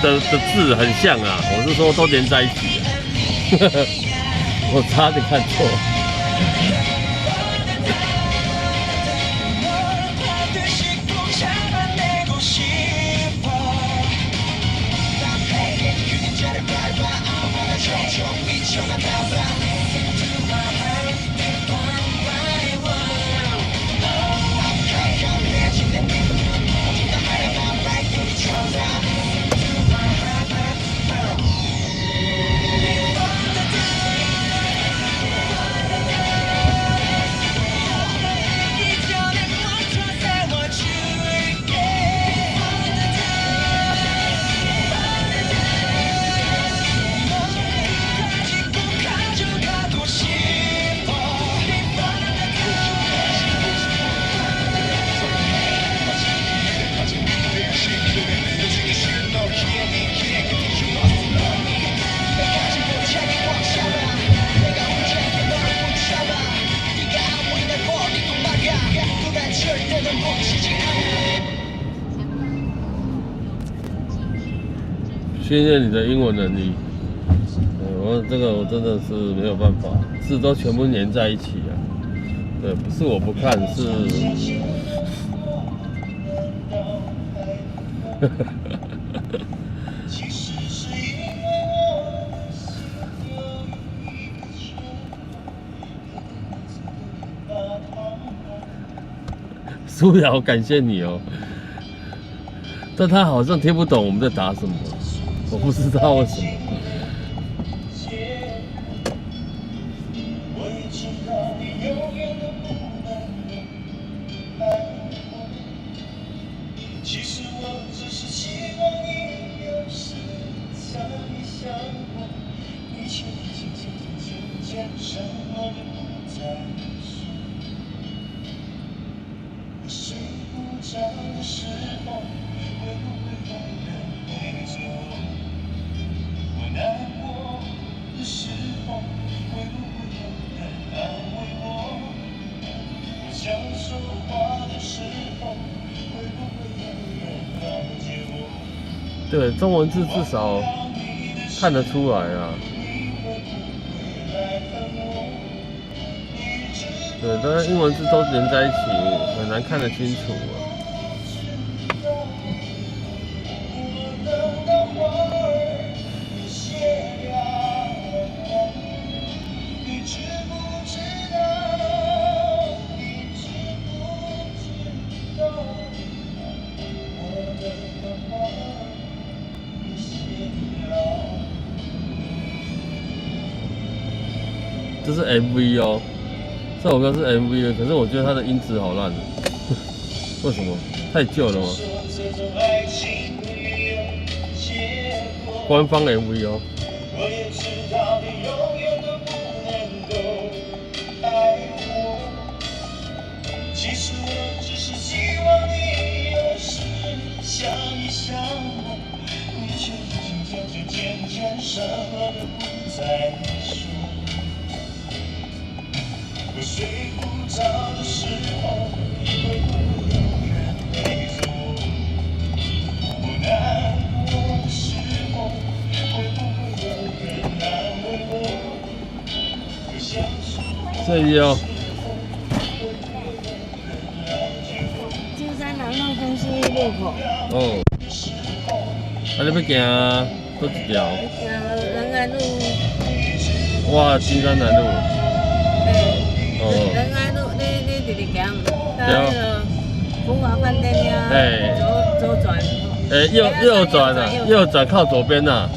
的字很像啊，我是说都连在一起的。我差点看错。训练你的英文能力。我这个我真的是没有办法，字都全部粘在一起啊。对，不是我不看，是。苏瑶，感谢你哦。但他好像听不懂我们在打什么，我不知道为什么。其实我只是希望你有时想一想我，一切渐渐什么都不再说。我睡不着的时候，会不会有人陪着我？我难过的时候，会不会有人安慰我？我想说话的时候，会不会有人了解我？对，中文字至少看得出来啊。对，但是英文字都连在一起，很难看得清楚啊。这是 MV 哦，这首歌是 MV 的，可是我觉得它的音质好烂，为什么？太旧了吗？官方 MV 哦。我也知道你永远都不能够爱我。其实我只是希望你有时想一想我，你却渐渐什么都不再说。我睡不着的时候，会不会有人陪着我？我难过的时候，会不会有人安慰我？我想说这里哦。金山南路分析路口。哦。啊，你要行倒一条？行仁爱路。哇，金山南路。仁爱路，你直直行，到那个福华饭店遐，左转。右转啊，右转靠左边呐。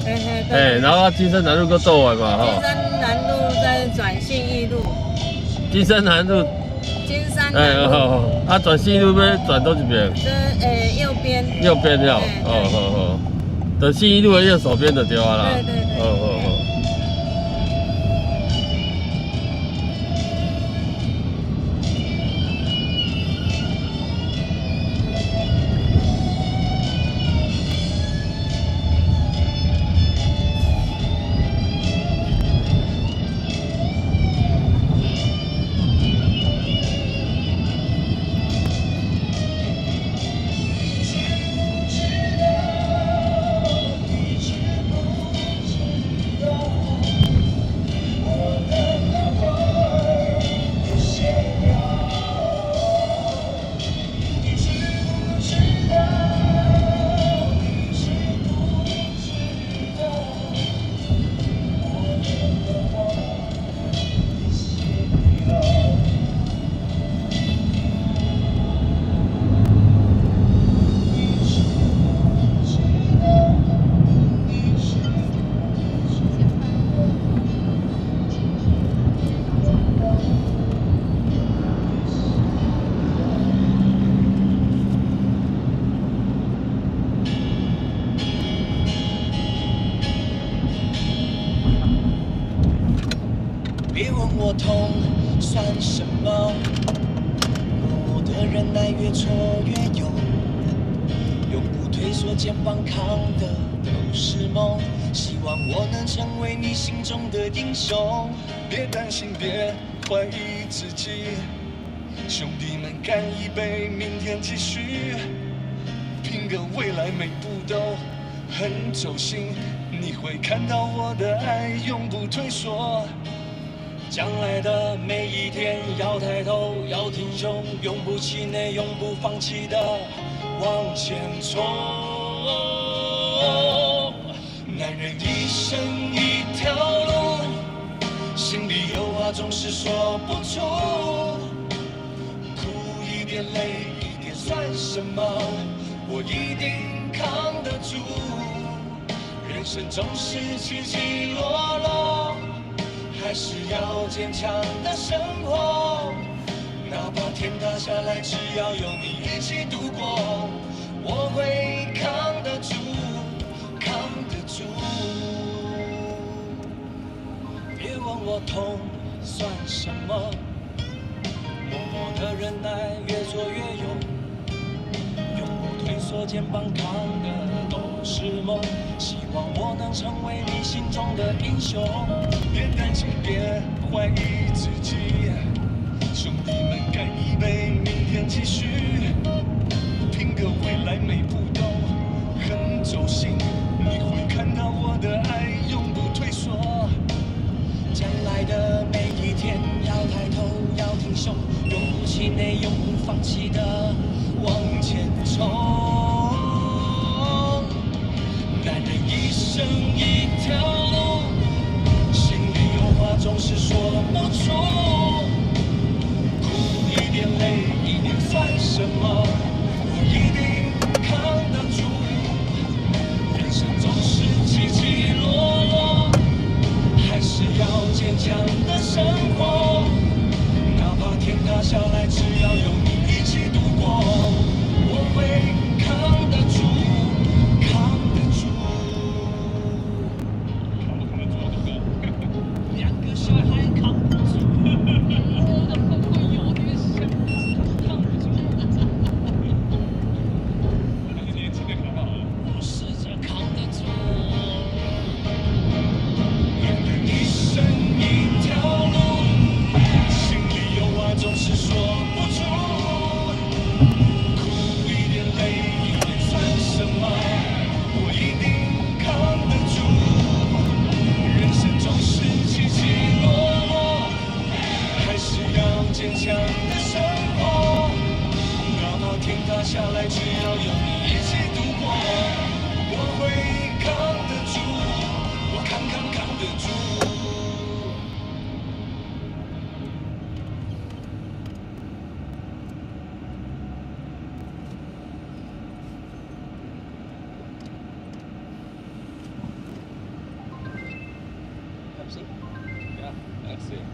然后金山南路搁倒来嘛，金山南路再转信义路。金山南路。金山南路。转信义路要转倒一边？这右边。右边了，好。等信义路的右手边就对啊啦。对。好。别问我痛算什么，我的忍耐越挫越勇，永不退缩，肩膀扛的都是梦，希望我能成为你心中的英雄。别担心，别怀疑自己，兄弟们干一杯，明天继续，拼个未来每步都很走心，你会看到我的爱永不退缩。将来的每一天，要抬头，要挺胸，永不气馁，永不放弃的往前冲。男人一生一条路，心里有话总是说不出，苦一点累一点算什么？我一定扛得住。人生总是起起落落，还是要坚强的生活。哪怕天塌下来，只要有你一起度过，我会扛得住，扛得住。别问我痛算什么，默默的忍耐，越做越勇，永不退缩，肩膀扛的都是梦。希望我能成为你心中的英雄。别担心，别怀疑自己，兄弟们干一杯，明天继续，拼个未来每步都很走心。你会看到我的爱永不退缩。将来的每一天，要抬头，要挺胸，永不气馁，永不放弃的往前冲。男人一生一条路，心里有话总是说不出，苦一点累一点算什么？我一定扛得住。人生总是起起落落，还是要坚强的生活。哪怕天塌下来，只要有你一起度过，我会扛得住，扛得住。两个小孩扛不住，我的后悔有点深，扛不住。但是年轻的可好了，我试着扛得住。一生一条路，心里有话总是说不出，苦一点累一点算什么？我一定扛得住。人生总是起起落落，还是要坚强的生活。哪怕天塌下来，只要有你一起度过，我会扛得住，我扛得住。Yeah, that's it.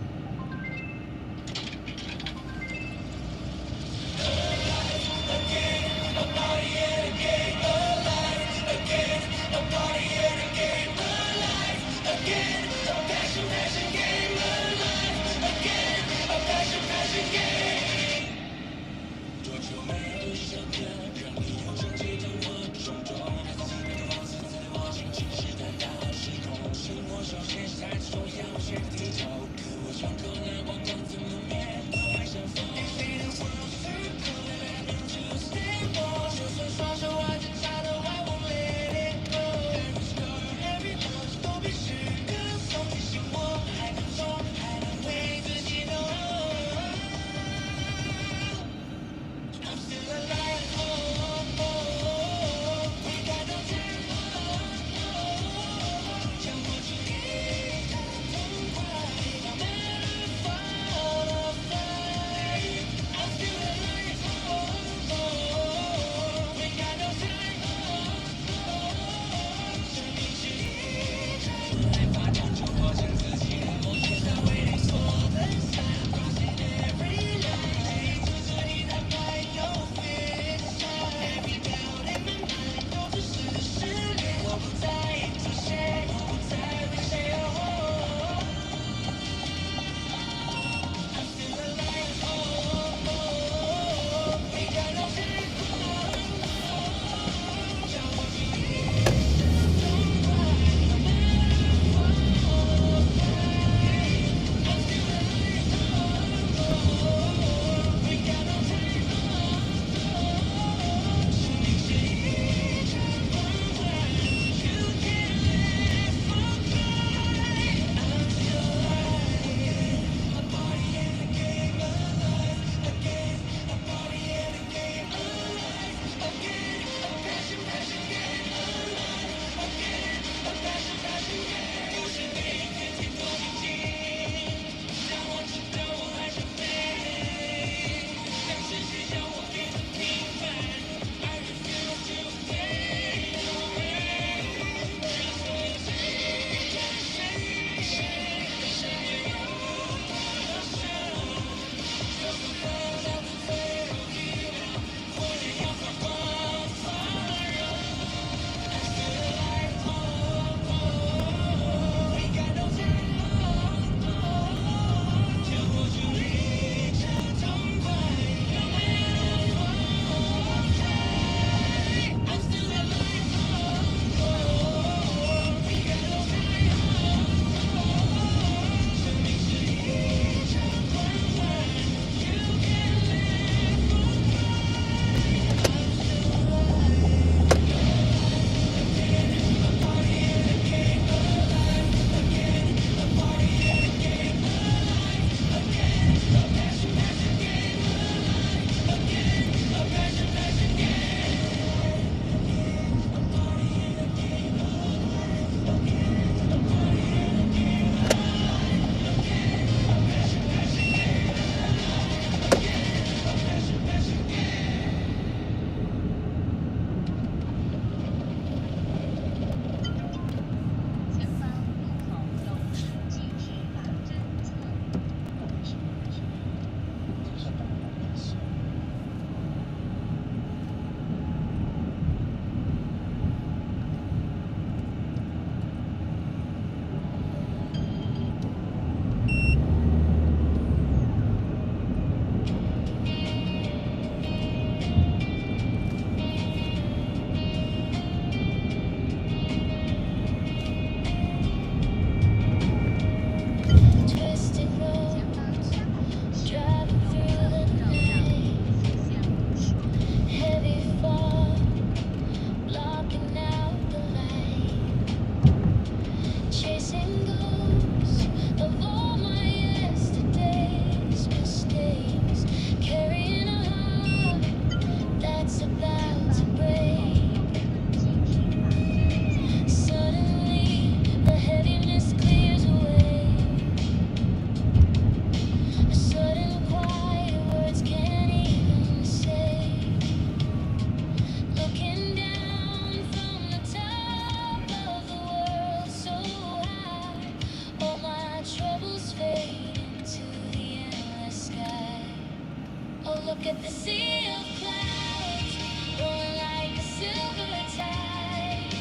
Look at the sea of clouds, rolling like a silver tide,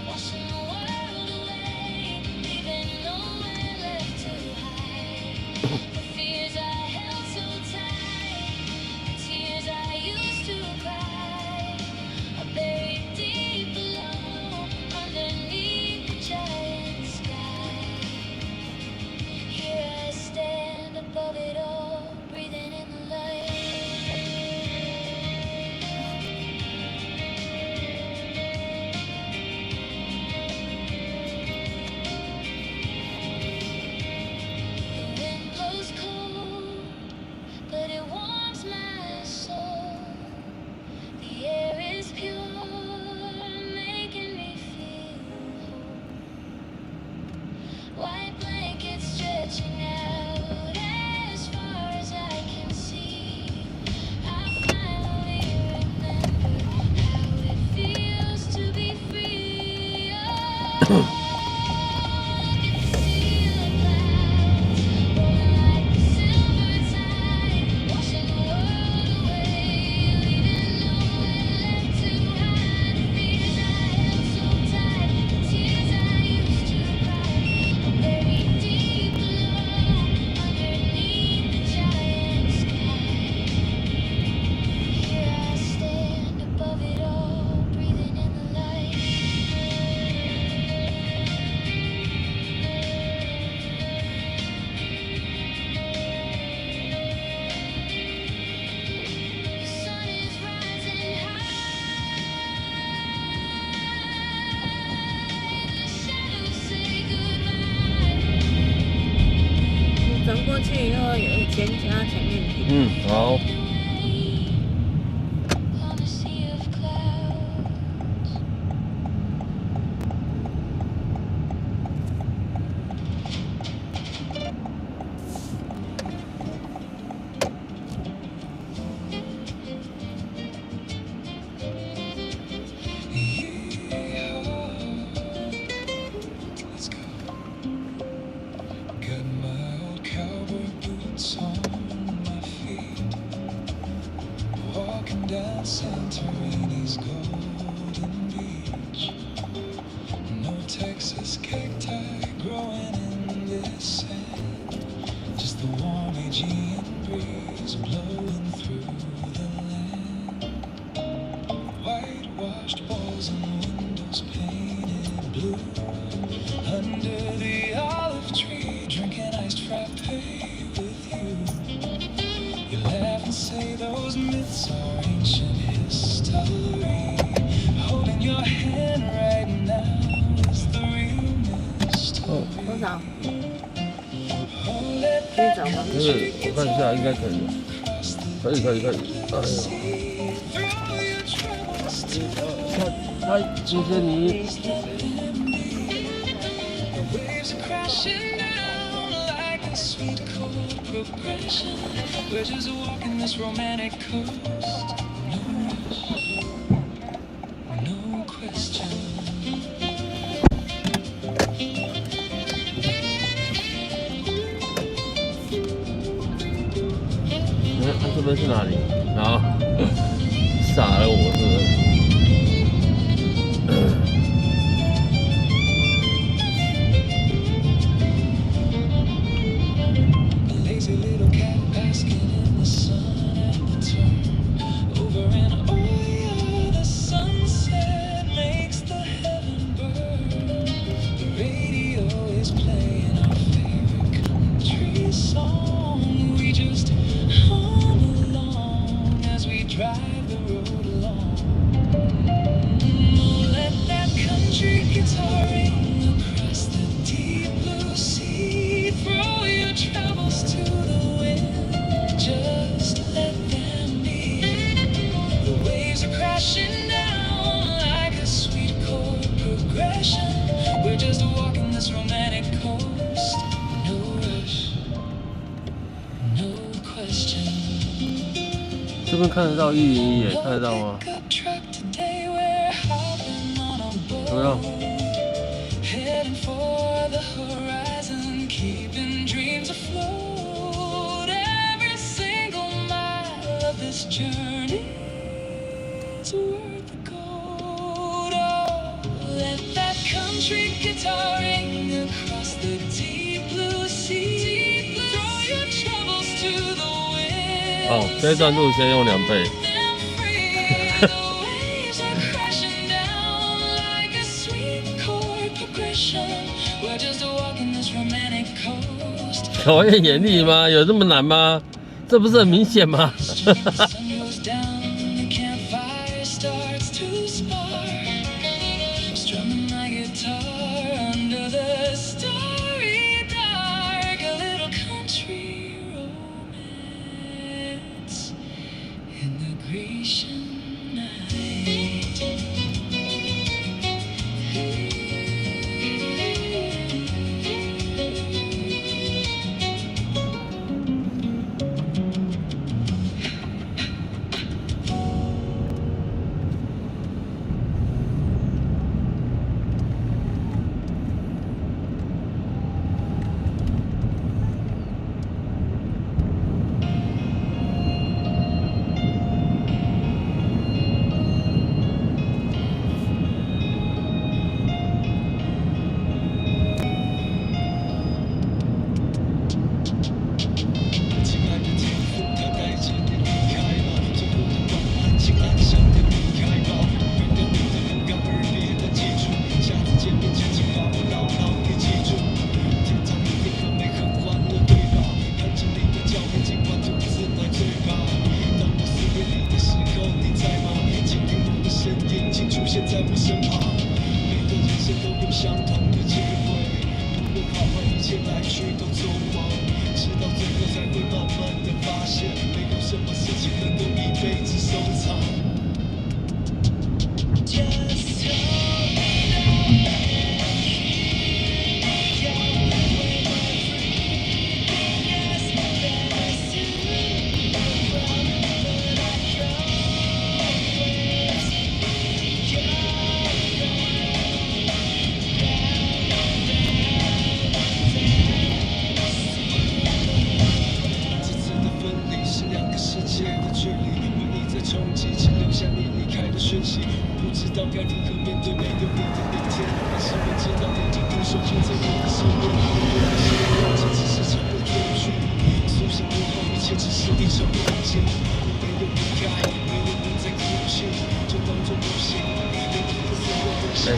washing the world away, leaving nowhere left to hide. The fears I held so tight, the tears I used to cry, are buried deep below, underneath the giant sky. Here I stand above it all, breathing in the light. The wind blows cold, but it warms my soul. The air is pure, making me feel whole. White blankets stretching out as far as I can see. I finally remember how it feels to be free. Oh, look at the sea of clouds, rolling like a silver tide, washing the world away, leaving nowhere left to hide. The fears I held so tight, the tears I used to cry, are buried deep below, underneath the giant sky. Here I stand above it all, breathing in the light. The sun is rising high, the shadows say goodbye. 转过去以后有前加前面停。嗯，好。 On a sea of clouds. Let's go. Got my old cowboy boots on my feet. Walking down Santorini's golden beach. No Texas cacti growing in this sand. Just the warm Aegean breeze blowing through the land. Whitewashed walls and windows painted blue. Under the olive tree, drinking iced frappe with you. You laugh and say those myths are ancient history. Holding your hand right now is the real mystery. 多少？ Oh, let 可以找吗？就是我看一下，应该可以，可以。哎呦， through your troubles to 嗨，谢谢你。 the waves are crashing down like a sweet chord progression. We're just walking this romantic coast. No rush, no question. 你看这边是哪里？啊，傻了我是不是？ A lazy little cat basking in the sun at the turn. Over and oh, the sunset makes the heaven burn. The radio is playing our favorite country song. We just hum along as we drive the road along. Oh, let that country guitar ring across the deep blue sea. Throw your troubles to the wind, just let them be. The waves are crashing down like a sweet chord progression. We're just walking this romantic coast. No rush, no question. 这边看得到101耶，看得到吗？ Pickup truck today, we're hopping on a 有没有？ boat. Heading for the horizon, keeping dreams afloat. Every single mile of this this journey is worth the gold. Oh, let that country guitar ring across the deep blue sea. Throw your troubles to the wind. 哦，这一段路先用2倍。 The waves are crashing down like a sweet chord progression. We're just walking this romantic coast. 考验眼力吗？有这么难吗？这不是很明显吗？ The sun goes down, the campfire starts to spark. Strumming my guitar under the starry dark. A little country romance in the Grecian night.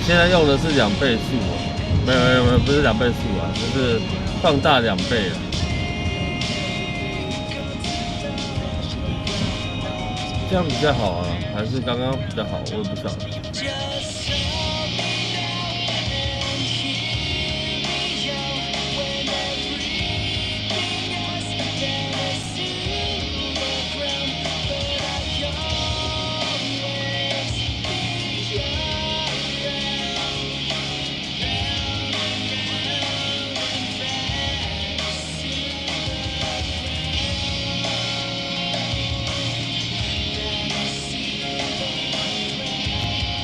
现在用的是2倍速哦，没有，不是2倍速啊，就是放大2倍啊。这样比较好啊，还是刚刚比较好？我也不晓得。 Thank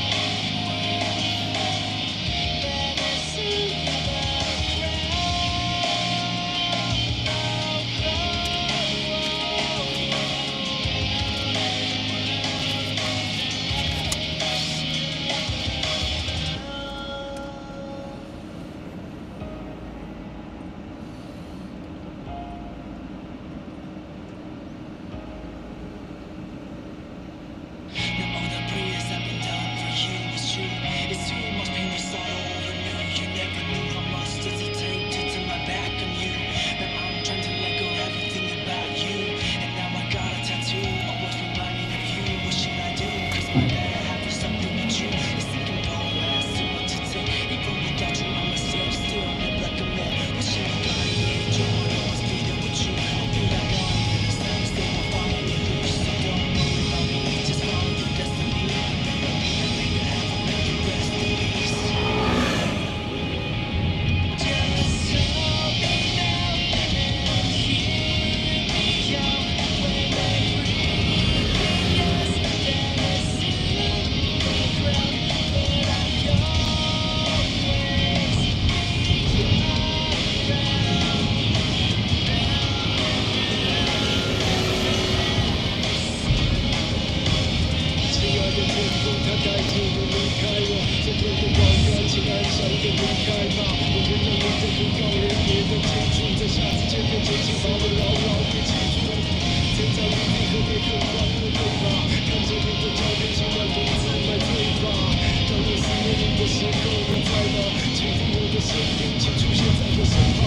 声眼前出现在我身旁。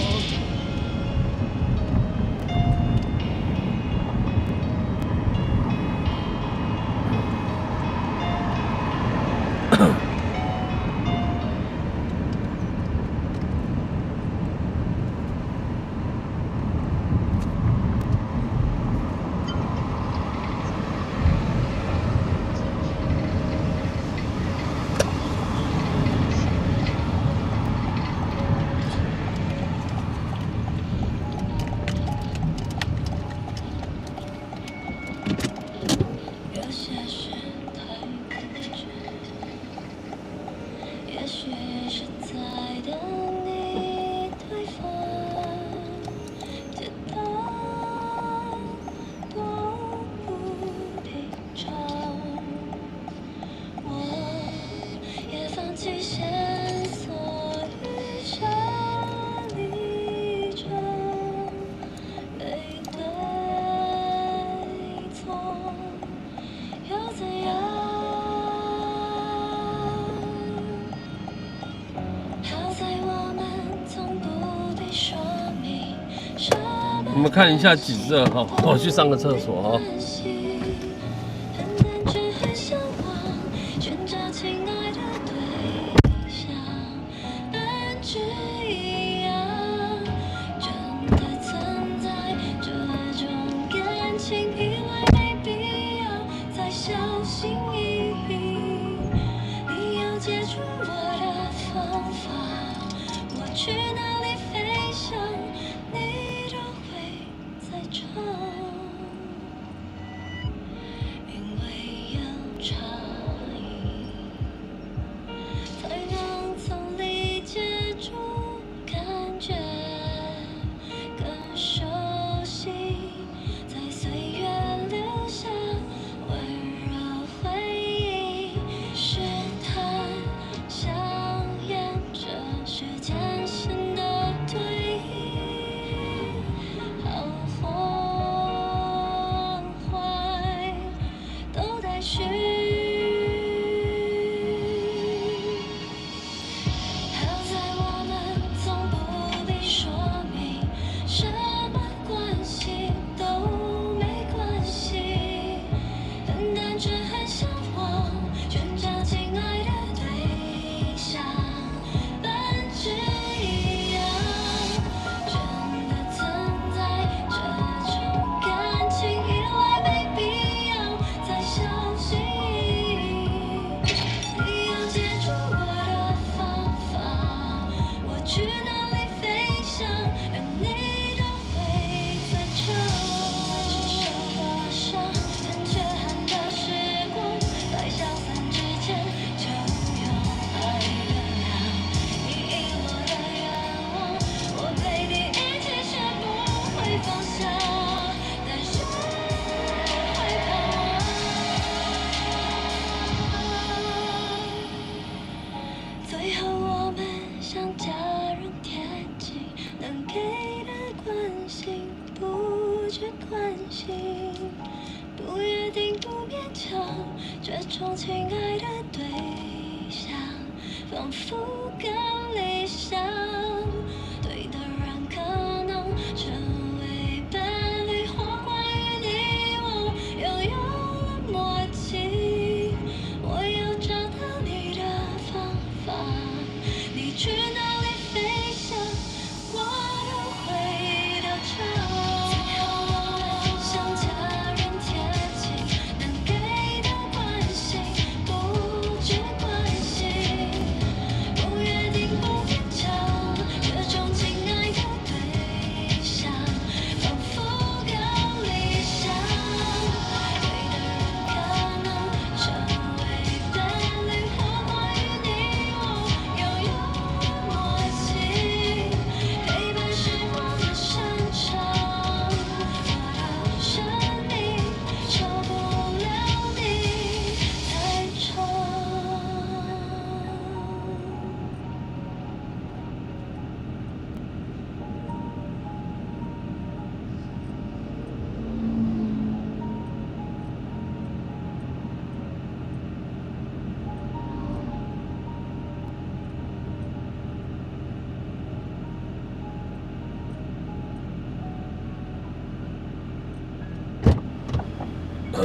有些事太固执，也许是在等你推翻，跌倒多不平常。我也放弃线索与下立场，背对错。又怎样？好在我们从不必说明什么你们看一下景色哈，我去上个厕所哈。关系，很单纯，很向往，寻找亲爱的对象，本质一样，真的存在这种感情，以为没必要再小心翼翼。你要接住我的方法，我去哪里飞翔，你都会在场，因为有差异，才能从理解中感觉更熟悉，在岁月留下温柔回忆，试探想沿着时间线的对应，好或坏都待续。好在我们从不必说明什么关系都没关系，很单纯，很向往，寻找亲爱的对象，本质一样，真的存在这种感情，以为没必要再小心翼翼。你要接住我的方法，我去哪里飞翔，而你都会在场。只受过伤，很缺憾的时光，在消散之前就用爱原谅。你遗落的愿望，我陪你一起学不会放下，但是会盼望。最后我们像家人贴近，能给的关心不去关心，不约定不勉强，这种亲爱的对象，仿佛更理想。对的人可能成为伴侣，或关于你我拥有了默契，我要找到你的方法，你去哪里飞翔，我都会到场。最后我们像家人贴近，能给的关心不去关心，不约定不勉强，这下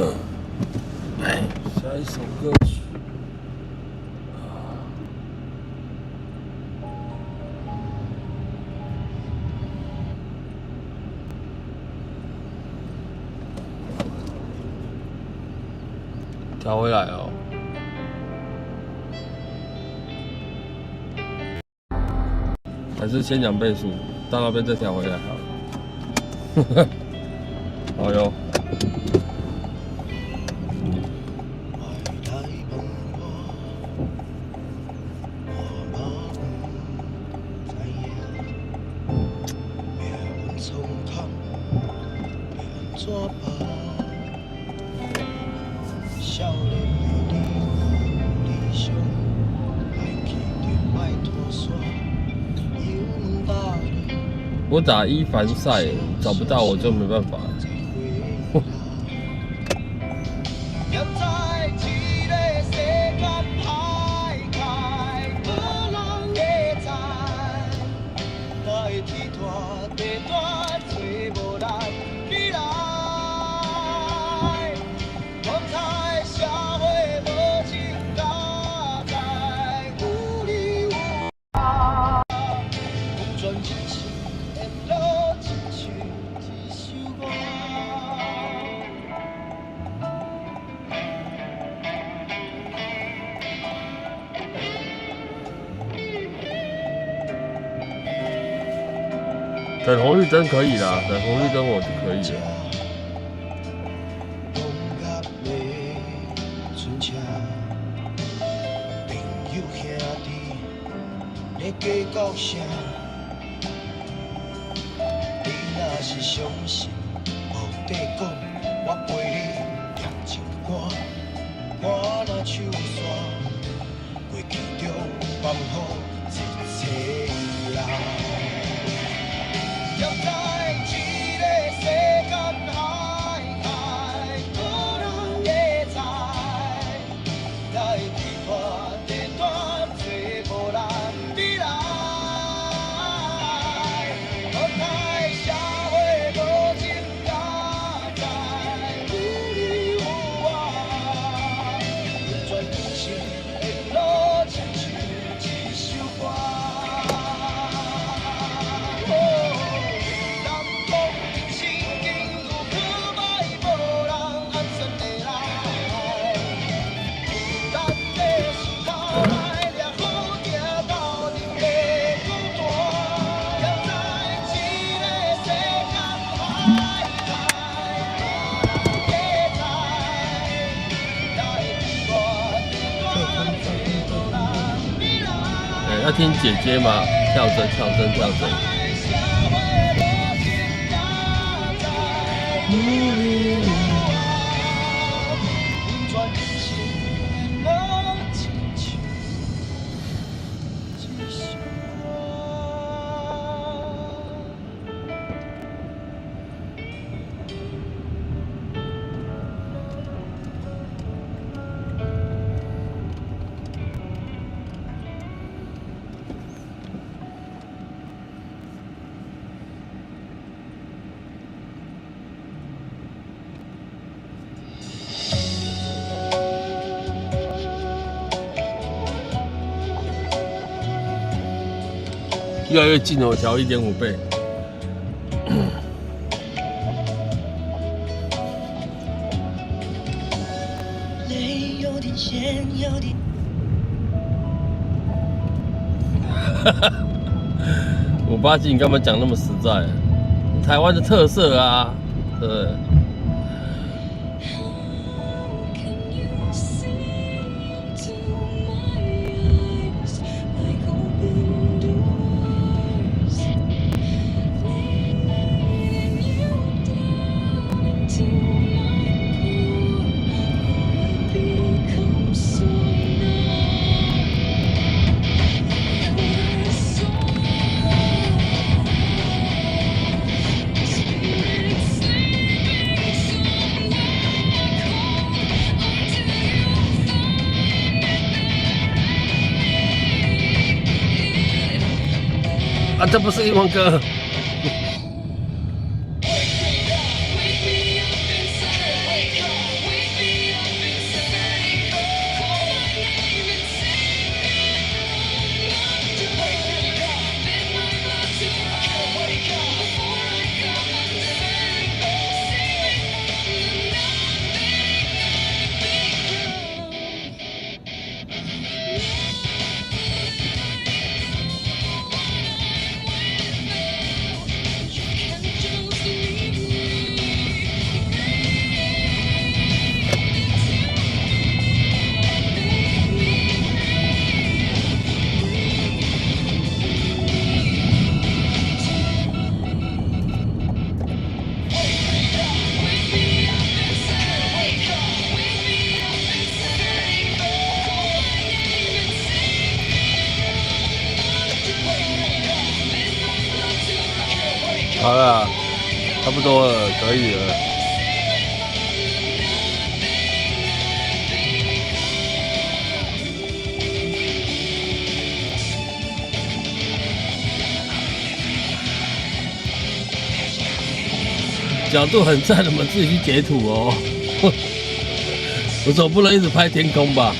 一首歌曲。调回来哦。还是先讲倍速，到那边再调回来好了。好哟。我打伊凡赛找不到，我就没办法。等红绿灯可以啦，等红绿灯我就可以了。要听姐姐吗？跳针，跳针，跳针。越来越近了，我调1.5倍。泪有点咸，有点。587，你干嘛讲那么实在？台湾的特色啊，对不对？啊，这不是英文歌。差不多了，可以了。角度很赞，你们自己去截图哦。我总不能一直拍天空吧？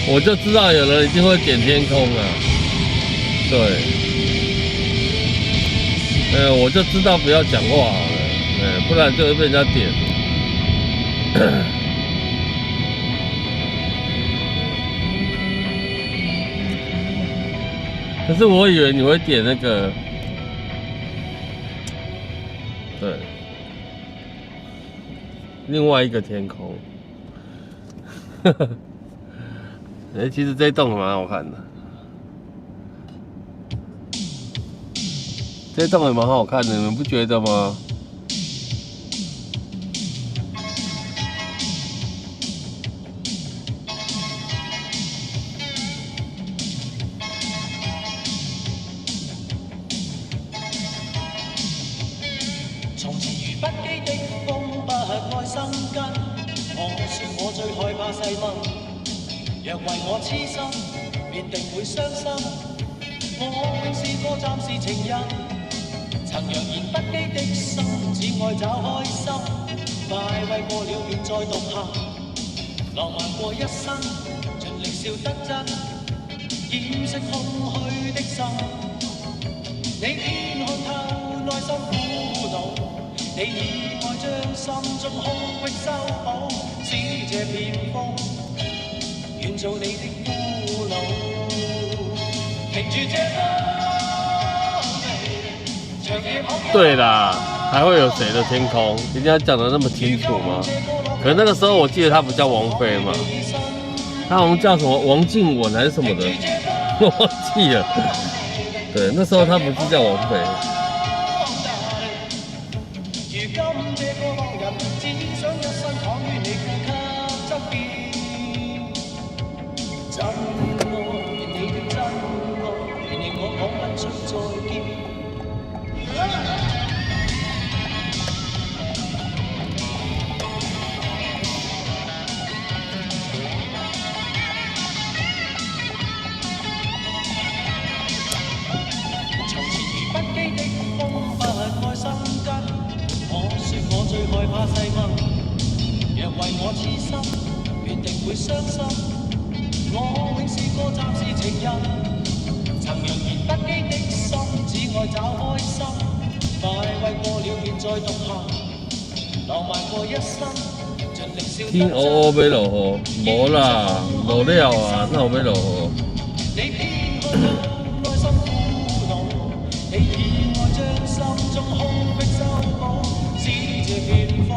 我就知道有人一定会点天空啊，对，我就知道不要讲话好了，不然就会被人家点。可是我以为你会点那个，对，另外一个天空。其实这一栋蛮好看的，这一栋也蛮好看的，你们不觉得吗？從前如不羈的風，不愛生根。我說我最害怕細蚊。若為我痴心，便定會傷心。我永是個暫時情人，曾揚言不羈的心，只愛找開心。快慰過了便再獨行，浪漫過一生，盡力笑得真，掩飾空虛的心。你偏看透內心苦惱，你以愛將心中空隙修補，使這片風。願做你的俘虜，停住這長夜跑。對啦，還會有誰的天空？人家講得那麼清楚嗎？可能那個時候我記得他不叫王菲嘛，他好像叫什麼王靖雯還是什麼的，我忘記了。對，那時候他不是叫王菲。害怕細問，若為我痴心，便定會傷心。我永是個暫時情人，曾揚言不羈的心，只愛找開心。快慰過了便再獨行，浪漫過一生，盡力笑得真。天烏烏要落雨，無啦，落了啊，哪有要落雨？你偏看到內心苦惱，你以愛將心中空隙修補。這片風，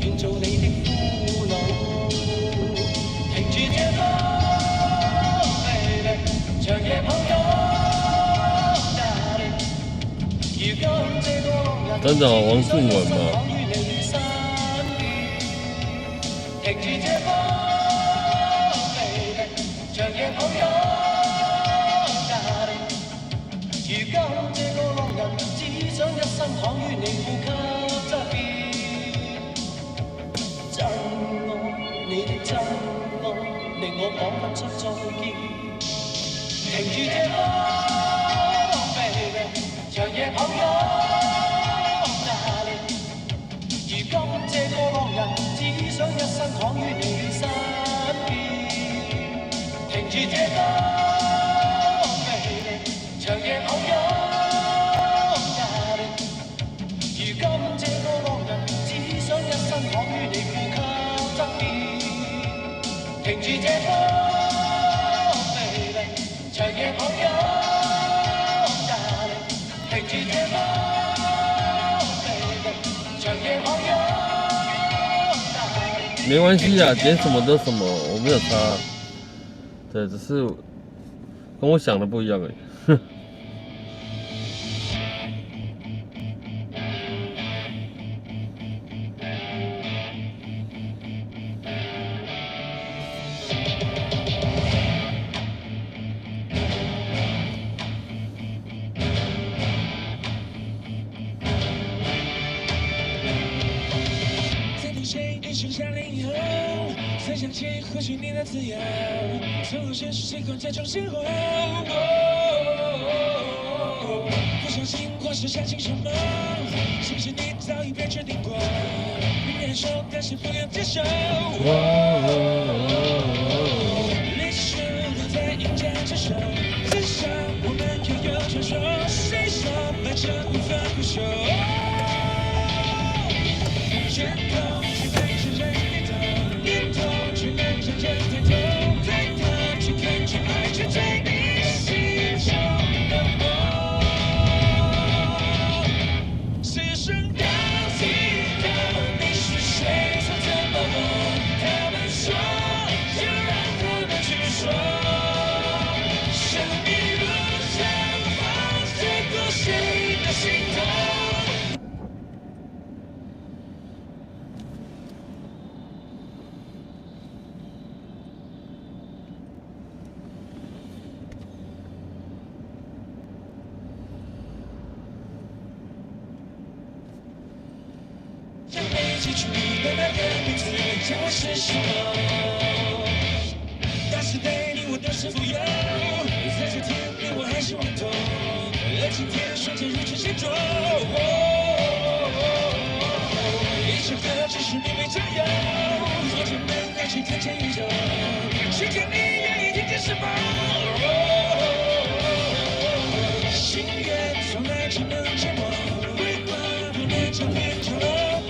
願做你的俘虜，停住這風 ，baby， 長夜抱擁 ，darling， 如今這個浪人，真的哦，王靖雯嗎？停住這風 ，baby， 長夜抱擁 ，darling， 如今這個浪人，只想一生躺於你呼吸。出再見。停住這歌 ，baby， 長夜抱擁 ，darling。如今這個浪人，只想一生躺於你身邊。停住這歌 ，baby， 長夜抱擁 ，darling。如今這個浪人，只想一生躺於你呼吸側邊。停住這歌 ，baby， 長夜抱擁 ，darling。停住這歌 ，baby， 長夜抱擁 ，darling。没关系啊，点什么都什么，我没有差。对，只是跟我想的不一样而已。哼。剩下0以后，才想起或许你的自由，从后现实时空再重邂逅。不相信或是相信什么？其实你早已被决定过，别人说但是不愿接受。历史都在迎战之手，至少我们拥有传说。谁说白昼无法不朽？拳头去对着人点头，念头去认真真抬头，抬头去看见爱就在你心中的梦。此生到最后你是谁，说怎么梦？他们说就让他们去说，生命路上放谁过谁的心头。将被记住的那个名字，叫我是什么？大时代你我都是富有，在这天边我还是顽童，而今天瞬间如此显著。一首歌只是你没加油，我只能爱去看见宇宙，谁看你愿意听见什么？心愿从来只能沉默，规划不能成片角落。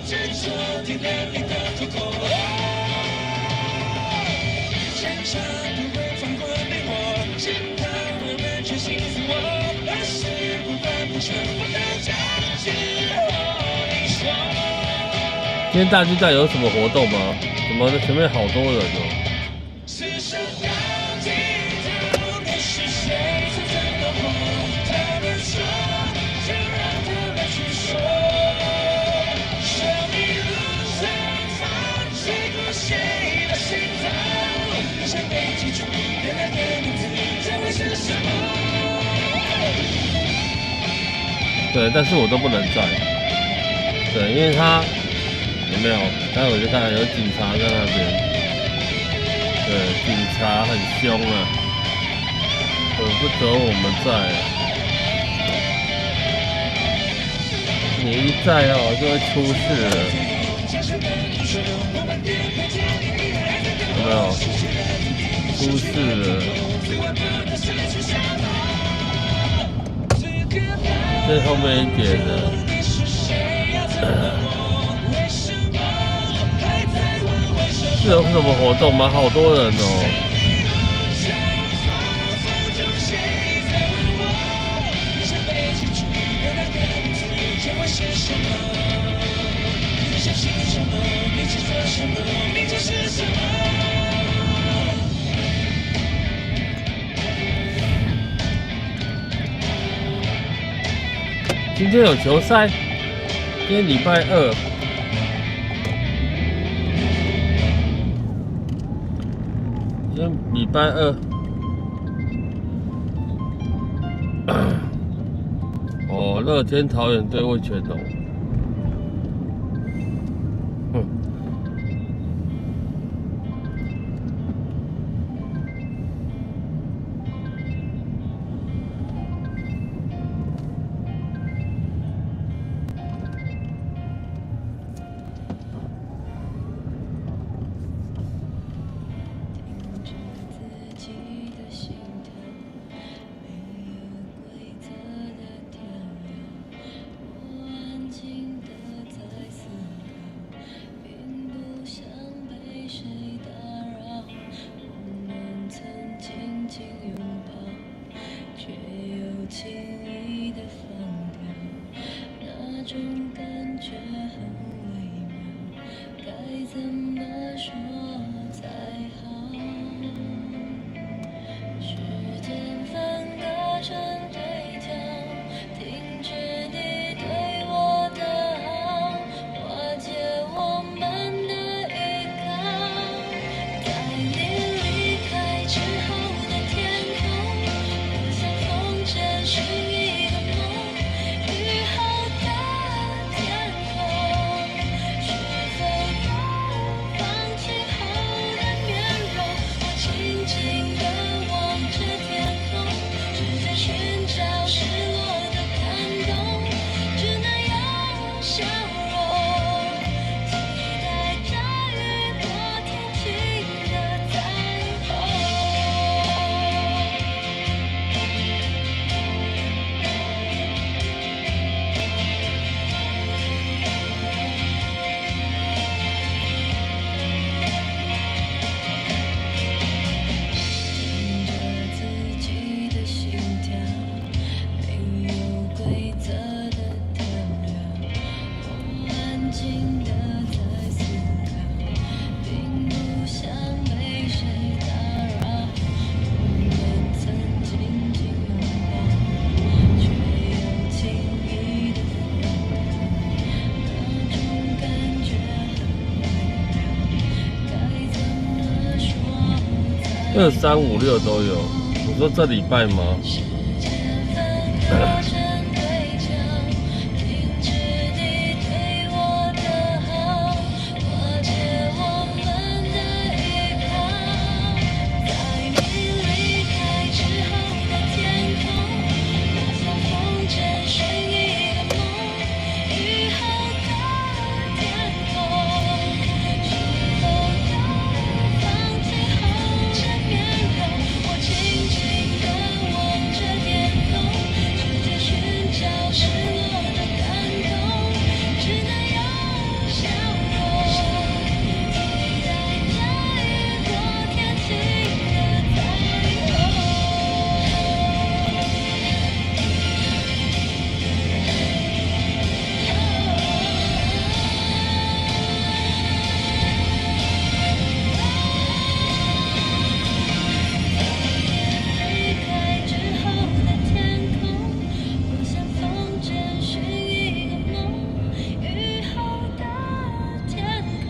执着点燃你的瞳孔，坚强不会放过你我，直到我们全心自我，而是不断不全部的将之后你说。今天大巨蛋有什么活动吗？怎么前面好多人哦？此生到尽头你是谁？说怎么梦？他们说就让他们去说。谁的心脏，想被记住的那个名字，将会是什么？对，但是我都不能在。对，因为他有没有？待会就看有警察在那边。对，警察很凶啊，不得我们在。你一在哦，就会出事了。有没有出事了？最后面一点的。是有什么活动吗？好多人哦。今天有球赛，今天礼拜2。今天礼拜2。哦，乐天桃园对味全龙。怎么说才好？时间分割成对角，停止你对我的好，瓦解我们的依靠。在你离开之后的天空，我像风筝寻一个梦，雨后的天空，是否有放晴后的面容？我静静地望着天空，试着寻找失落的感动，只能用笑容，期待着雨过天晴的彩虹。听着自己的心跳，没有规则的跳跃，我安静地在思考，并不想被谁打扰。我们曾紧紧拥抱，却又轻易地分开，那种感觉很微妙，该怎么说才2、3、5、6都有。你说这礼拜吗？时间分割成对角，停止你对我的好，瓦解我们的依靠。在你离开之后的天空，我像风筝寻一个梦，雨后的天空，是否有放晴后的面容？我静静地望着天空，试着寻找失落的感动，只能用笑容，期待着雨过天晴的彩离开之后的天空，我像风筝寻一个梦，雨后的天空，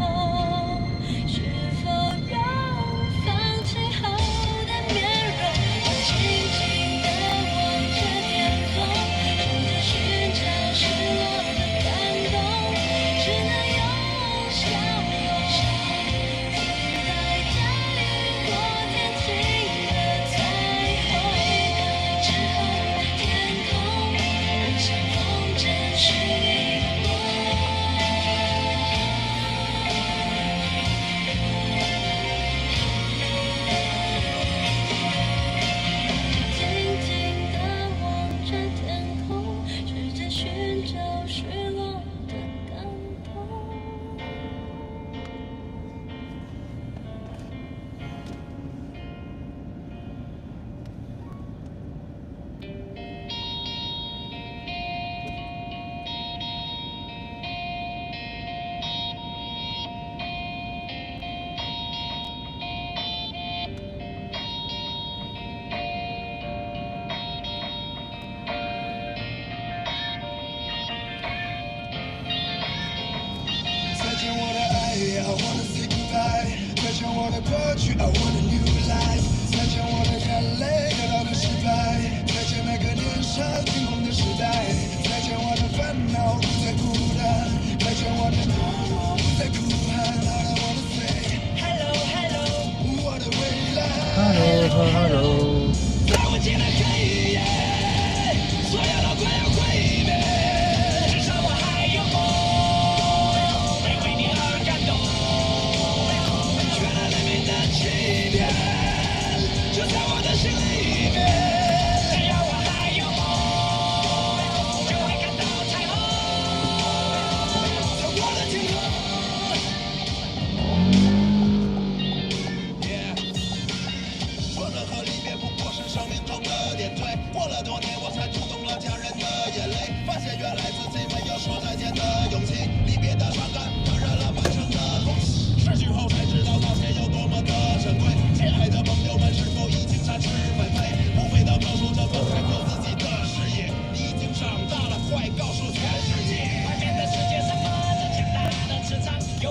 是否有放晴后的面容？我静静地望着天空，试着寻找失落的感动，只能用笑容，期待着雨过天晴的彩虹。之后的天空，我像风筝寻一个梦，静静地望着天空，试着寻找失落的感动。再见我的爱，I wanna say goodbye。再见我的过去，I want a new life。再见我的眼泪，得到的失败。再见那个年少轻狂的时代。再见我的烦恼，不再孤单。再见我的懦弱，不再哭喊。All I wanna say hello hello，我的未来。Hello，在我进来可以，所有都快要毁灭，至少我还有梦。为你而感动，全然黎明的起点，就在我的心里面。只要我还有梦，就会看到彩虹。在我的天空。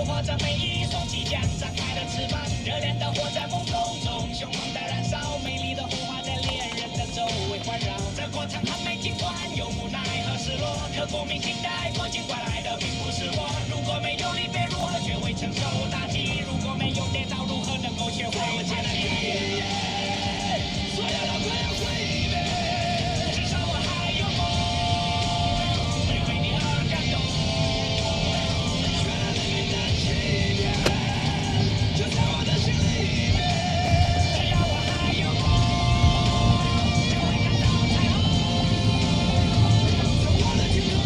都画着每一双即将张开的翅膀，热烈的火在梦中中，凶猛的燃烧，美丽的火花在恋人的周围环绕。这过程很美，尽管有无奈和失落，刻骨铭心的爱过，尽管来的并不是我。如果没有离别，如何学会承受打击？如果没有跌倒，如何能够学会接纳离别？所有的快要毁灭，至少我还有梦，会为你而感动。权力的欺骗，就在我的心里面。只要我还有梦，就会看到彩虹，在我的天空。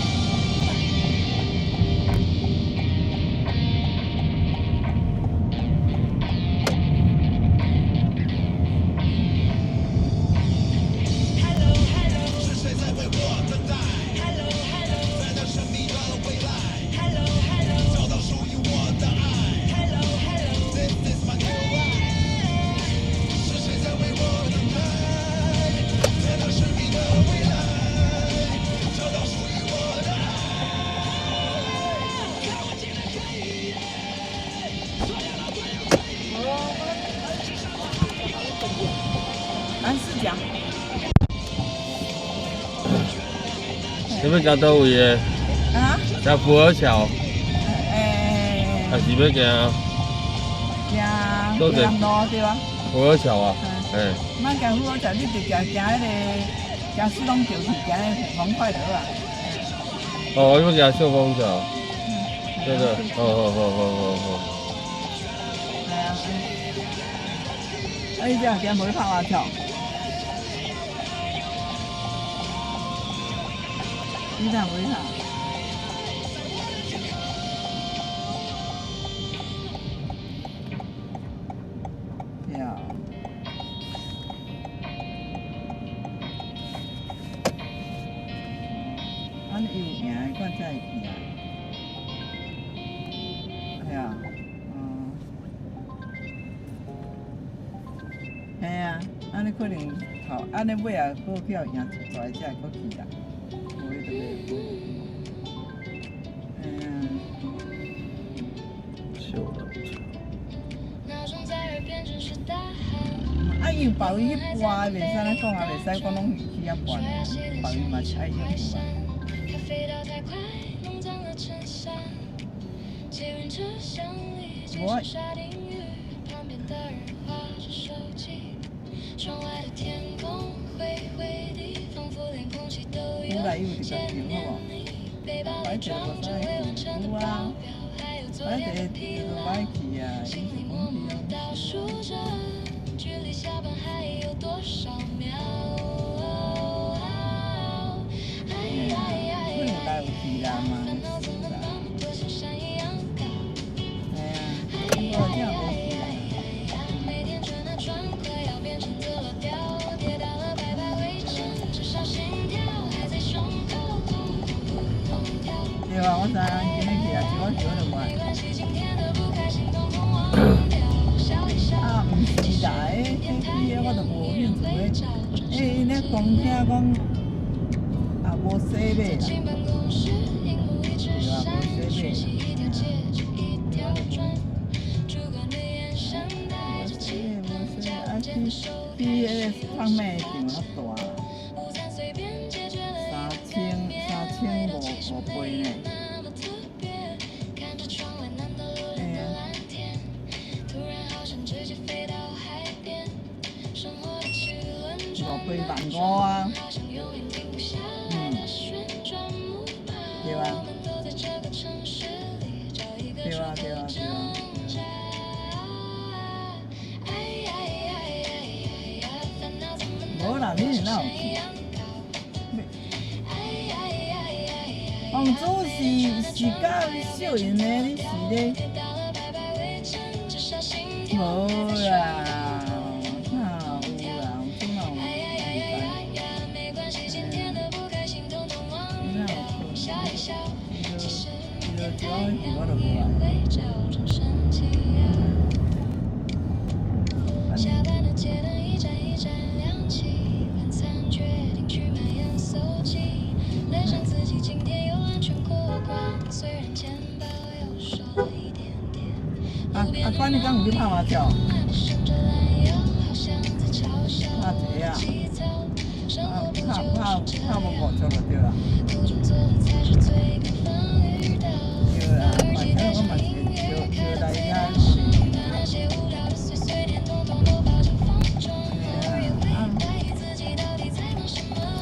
是谁在为我等待？在那神秘的未来，找到属于我的爱。This is my new life。是谁在为我等待？在那神秘的未来，找到属于我的爱。看我进了黑夜，所有的快要毁灭，至少我还有梦。蓝视角，你要行倒位的？啊，行福和桥，诶，还是要行行多少南路对吧？福和桥啊？哎，莫行富豪桥，你直接行迄个行四通桥去行迄红快乐啊。哦，我要行秀峰桥。对对，好。系啊，啊，你这样行无拍花桥？你这样无拍？对啊。安尼有行，我才会去啊。系啊，系啊，安尼可能头，安尼尾啊，好票赢出来才会搁去啊。无迄个袂。秀峰桥。闹钟在耳边真是大喊。啊，伊有别位去搬，袂使咱讲啊，袂使讲拢去遐搬的，别位嘛是爱用扶啊。咖啡倒太快，弄脏了衬衫。捷运车厢里尽是沙丁鱼，旁边的人划着手机。窗外的天空灰灰的，仿佛连空气都有些黏腻。背包里装着未完成的报表，还有昨天的疲劳。心里默默倒数着，距离下班还有多少秒？可能来有去啦嘛，是啦。系啊，我这样无去啦。每天转啊转，快要变成走了调，跌到了白白围城，至少心跳还在胸口砰砰砰跳。对啊，我知影，今日去啊，是我叫就没买。关系，今天的不开心统统忘掉，笑一笑。啊，毋是啦，迄去的我都无兴趣的。因咧讲听讲，啊无洗马啦。进办公室，荧幕一直闪，讯息一条接着一条转，主管的眼神带着期盼，交尖的手去迄个胖妹店较大，午餐随便解决了3500杯呢。那么特别，看着窗外难得落日的蓝天，突然好想直接飞到海边，生活的齿轮转5杯15000啊，好像永远停不下来的旋转木马。对吧？我们都在这个城市里找一个对啊出口挣扎。烦恼怎么无啦，你是哪有去？房主是甲秀英的，你是咧？无啦，哪有啦？我真哪有唔知。你哪有去？伊就叫我去，我就无来。下班的街灯一盏一盏亮起，晚餐决定去买盐酥鸡，联想自己今天有安全过关，虽然钱包又少了一点点。管你敢有去拍麻将？拍一个啊，拍无5张就对啦。对啦，反正我嘛是就来遐。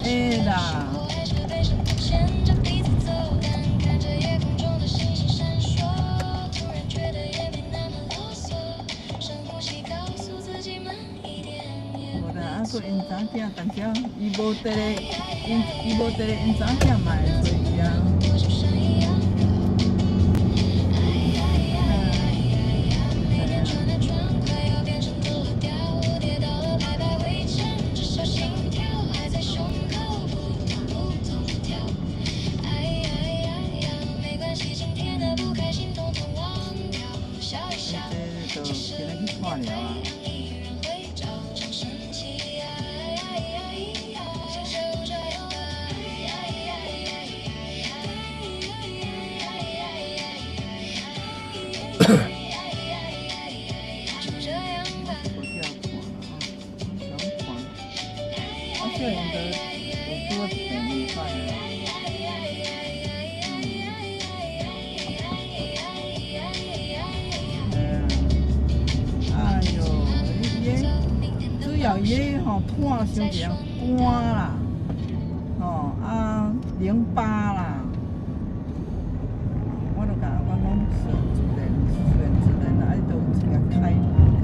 会啦。做因查囝，但是伊无得咧，伊无得咧，因查囝嘛会找伊啊。就今日去看了啊。伊吼炭伤济肝啦，吼淋巴啦，我就甲我讲自然啦，就有一个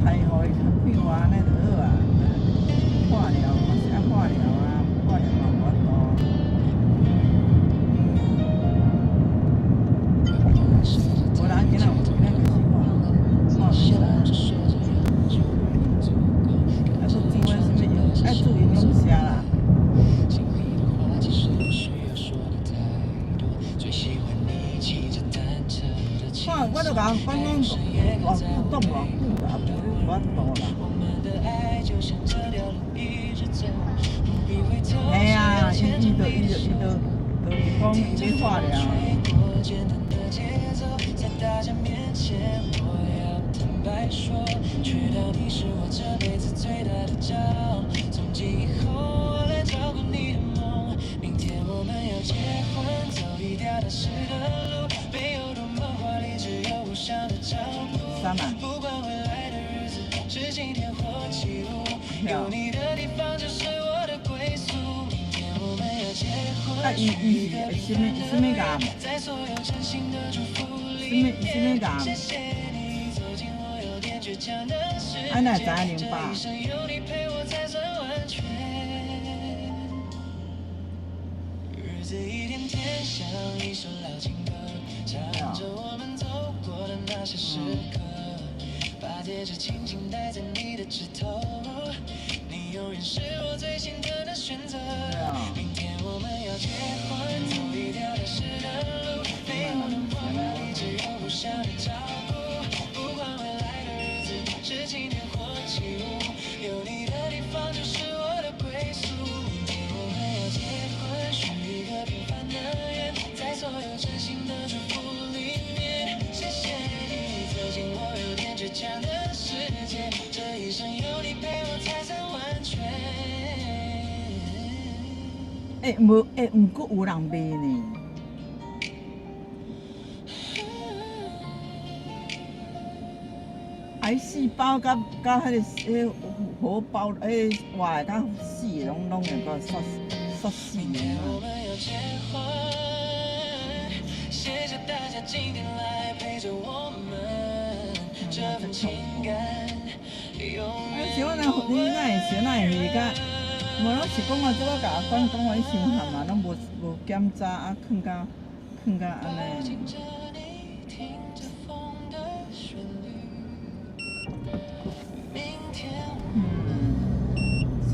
开互伊看我安尼就好啊。化疗嘛是爱化疗啊，化疗嘛无法度。无啦，今仔有去看。爱注意东西啦。看，我就甲讲偌久啊，无无法度啦。嘿啊，伊就讲伊咧化疗。知道你是我这辈子最大的骄傲。从今以后，我来照顾你的梦。明天我们要结婚，走一条踏实的路，没有多么华丽，只有互相的照顾。不管未来的日子是晴天或起雾，有你的地方就是我的归宿。明天我们要结婚，许一个平凡的愿，在所有真心的祝福里面，谢谢你走进我有点倔强的世界。这一生有你陪我才算完全。日子一天天像一首老情歌，唱着我们走过的那些时刻。把戒指轻轻戴在你的指头，你永远是我最心疼的选择。明天我们要结婚，走一条踏实的路，没有那么华丽，只有互相的照顾。不管未来的日子是晴天或起雾，有你的地方就是我的归宿。明天我们要结婚，许一个平凡的愿，在所有真心的祝福里面，谢谢你走进我有点倔强的世界，这一生有你陪我才算完全。毋过有人卖呢。癌细胞甲迄个荷包活的甲死的拢会个煞死的啊。谢谢大家今天来陪着我们，这份情感永远。像你哪会甲？无拢是讲话，即我甲阿讲话，伊伤寒嘛，拢无检查啊，囥甲安尼。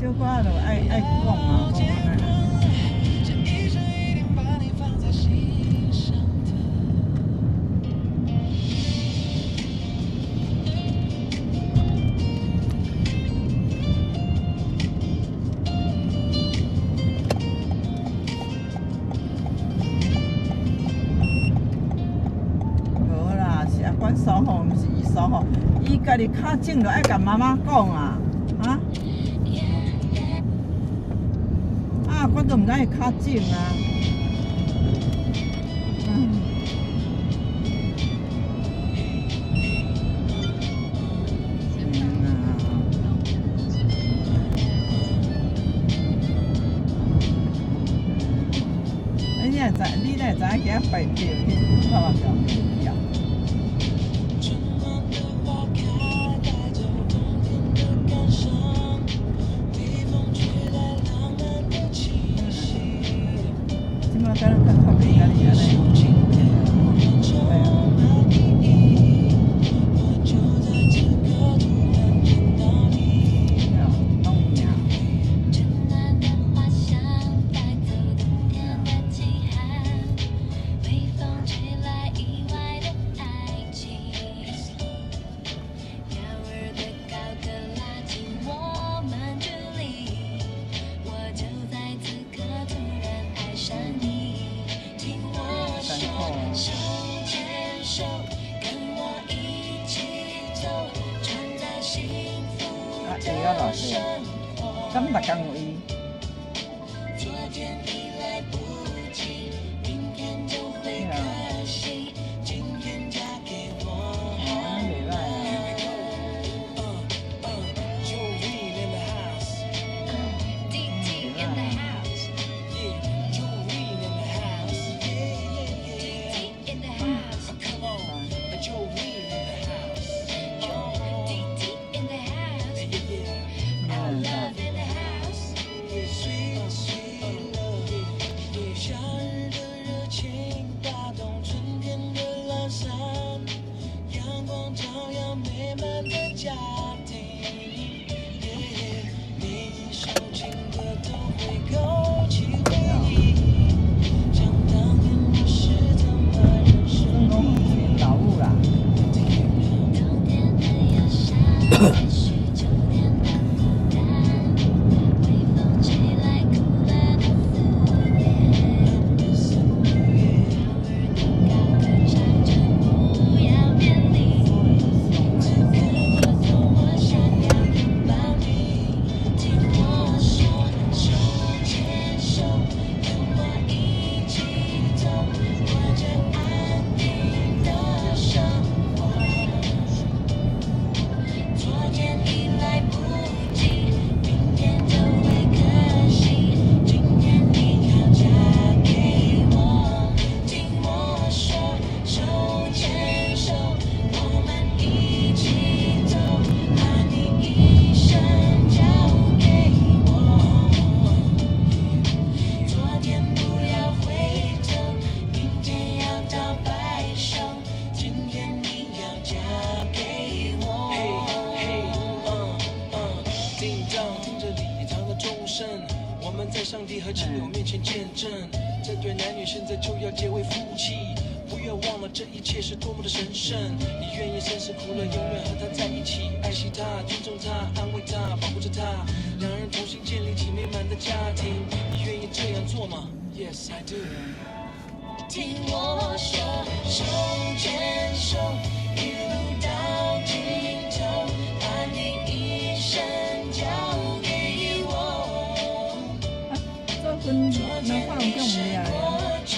小可仔就爱讲嘛，讲安尼。无啦，是啊，管扫风是伊说吼，伊家己较种就爱甲妈妈讲啊，啊？啊，我都毋知伊较种啊。你哪知影给摆掉？你看嘛叫叫。今嘛在那看咖啡安尼安尼。会啊老师，敢逐工有伊。在上帝和亲友面前见证，这对男女现在就要结为夫妻。不要忘了这一切是多么的神圣。你愿意生死苦乐，永远和他在一起，爱惜他，尊重他，安慰他，保护着他，两人同心建立起美满的家庭。你愿意这样做吗 ？Yes, I do。听我说，手牵手，一路到尽头，把你一生交给我。做分哪放种了呀？我就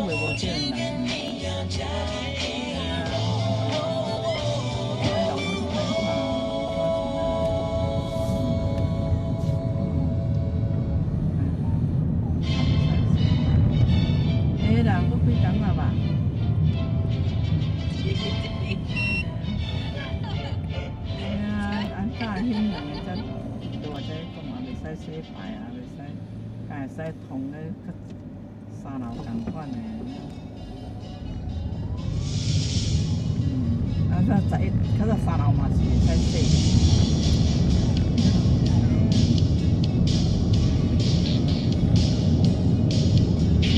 袂无这样难。哎啦，我几工啊吧？哎呀，俺大兴人个才对我这讲啊，袂使洗牌啊，袂使，敢会使通咧，三楼同款的。啊，咱11，较早三楼嘛是袂使洗。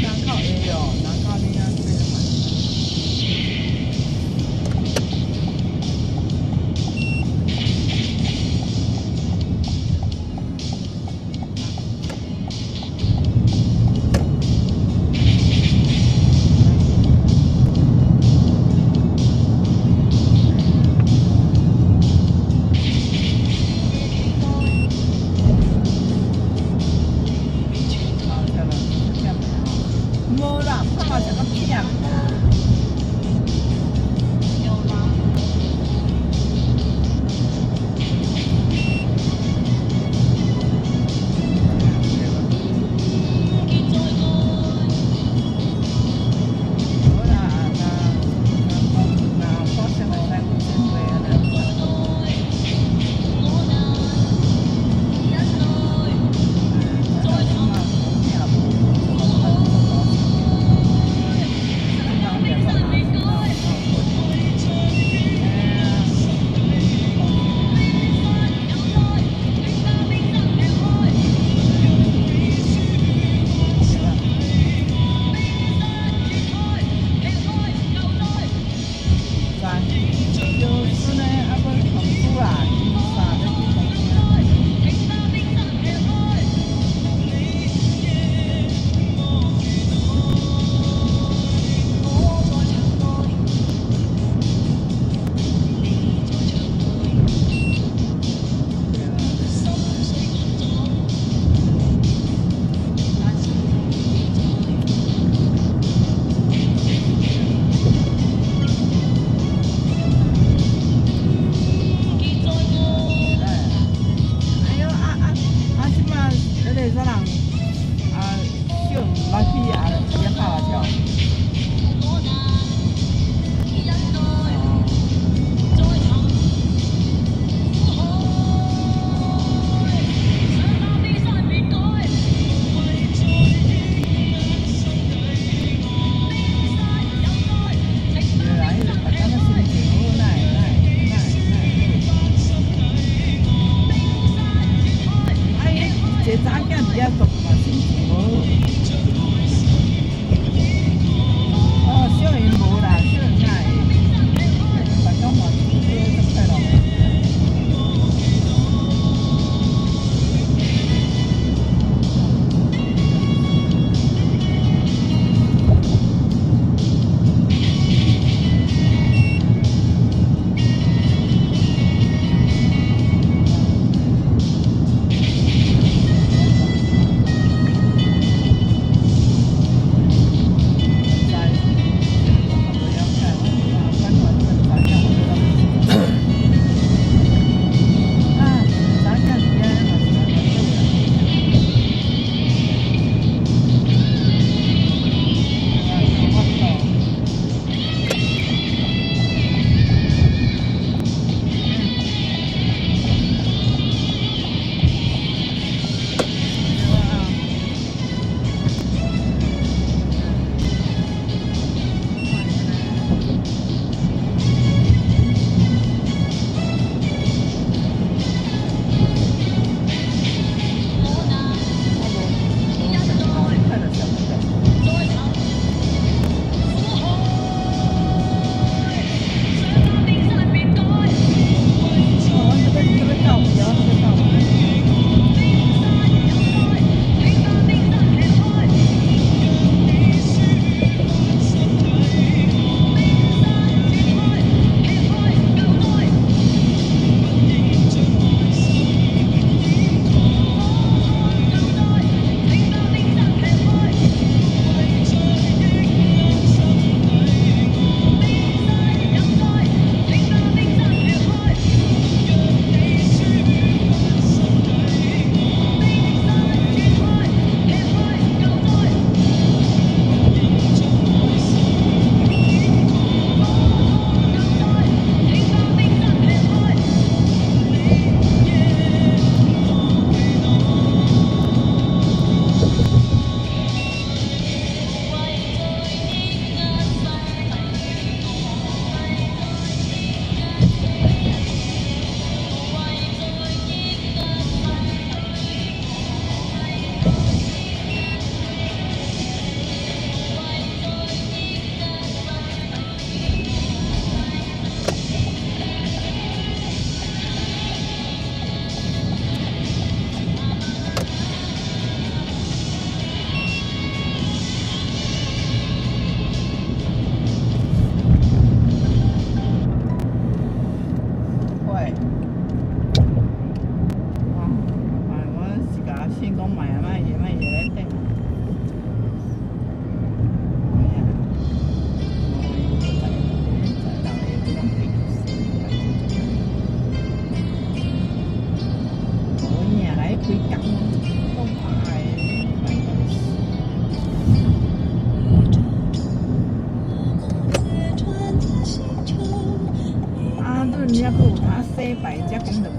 人口会哦，人口你啊洗了嘛？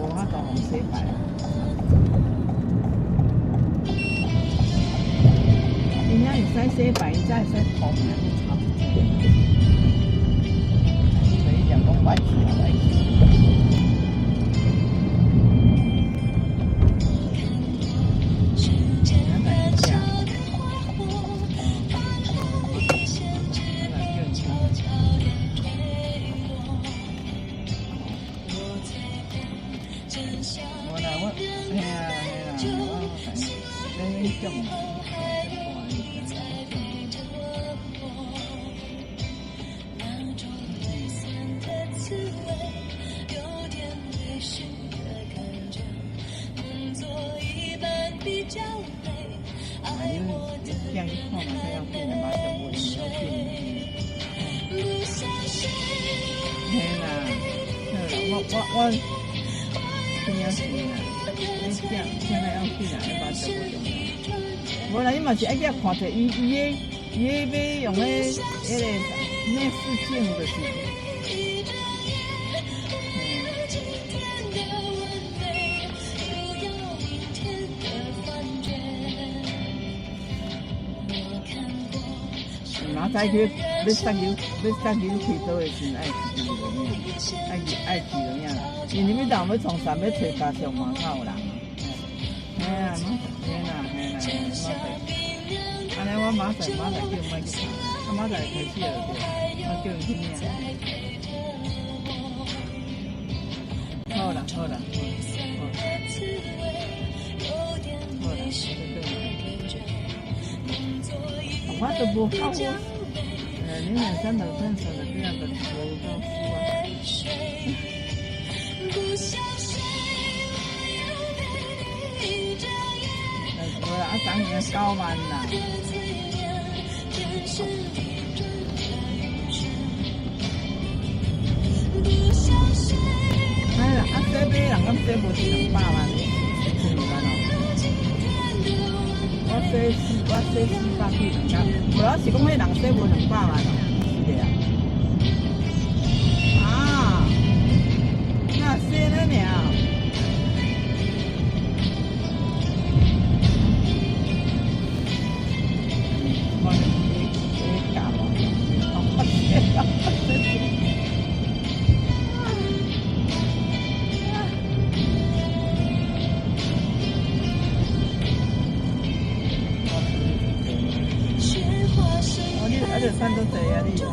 无法度用洗白。伊遐会使洗白，伊才会使通啊，你炒一个。所以讲讲歪去啊，歪去。我真要钱啊！你囝来要紧啊，你把这个重要。无啦，伊嘛是爱遐看者，伊要用迄个内视镜，就是。明仔去要杀牛开刀的时，爱去就爱去了呀。因为你当要从山要找家属嘛，较有人。嘿啊，嘿啦，安尼我马仔叫莫去查，啊马仔开始了对，我叫伊去领。好啦，我都无考过。你两三头正手的这样的我告诉啊。我啊，当年9万啦。哎呀，啊，这买人讲这无是200万，4000万哦。我说400几200，无我是讲迄人说无200万哦，是的啊。啊，那说了呢。看到这样的1.7。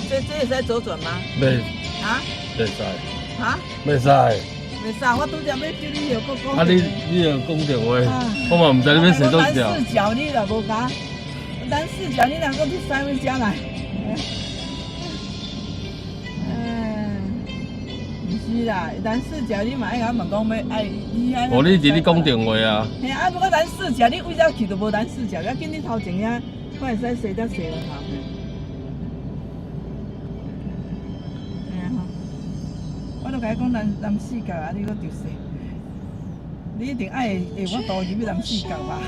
这会使左转吗？袂啊？袂使。啊？袂使。袂使，我拄则要叫你又讲。啊，你又讲电话，我嘛唔知你要谁做掉。蓝视角你若无讲，蓝视角你若搁去三位家来。唔是啦，蓝视角你嘛爱甲问讲要爱你安。哦，你伫咧讲电话啊？嘿啊，如果蓝视角你为啥去都无蓝视角？要紧你头前遐，我会使洗得洗了头。我都甲你讲蓝视角啊，你搁着洗，你一定爱会我导入去蓝视角吧？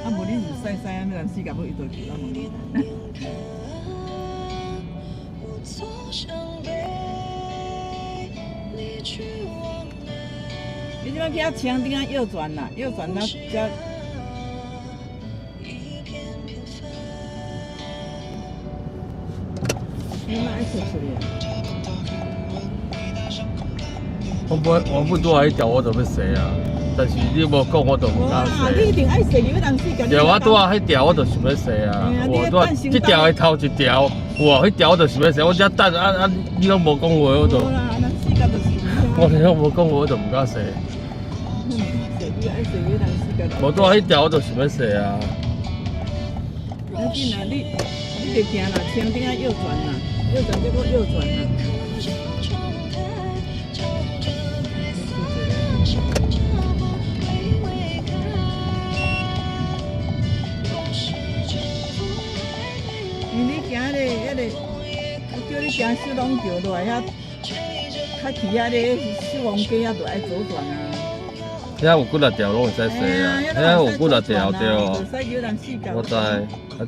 啊，无你是洗啊，那蓝视角要一道去啊嘛。你即摆去遐墙顶啊右转啦，右转到遮。你妈爱出去啊？我不多一条我就要洗啊，但是你无讲我就唔敢洗。你一定爱洗，你当时间。对，我拄啊迄条我就想要洗啊，我拄啊这条的头一条，哇，迄条我就想要洗，我只等你拢无讲话，我就。我你拢无讲话，我就唔敢洗。无拄啊迄条我就想要洗啊。要紧啊，你就行啦，墙顶啊右转啦，右转结果右转啦。因为你行咧，我叫你行小龙桥落来遐，较起遐咧小王街遐就爱左转啊。遐有几啊条拢会使洗啊，遐有几啊条对哦。使叫人死教。我知，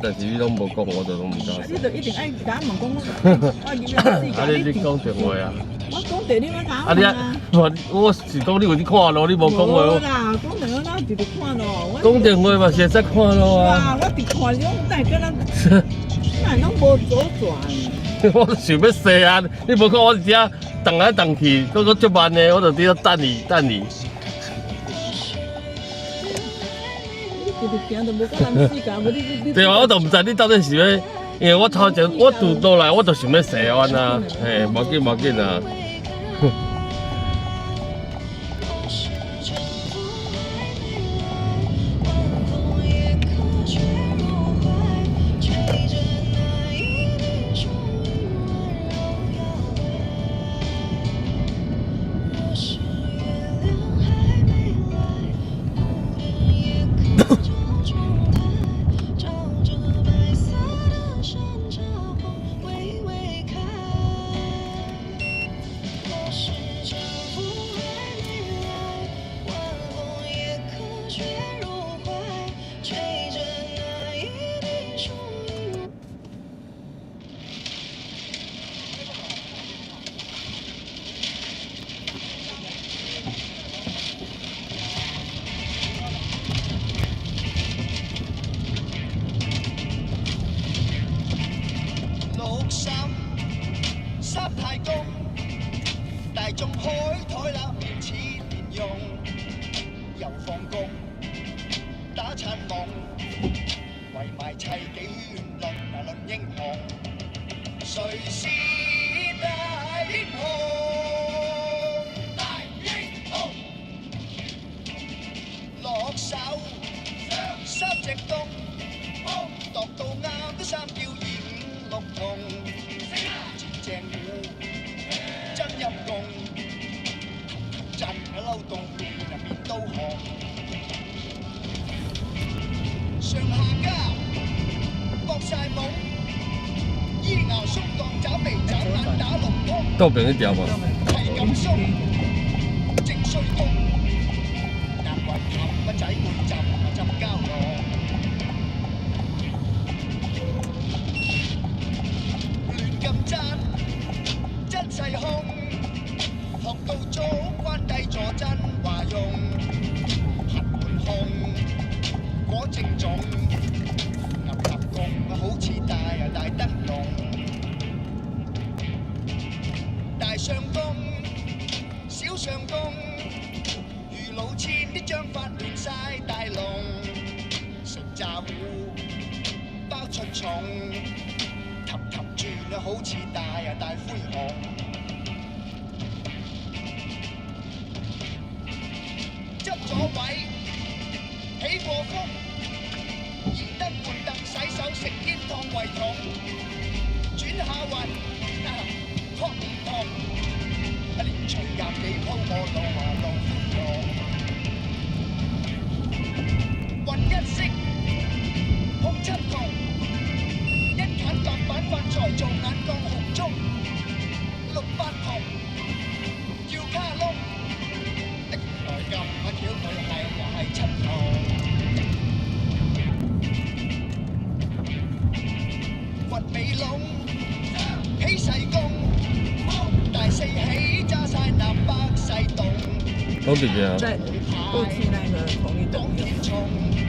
但是你拢无讲，我就拢唔敢洗。你就一定愛打問講，我叫人死教。你講電話啊？我講電你乜打啊你啊，我是講你有去看咯，你無講話。冇啦，講電話哪直直看咯。講電話嘛是會使看咯啊。哇，我直看你，我哪跟咱，哪攏無左轉。我想要洗啊！你無看我只動來動去，嗰個足慢的，我就喺度等你。对啊，我都唔知你到底是要，因为我头前我拄倒来，我就想要洗完啊，嘿，无紧啊。三太公，大眾開台啦，面似面容，又放工，打殘夢，圍埋齊幾論論英雄，誰是大英雄？大英雄，落手三隻公，度到啱都三叫二五六同。正戶真入共，震嘅嬲動入面都紅，上下家搏晒懵，依牙縮檔爪鼻爪眼打龍通，倒邊一條嘛。係咁鬆，正衰公，難為冚乜仔會浸膠囊。細空，學到早關帝坐真話用，行滿空，果正種，牛立公好似大燈籠，大相公，小相公，如老千啲章法亂晒大龍，成炸糊包出重，氹轉好似大灰熊。執咗位，起過風，燃得半凳洗手食煙燙胃痛，轉下運，確唔同，連隨夾幾鋪我路運一色，紅七同，一近白板發財做眼光紅中，六八同，叫卡窿。咁巧佢係七號，掘尾窿，起細工，大四起揸晒南北細洞。都这边啊，在过去那个红绿灯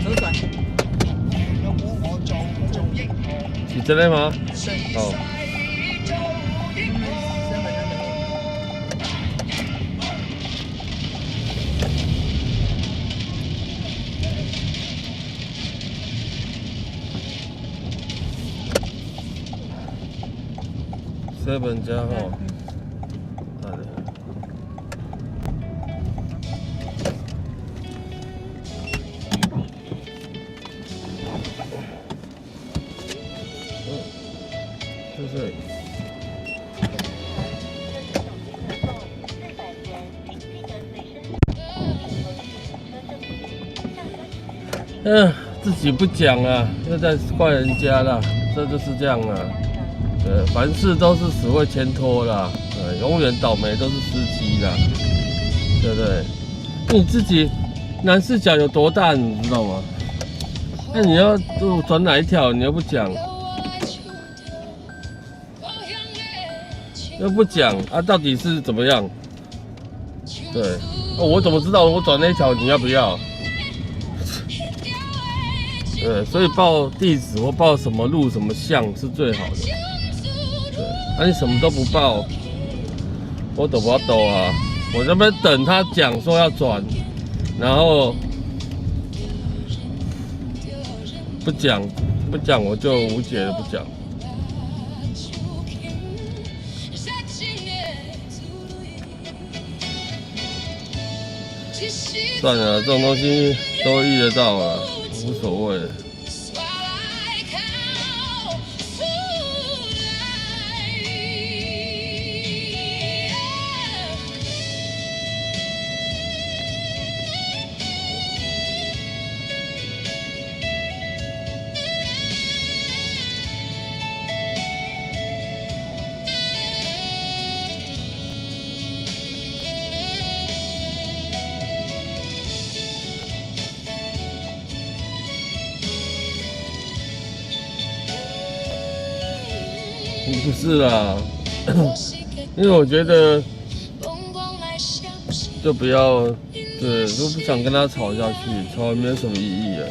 左转。是真的吗？对。哦。7加号，好的。就是自己不讲啊，又在怪人家啦，这就是这样啊。凡事都是只会牵拖啦，永远倒霉都是司机啦，对不对？你自己南势角有多大，你知道吗？那你要转哪一条，你又不讲，又不讲啊，到底是怎么样？对，我怎么知道我转那一条你要不要？对，所以报地址或报什么路什么巷是最好的。对，那你什么都不报，我抖不抖啊？我这边等他讲说要转，然后不讲我就无解的不讲。算了，这种东西都遇得到了，无所谓。不是啦，因为我觉得就不要，对，都不想跟他吵下去，吵也没有什么意义啊。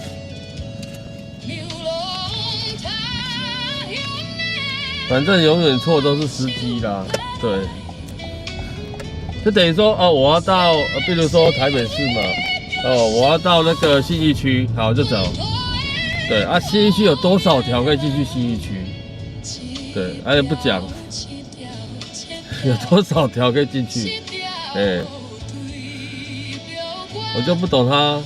反正永远错都是司机啦，对，就等于说哦，我要到，比如说台北市嘛，哦，我要到那个信义区，好就走，对啊，信义区有多少条可以进去信义区？对，而且不讲有多少条可以进去，我就不懂他，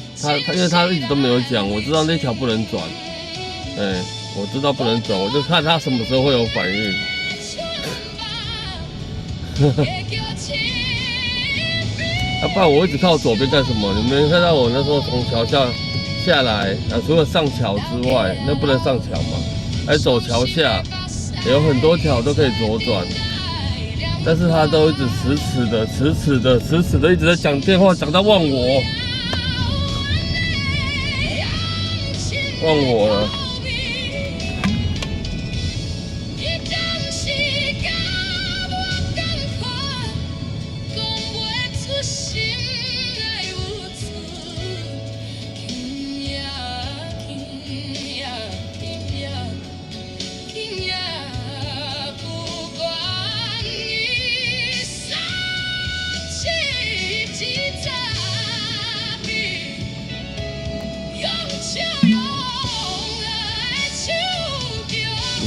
因为他一直都没有讲，我知道那条不能转，我知道不能转，我就看他什么时候会有反应。不然我一直靠左边干什么？你们看到我那时候从桥下来，除了上桥之外，那不能上桥嘛，还走桥下。有很多条都可以左转，但是他都一直迟迟的一直在讲电话，讲到忘我了。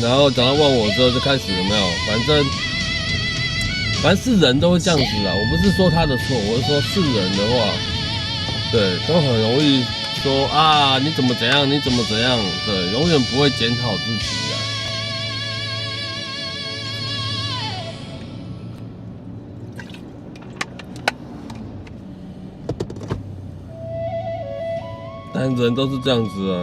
然后讲到忘我之后就开始有没有？反正是人都会这样子啦。我不是说他的错，我是说是人的话，对，都很容易说啊你怎么怎样，对，永远不会检讨自己啊。但人都是这样子啊。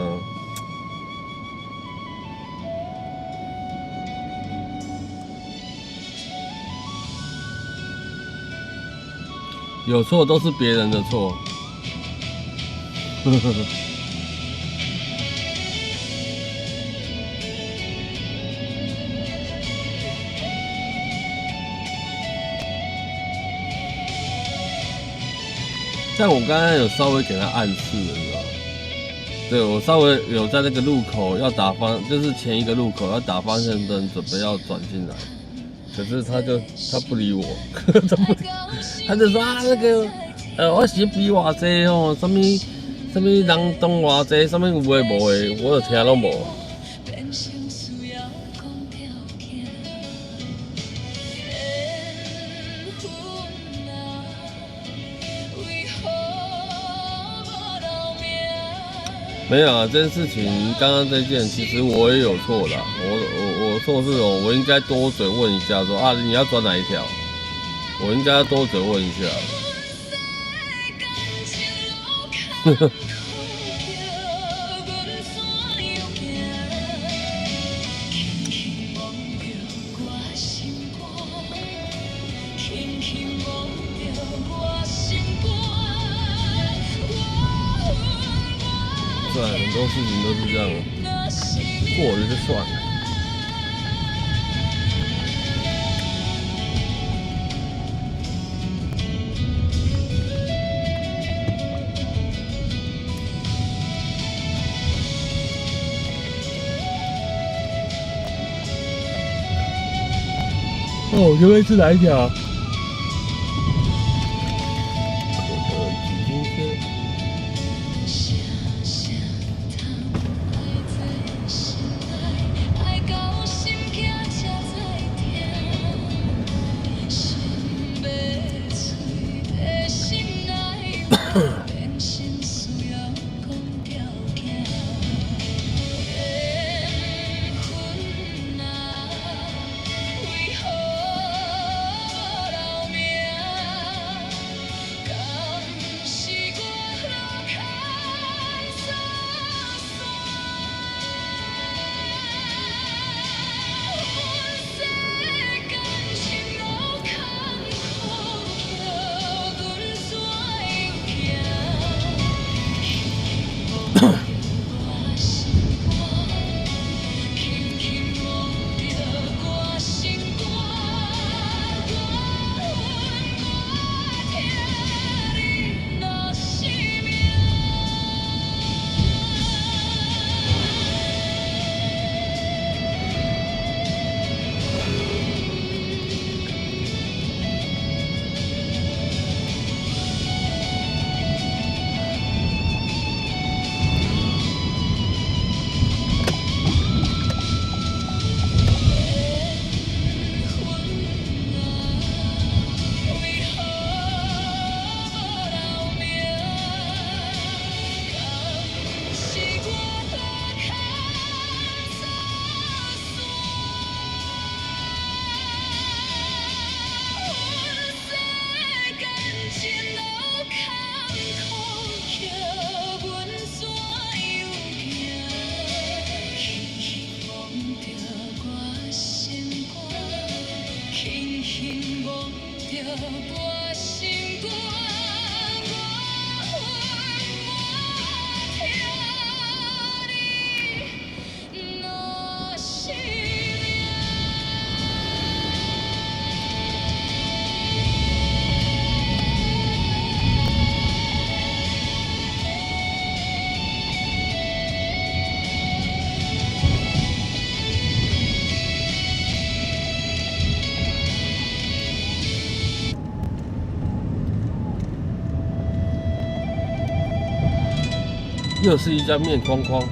有错都是别人的错。但我刚刚有稍微给他暗示了，你知道吗？对，我稍微有在那个路口要打方，就是前一个路口要打方向灯，准备要转进来，可是他不理我，他就说啊那个我是比偌济吼，什么人懂偌济，什么有诶无诶，我就听拢无。没有啊，这件事情刚刚这件，其实我也有错啦。我错是哦，我应该多嘴问一下说啊，你要转哪一条？我应该要多嘴问一下。呵呵。对，很多事情都是这样，过了就算了。哦，我这边是哪一条？又是一家面框框。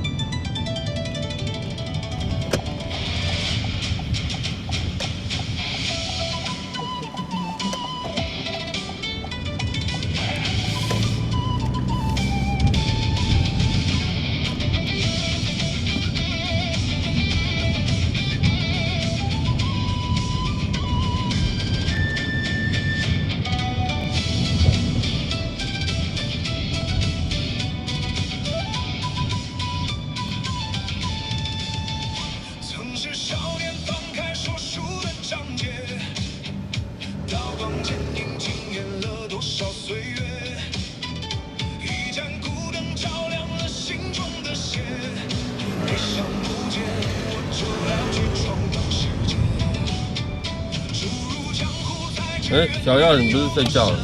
小耀，你不是睡觉了？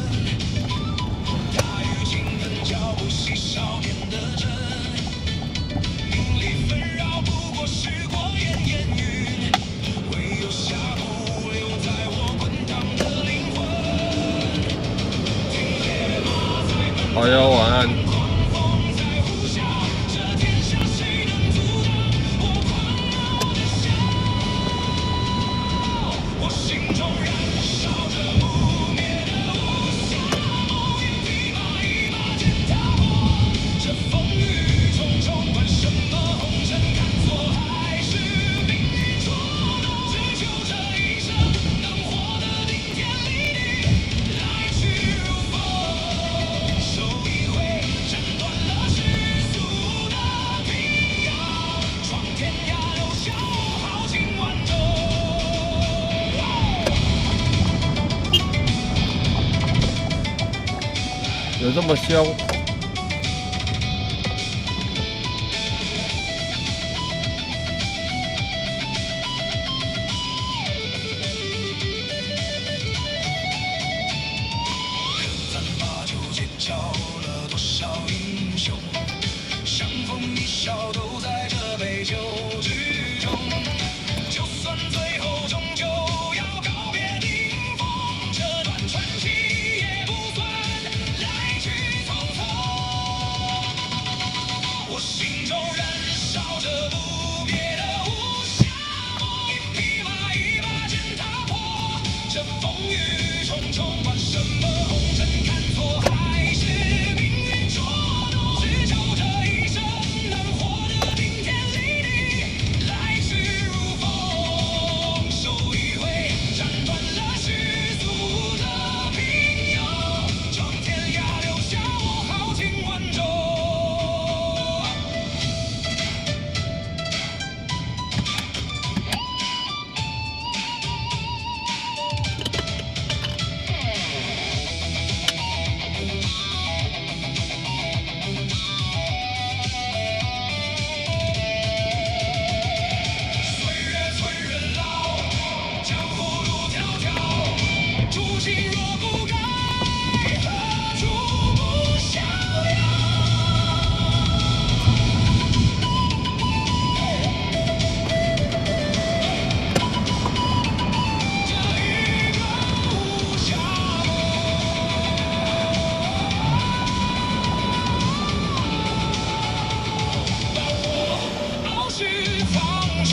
这么凶？战马究竟教了多少英雄？相逢一笑都在这杯酒之中。就算最后终究要告别顶峰，这段传奇也不算来去匆匆。我心中燃烧着不灭的武侠梦，一匹马一把剑踏破这风雨重重，管什么红尘看错还是命运捉弄，只求这一生能活得顶天立地，来去如风，手一挥斩断了世俗的平庸，闯天涯留下我豪情万种。岁月催人老，江湖路迢迢，初心若不改，何处不逍遥？这一个武侠梦，把我傲视苍穹。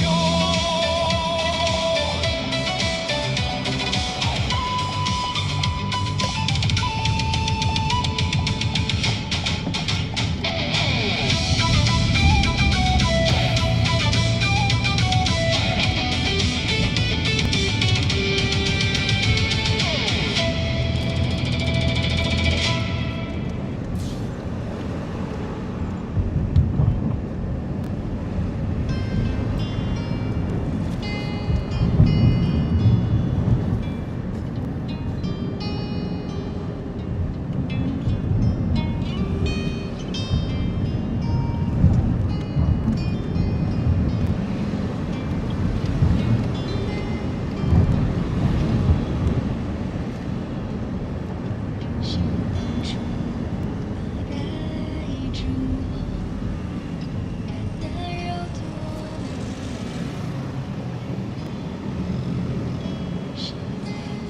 想当初把爱住我，看得有多难。想带你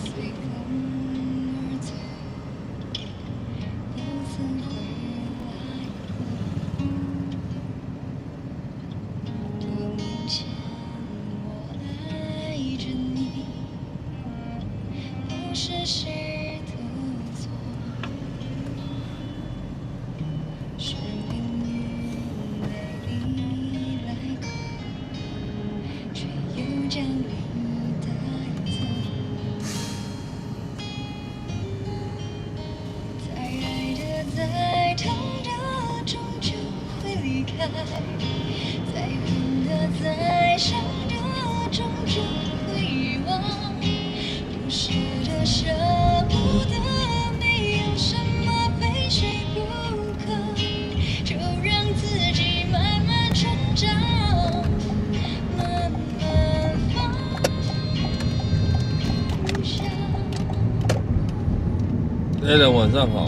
随风而走，不曾回来过。多年前我爱着你，不是谁的错，是命运被你来过，却又将你带走。再爱的再痛的，终究会离开；再恨的再伤的，终究会遗忘。不舍得，舍不得，没有什么非谁不可，就让自己慢慢成长，慢慢放下。Alan 晚上好。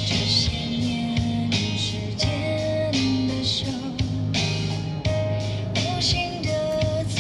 这些年时间的手，无心的琢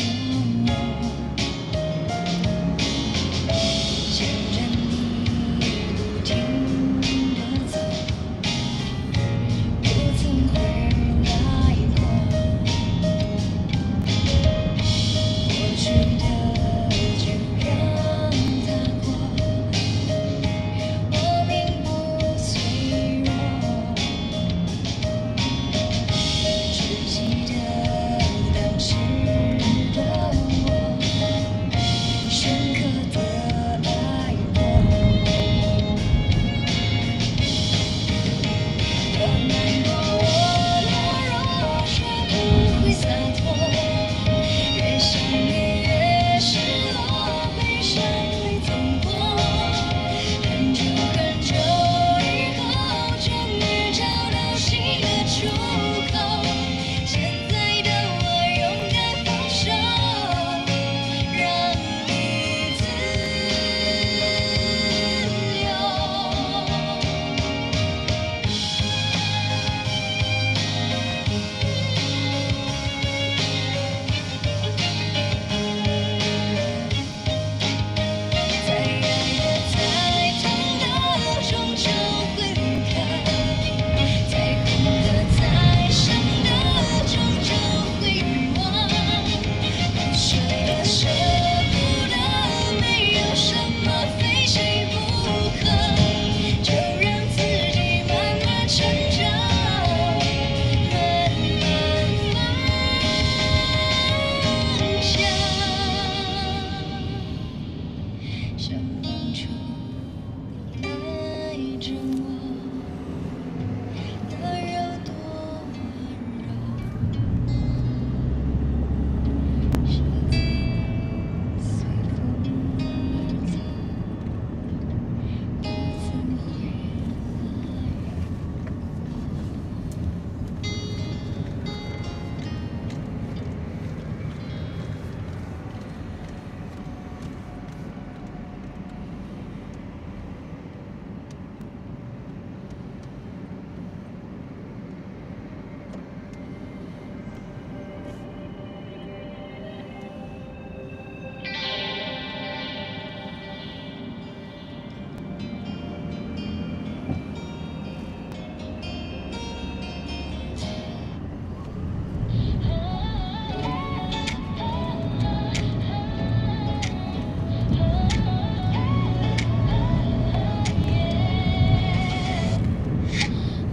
楚，爱着我的有多温柔，是自己随风而走，独自回来。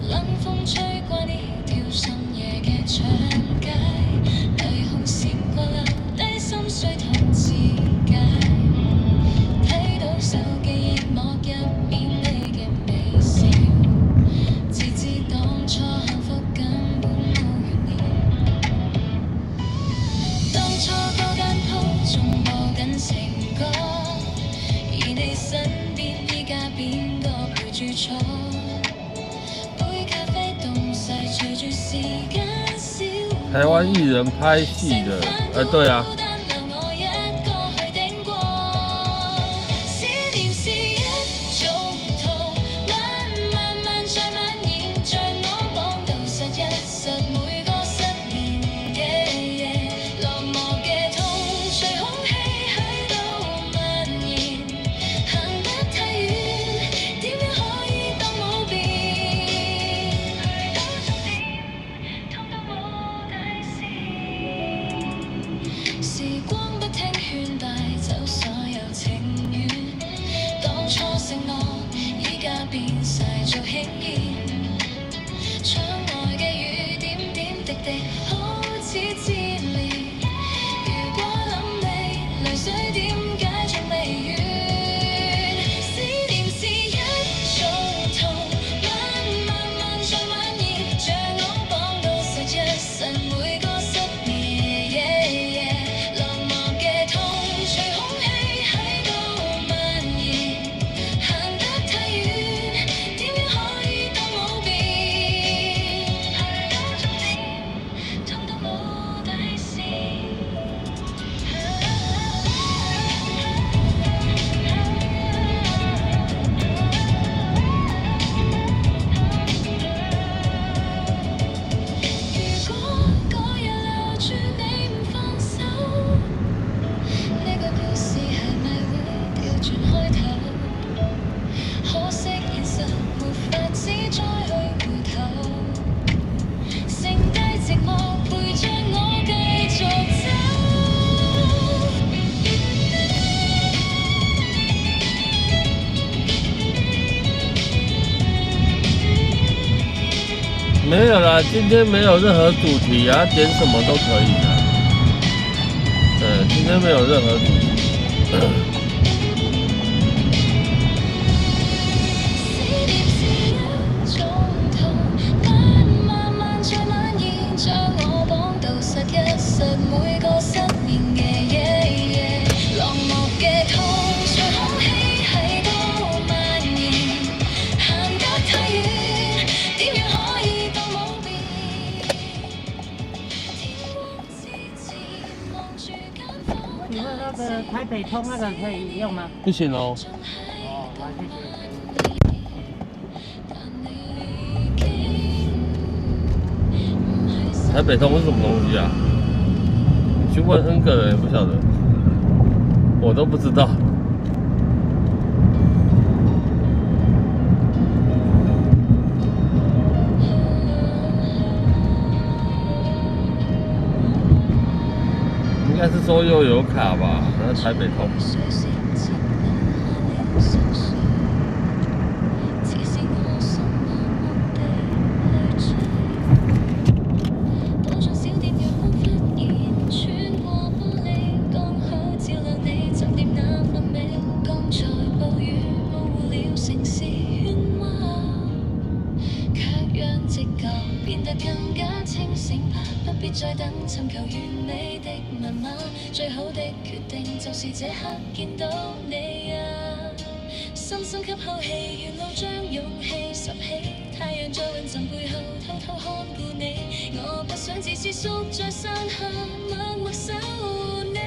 冷風吹過呢條深夜嘅長街，霓虹閃過留低心碎同自解。睇到手機熒幕入面你嘅微笑，自知當初幸福根本冇懸念。當初嗰間鋪仲播緊情歌，而你身邊依家邊個陪住坐？台湾艺人拍戏的，对啊。時光不聽勸，帶走所有情緣。當初承諾，依家變晒做輕言。窗外嘅雨點點滴滴，好似支離。如果諗你，淚水點解仲未完？思念是一種痛，慢再蔓延，將我綁到實一生每個失眠。没有啦，今天没有任何主题啊，点什么都可以啊。今天没有任何主题。每個失眠嘅夜，落寞嘅痛，隨空氣喺度蔓延，行得太遠，點樣可以當冇變？天光之前望住間房，请问那个台北通那个可以用吗？不行哦。哦，好，谢谢。台北通是什么东西啊？去问 N 个人也不晓得，我都不知道。应该是说悠游卡吧，那台北通。光彩暴雨。醒吧，不必再等，尋求完美的密碼，最好的決定就是這刻見到你啊！深深吸口氣，沿路將勇氣拾起，太陽在雲層背後偷偷看顧你，我不想只是縮在山下默默守護你。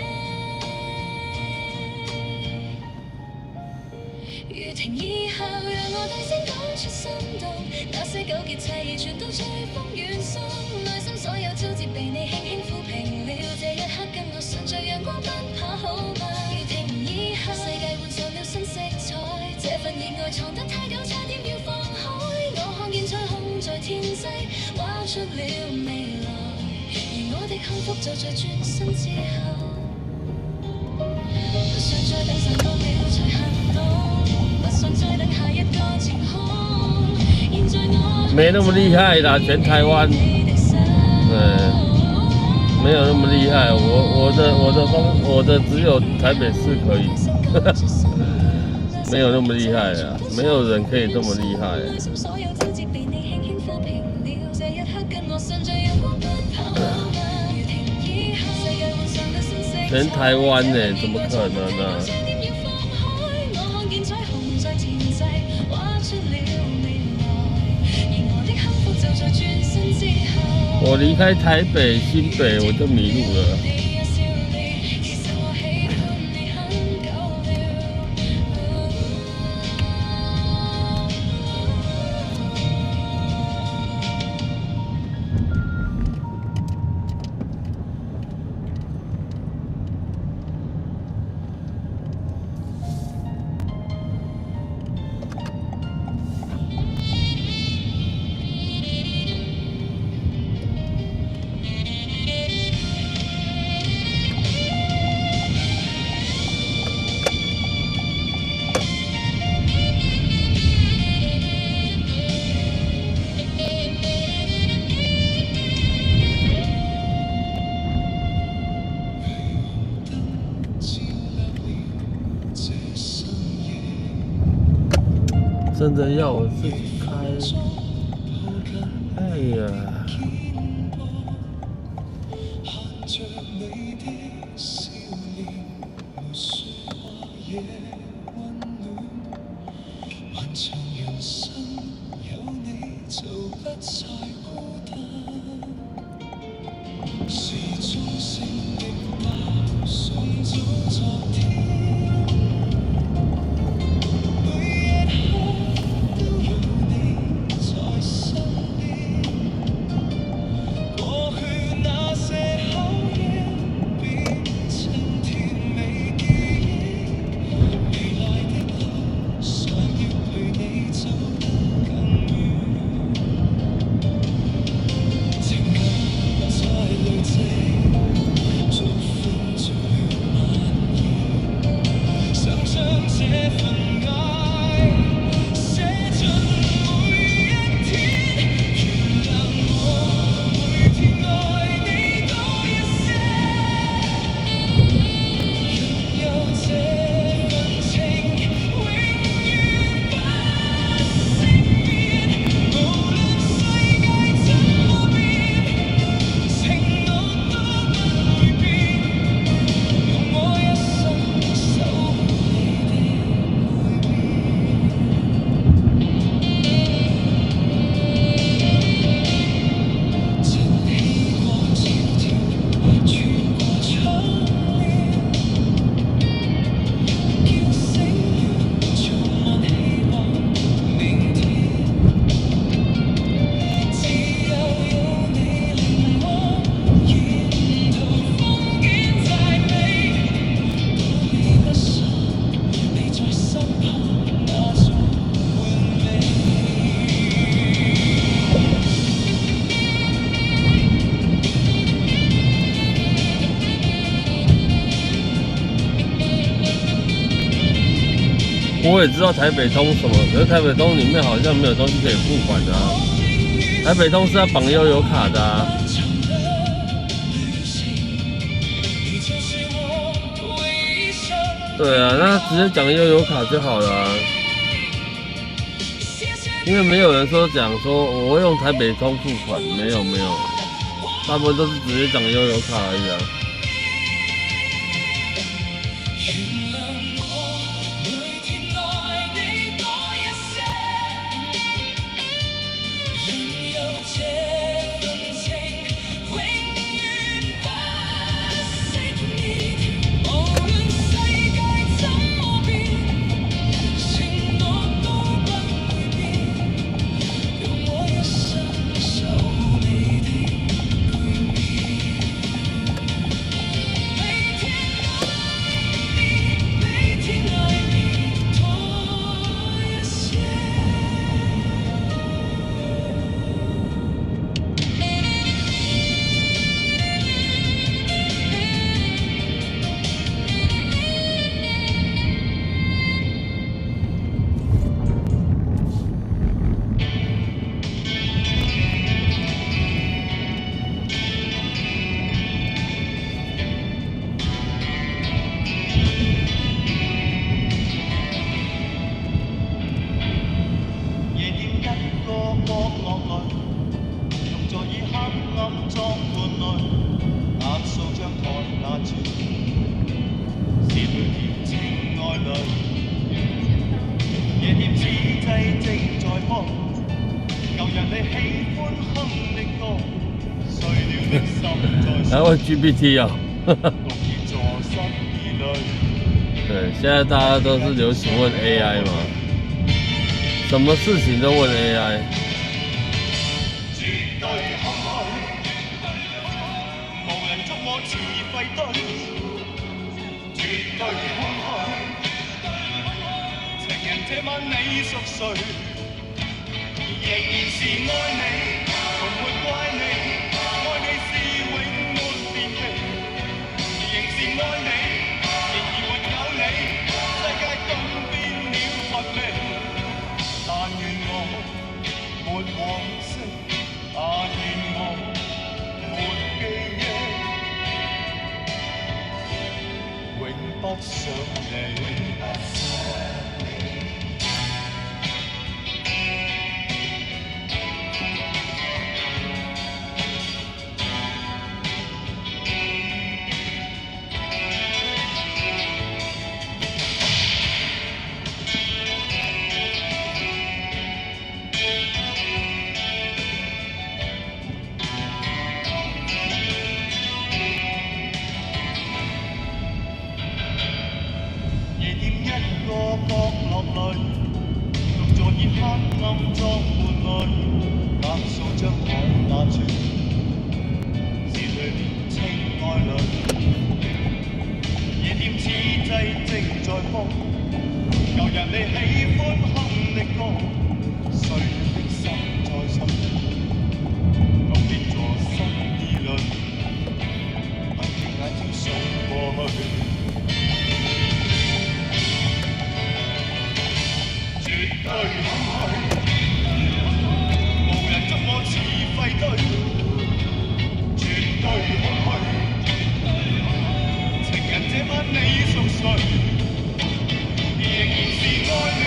如停以後，讓我大聲講出心動，那些糾結猜疑全都隨風遠送，內心所有挫折被你輕輕撫平了，這一刻跟我順着陽光奔跑好嗎？如停以後，世界換上了新色彩，這份熱愛藏得太久，差點要放開，我看見彩虹在天際畫出了未來，而我的幸福就在轉身之後，不想再等3個秒才行動。没那么厉害啦，全台湾，没有那么厉害。我的只有台北市可以，没有那么厉害啊，没有人可以这么厉害。全台湾呢，怎么可能呢？我离开台北、新北，我就迷路了。真的要我自己开？哎呀！我也知道台北通什么，可是台北通里面好像没有东西可以付款的啊。台北通是要绑悠游卡的啊。对啊，那直接讲悠游卡就好了啊。因为没有人说讲说我会用台北通付款，没有。大部分都是直接讲悠游卡而已啊。原諒我每天愛你多一些，任由這份情永遠不熄滅。無論世界怎麼變，承諾都不會變，用我一生守你的背面。每天愛你多一些。夜店一個角落裏，獨坐以黑暗裝伴侶，眼掃張台那處，是對甜情愛侶。夜店此際正在播，舊人你喜歡哼的歌，碎了的心在還會 GPT 啊、獨自坐失兒女。对，现在大家都是流行问 AI 嘛，什么事情都问 AI。絕對空虛，無人捉我似廢堆。絕對空虛，情人這晚你熟睡，仍然是愛你，從沒怪你，愛你是永沒變期，仍是愛你，然而沒有你，世界更變了乏味。但願我沒往昔，但願我沒記憶，永不想你。夜店一個角落裏，獨坐以黑暗裝伴侶，眼掃張台那處，是對年青愛侶。夜店此際正在播，舊人你喜歡哼的歌，碎了的心在心，告別座失兒女，恨的眼睛送過去。絕對空虛，無人捉我似廢堆。絕對空虛，情人這晚你熟睡，仍然是愛你，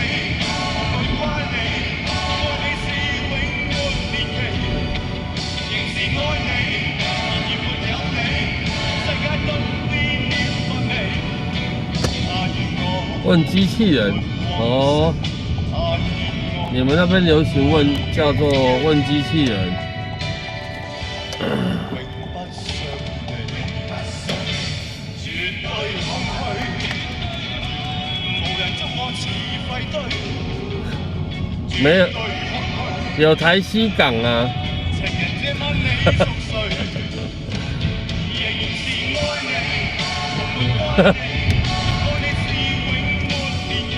沒怪你，愛你是永沒年期，仍是愛你，然而沒有你，世界都變了乏味。但願我问机器人哦，你們那邊流行問叫做問機器人。永不想你，絕對空虛，無人捉我似廢堆。沒有絕對空虛，有台西港啊，情人這晚你熟睡，仍然是愛你，從沒怪你，愛你是永沒年期，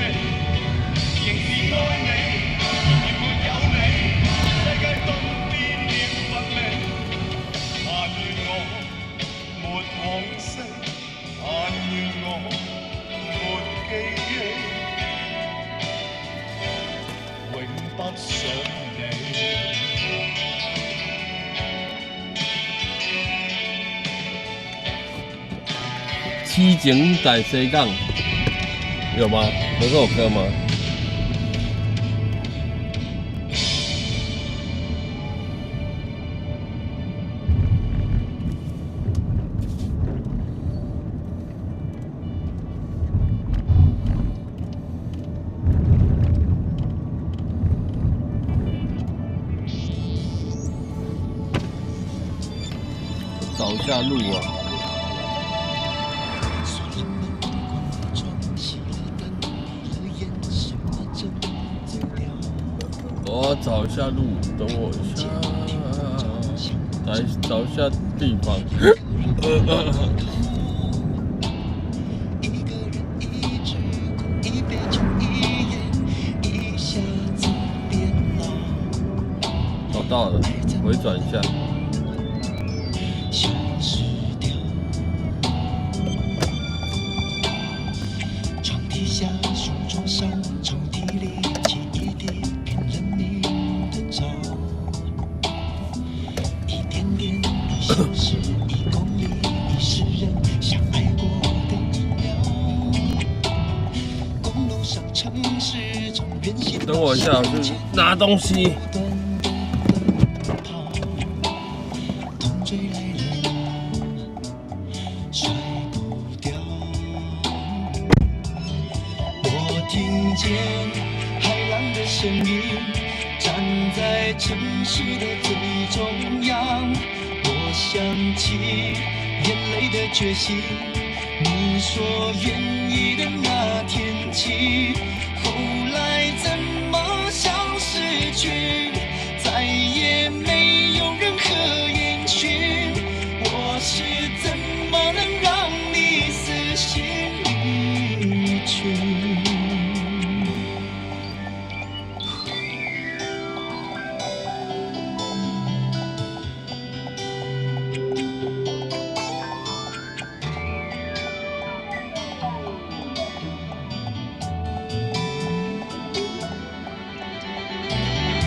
仍是愛你，然而沒有你，世界都變了乏味。但願我沒往昔，但願我沒記憶，永不想你。七景在西港有嗎？有這首歌嗎？找一下路啊。我要找一下路，等我一下，来找一下地方。找到了，回转一下。床底下，书桌上，抽屉里，记忆里拼了命的找，一点点，一小时，1公里，一世人，相爱过的1秒。公路上，城市中，人行等我一下，我去拿东西。痛追来了，甩不掉。我听见海浪的声音，站在城市的最中央。我想起眼泪的决心，你说愿意的那天起，后来怎么消失去，再也没有任何音讯。我是怎么能让你死心离去？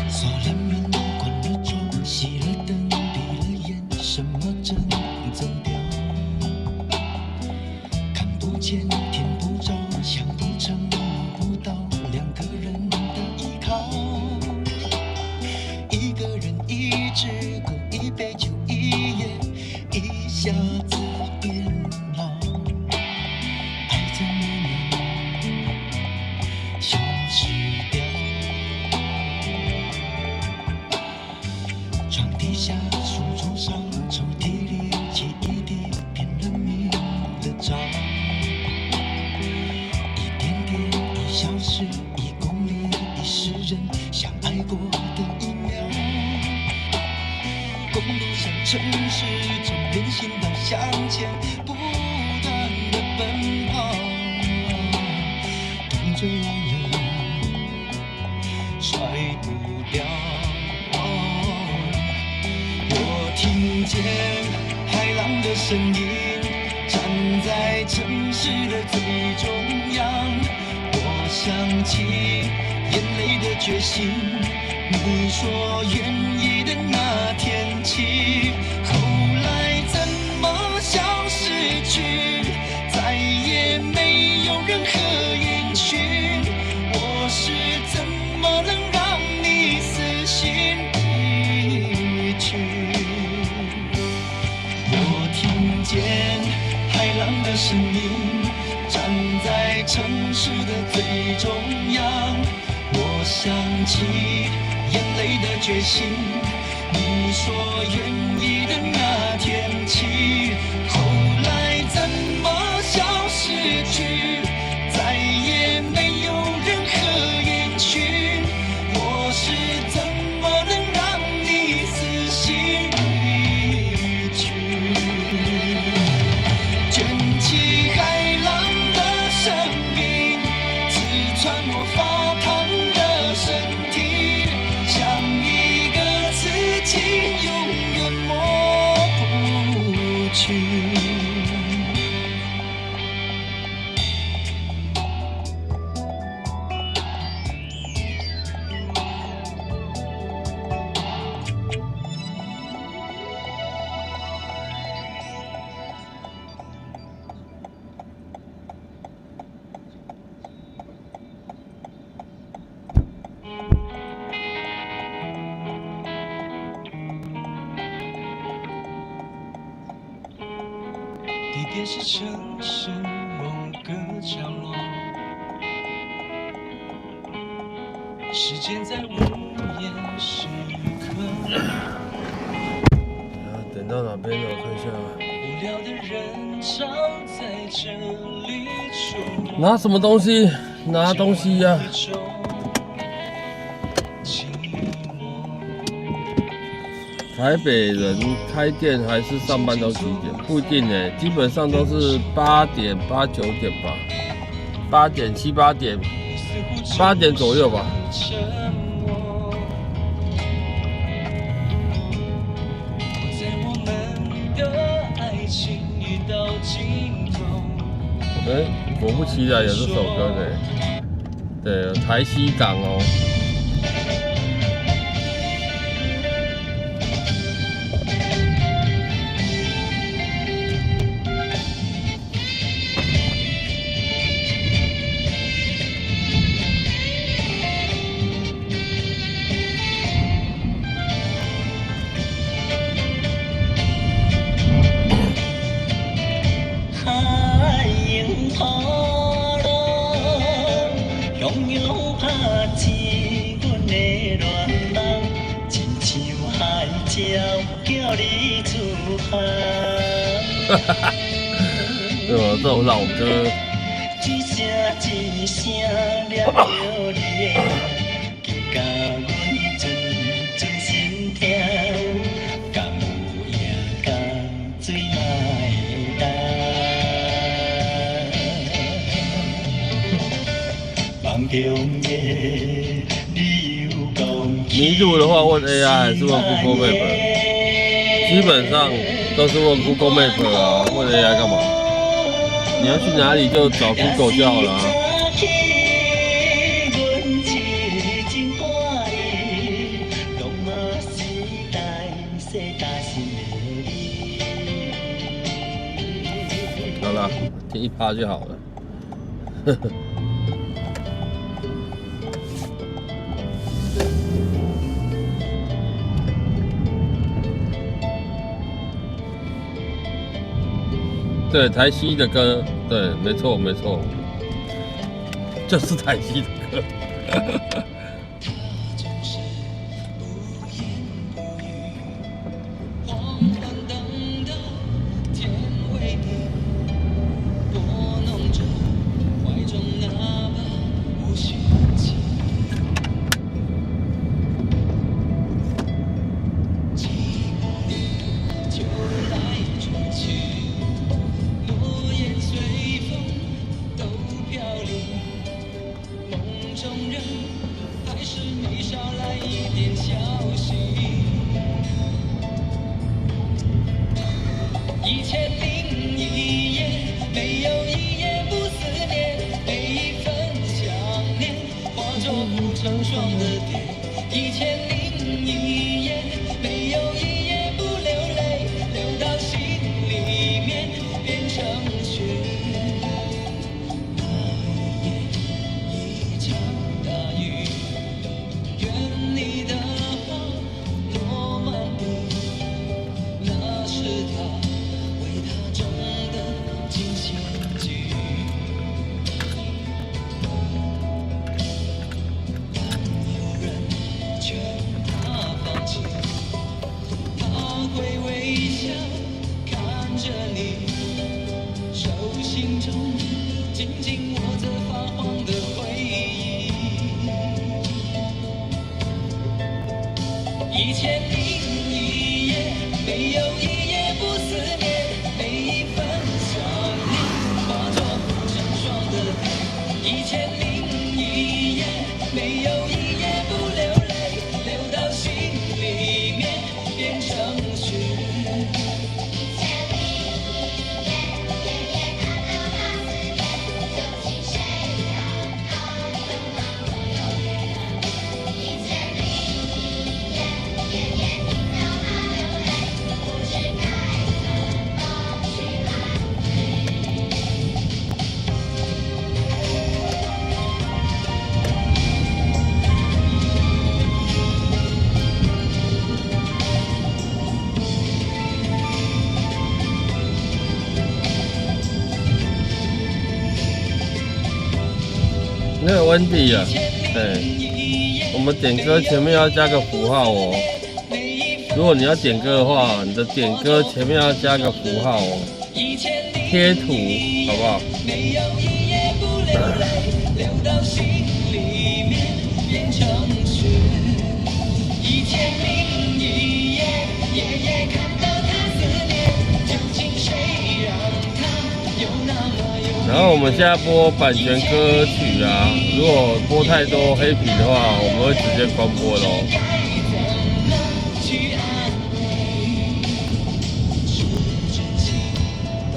锁了门，关了窗，熄了灯，闭了眼，什么正走掉？看不见，听不着，想不成，摸不到，2个人的依靠。1个人1支歌，1杯酒，1夜，一下子变老。爱怎么能消失掉？床底下，书桌上，抽屉里，记忆里，拼了命的找，一点点，1小时，1公里，一世人，相爱过的1秒。公路上，城市中，人行道向前不断的奔跑，痛追来了，甩不掉。我听见海浪的声音，站在城市的最中央。我想起眼泪的决心，你说愿意的那天起，后来怎么消失去，再也没有任何音讯。我是怎么能让你死心离去？我听见海浪的声音，站在城市的最中央。我想起眼泪的决心，你说愿意的那天起，后来怎么消失去，再也没有任何音讯。我是怎么能让你死心离去？卷起海浪的声音，刺穿我发烫的身体，像一个刺青，永远抹不去。地点是城市某个角落，时间在午夜时刻。等到哪边了？我看一下。无聊的人常在这里说拿什么东西？拿东西呀、台北人开店还是上班都几点？不一定呢，基本上都是8点、8、9点吧，8点、7、8点，8点左右吧。沉默。在我们的爱情遇到尽头。果不其然有这首歌呢。对，台西港哦。海迎波浪，汹涌拍起阮的恋梦，亲像海鸟叫你出航。这种老歌。一声一声念着你的，叫甲阮阵心痛，敢有影甲水嘛会干？梦中的你有讲迷路的话问 AI 还是问 Google Map？ 基本上都是问 Google Map 啊，问 AI 干嘛？你要去哪里就找 Google 就好了、啊。好了，听1%就好了。呵呵。对，台西的歌，对，没错没错，就是台西的歌。黄昏等到天微亮，拨弄着怀中那把无弦琴，寂寞的就来吹去。落叶随风都飘零，梦中人还是没少来一点消息。1001夜，没有一夜不思念，每一份想念化作不成双的蝶。1001夜，没有一夜不流泪，流到心里面变成雪。那一夜一场大雨，愿你的花落满地，那是他为他种的金线菊。当有人劝他放弃，他会微笑看着你，手心中紧紧握着发黄的回忆。1001夜，没有一夜不思念，每一份想念化作不成双的蝶。1001夜，没有一夜不流泪，流到心里面变成雪。那个温迪啊，对，我们点歌前面要加个符号哦。如果你要点歌的话，你的点歌前面要加个符号哦，贴图，好不好？没有一夜不流泪，流到心里面变成雪。1001夜，夜夜看到他思念，究竟谁让他有那么有？然后我们现在播版权歌曲啊，如果播太多黑皮的话，我们会直接关播咯。去安慰，是真心都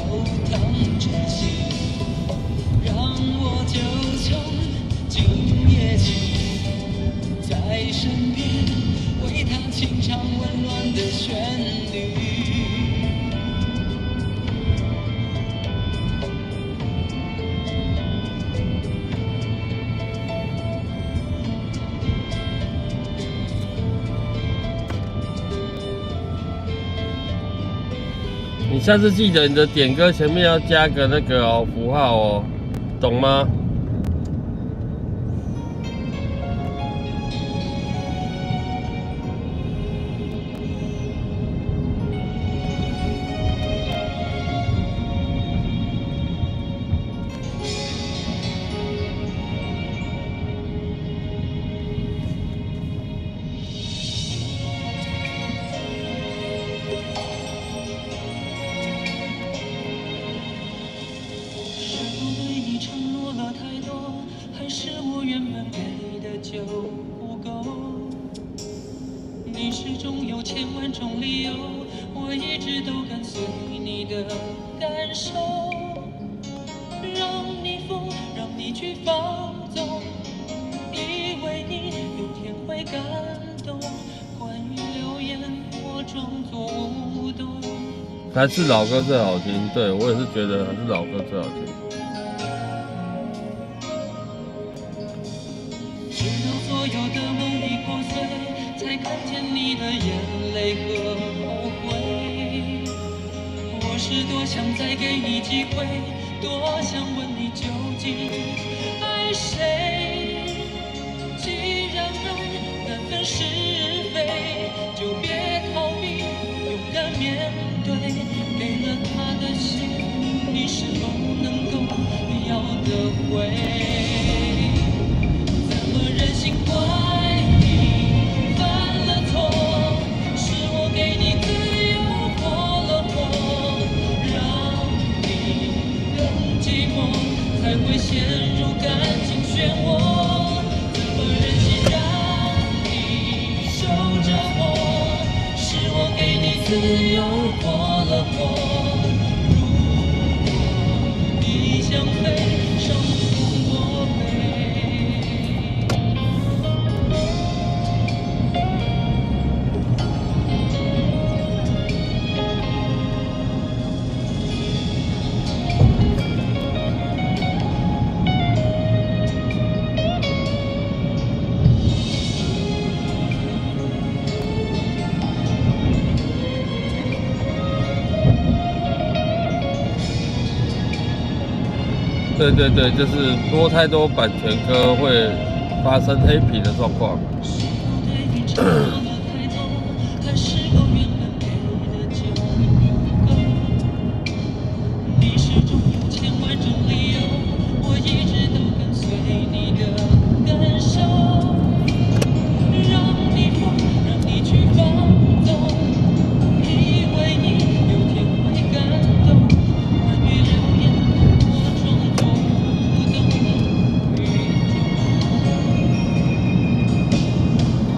当真心，让我就从今夜起，在身边为他轻唱温暖的旋律。你下次记得你的点歌前面要加个那个哦符号哦，懂吗？是我对你承诺了太多，还是我原本给的就不够？你始终有千万种理由，我一直都跟随你的感受，让你疯，让你去放纵，以为你有天会感动。关于流言，我装作无动。还是老歌最好听，对我也是觉得还是老歌最好听。直到所有的梦已破碎，才看见你的眼泪和后悔。我是多想再给你机会，多想问你究竟爱谁。既然爱难分是非，就别逃避，勇敢面对。给了他的心，你是否能够要得回？怎么忍心怪你犯了错？是我给你自由过了火，让你更寂寞，才会陷入感情漩涡。怎么忍心让你受折磨？是我给你自由过了火。如果你想飞，伤痛我背。对对对，就是播太多版权歌会发生黑皮的状况。是我对你承诺了太多，还是我原本给的就不够？你始终有千万种理由，我一直都跟随你的感受，让你疯，让你去放纵，以为你有天会感动。关于流言，我装作无动于衷。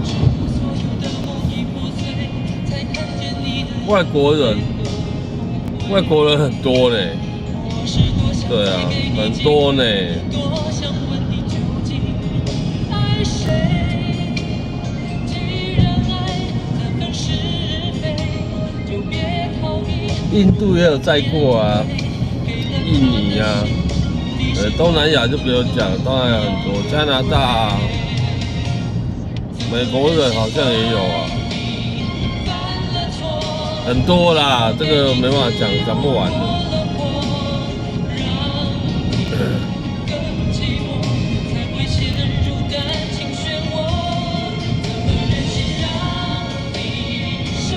直到所有的梦已破碎，才看见你的外国人很多嘞，我是多想对啊再给，你很机多呢。多想问你究竟爱谁？既然爱难分是非，就别逃避。印度也有载过啊，印尼啊，东南亚就不用讲，东南亚很多，加拿大啊，美国人好像也有啊，很多啦，这个没办法讲，讲不完的。更寂寞，才会陷入感情漩涡。怎么忍心让你受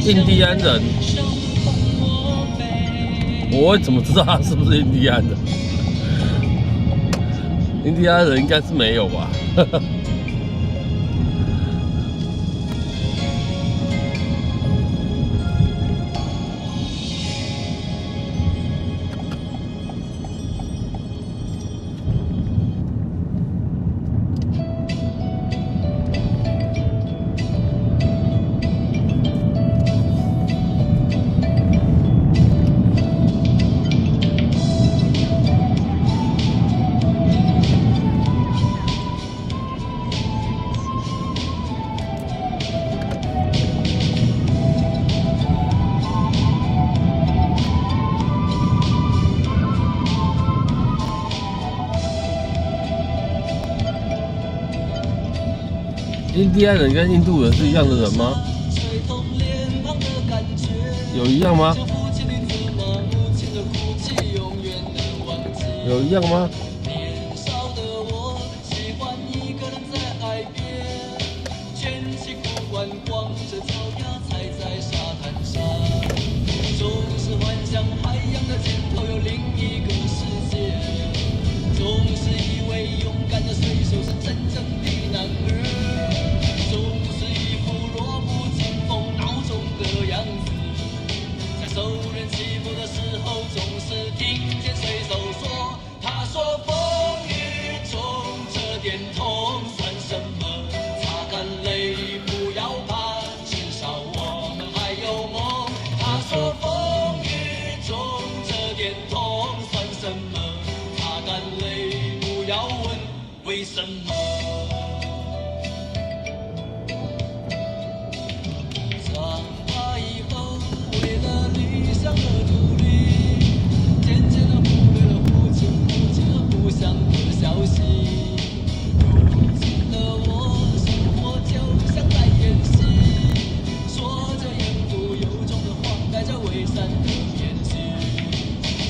印第安人，我怎么知道他是不是印第安人？印第安人应该是没有吧？印第安人跟印度人是一样的人吗？有一样吗？有一样吗？为什么？长大以后，为了理想而努力，渐渐地忽略了父亲和故乡的消息。如今的我，生活就像在演戏，说着言不由衷的话，戴着伪善的面具，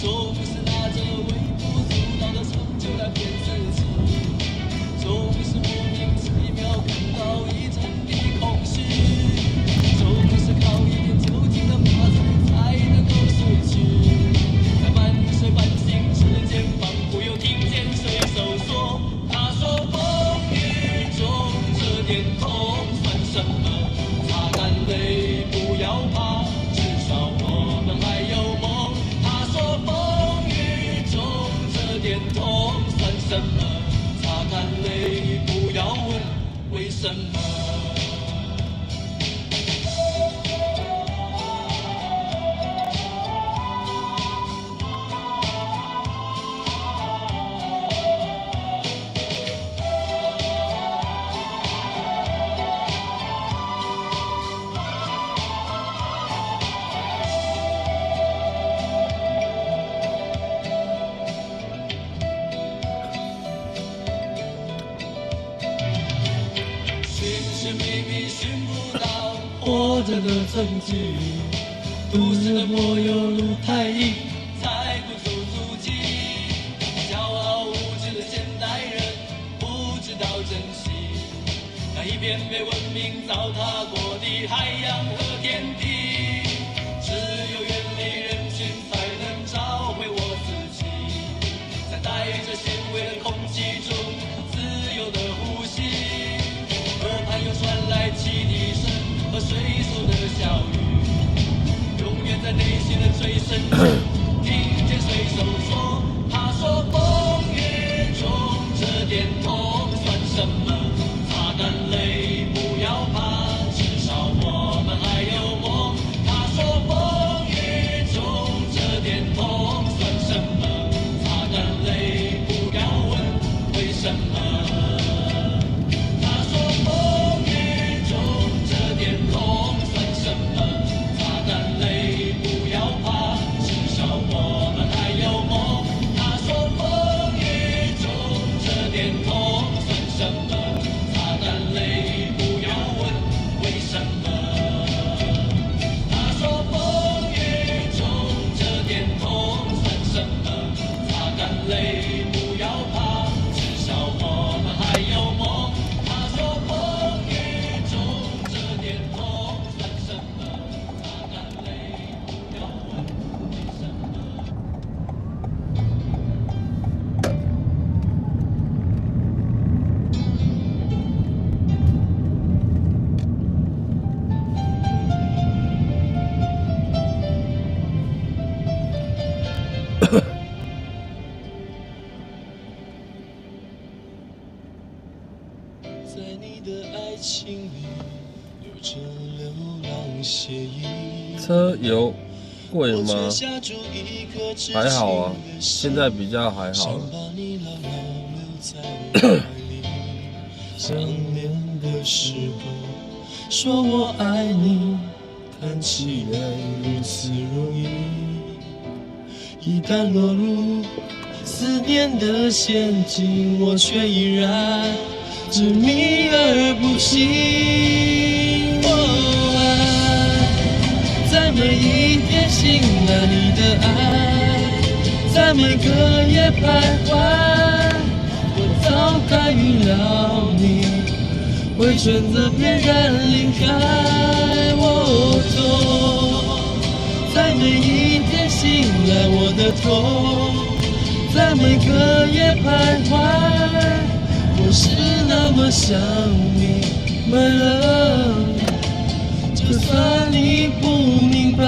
总是拿着微不足道的成就来骗自己。总是莫名其妙感到一阵的空虚，总是靠一点酒精的麻醉才能够睡去，在半睡半醒之间，仿佛又听见水手说：“他说风雨中这点痛算什么？擦干泪，不要怕，至少我们还有梦。”他说风雨中这点痛算什么？擦干泪，不要问为什么。活着的证据，都市的柏油路太硬，踩不出足迹。骄傲无知的现代人不知道珍惜那一片被文明糟蹋过的海洋和天地。只有远离人群，才能找回我自己，在带着咸味的空气中自由的呼吸。耳畔又传来汽笛声和水手的笑语，永远在内心的最深处听见水手说：“他说风雨中这点痛算什么？擦干泪，不要怕，至少我们还有梦。”车油贵吗？还好啊，现在比较还好了。想念的时候，说我爱你，看起来如此容易。一旦落入思念的陷阱，我却依然执迷而不醒。哦，爱在每一天醒来你的爱，在每个夜徘徊。我早该预料你会选择翩然离开。我痛，在每一天醒来我的痛，在每个夜徘徊。我是那么想你，My love， 就算你不明白。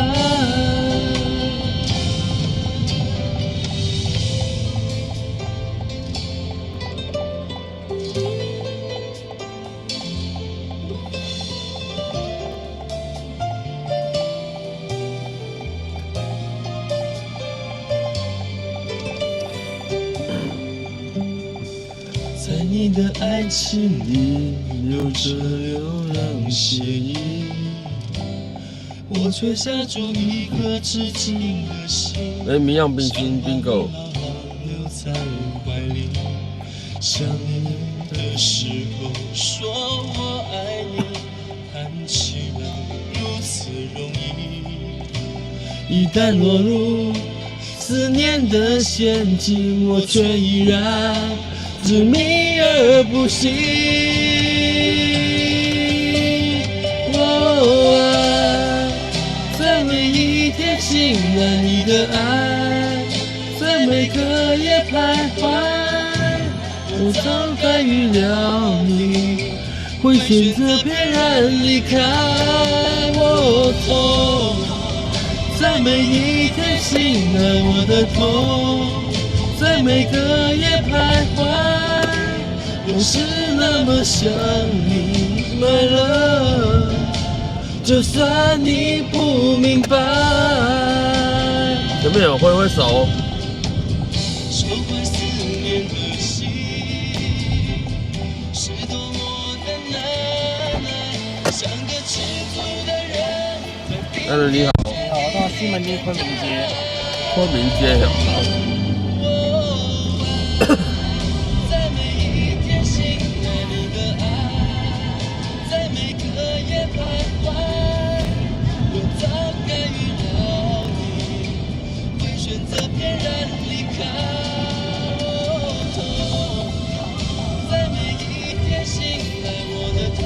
在你的爱情里流着流浪血液，我却下住一颗痴情的心。明漾冰心 bingo。留在怀里，想念的时候说我爱你，看起来如此容易。一旦落入思念的陷阱，我却依然执迷而不醒。哦，爱在每一天醒来你的爱，在每个夜徘徊。我早该预料你会选择翩然离开。我痛，在每一天醒来我的痛，在每个夜徘徊。我是那么想你 ，My love， 就算你不明白。前面有挥挥手。收回思念的心，是多么的难，像个吃醋的人。艾伦你好，好，到西门町昆明街。昆明街有。在每一天醒来你的爱，在每个夜徘徊。我早该预料你会选择翩然离开。痛，在每一天醒来我的痛，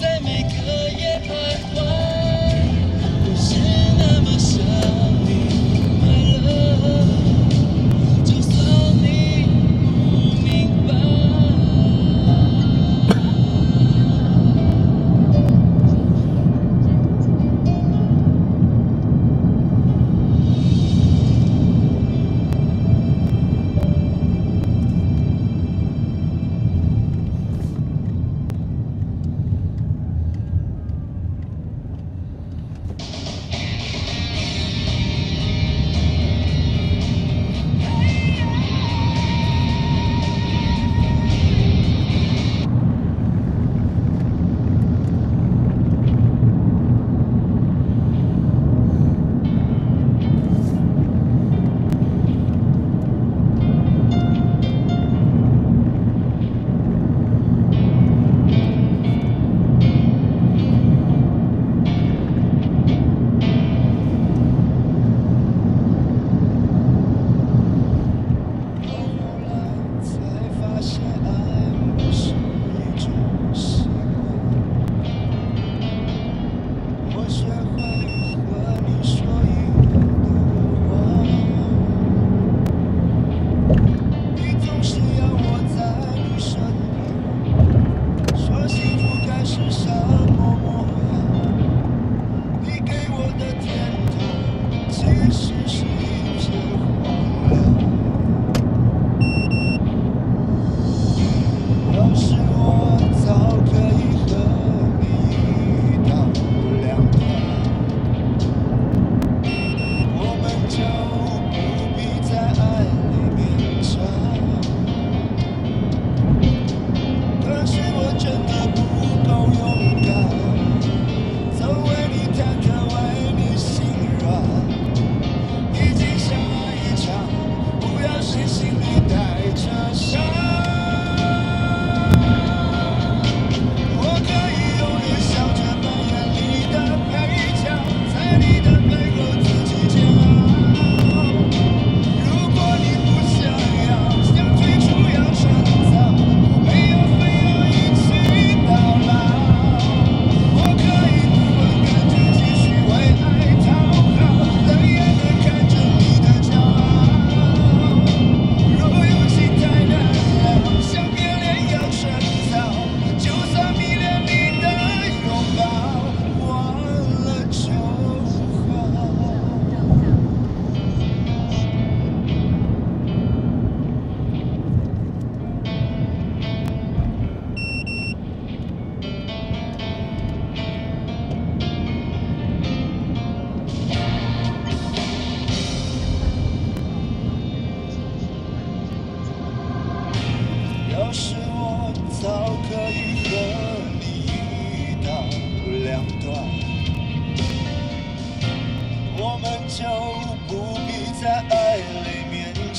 在每个夜徘徊。我是那么想你 ，My love， 就算你不明白。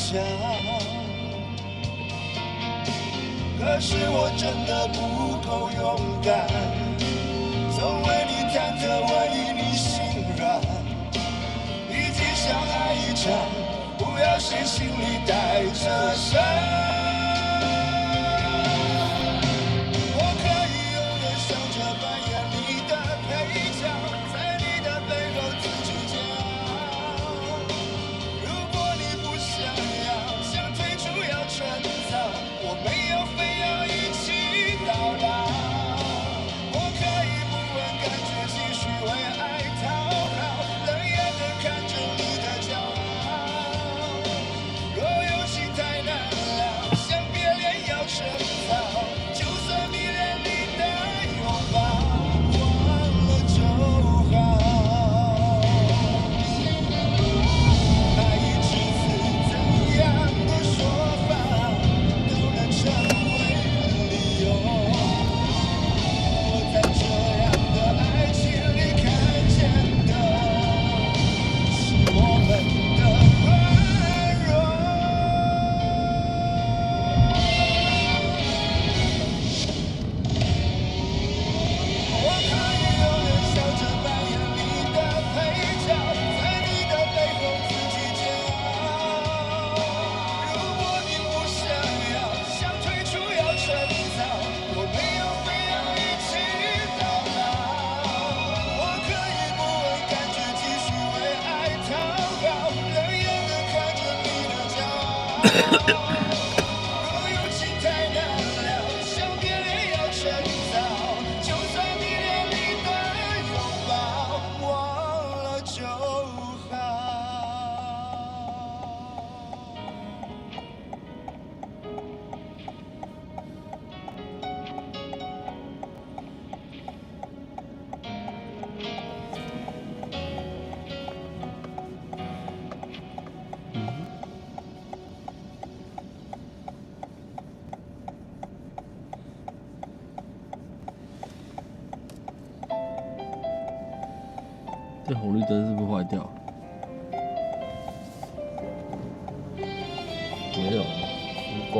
想。可是我真的不够勇敢，总为你忐忑，万一你心软，与其相爱一场，不要谁心里带着伤。我可以永远想着扮演你的配角，在你的背后自己煎熬。如果你不想要，想退出要趁早，我没有非要一起到老。我可以不问感觉，继续为爱讨好，冷眼地看着你的骄傲。若有情太难了，想别恋要趁早，就算你连你的拥抱忘了就好。那一句是怎样的说法，都能成为理由。我在这样的爱情里看见的，是我们的软弱。我可以永远笑着扮演你的配角，在你的背后自己煎熬。如果你不想要，想退出要趁早，我没有非要一起到老。我可以不问感觉，继续为爱讨好，冷眼地看着你的骄傲。若有情太难了，想别恋要趁早，就算你连你的拥抱忘了就好。这红绿灯是不是坏掉？没有，很怪。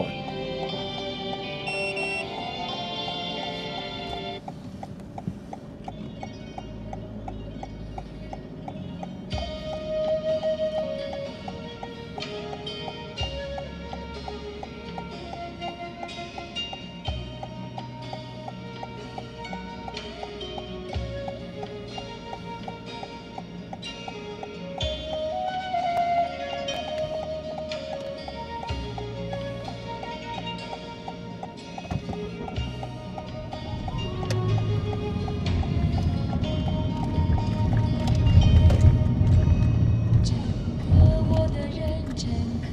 整个我的人，整颗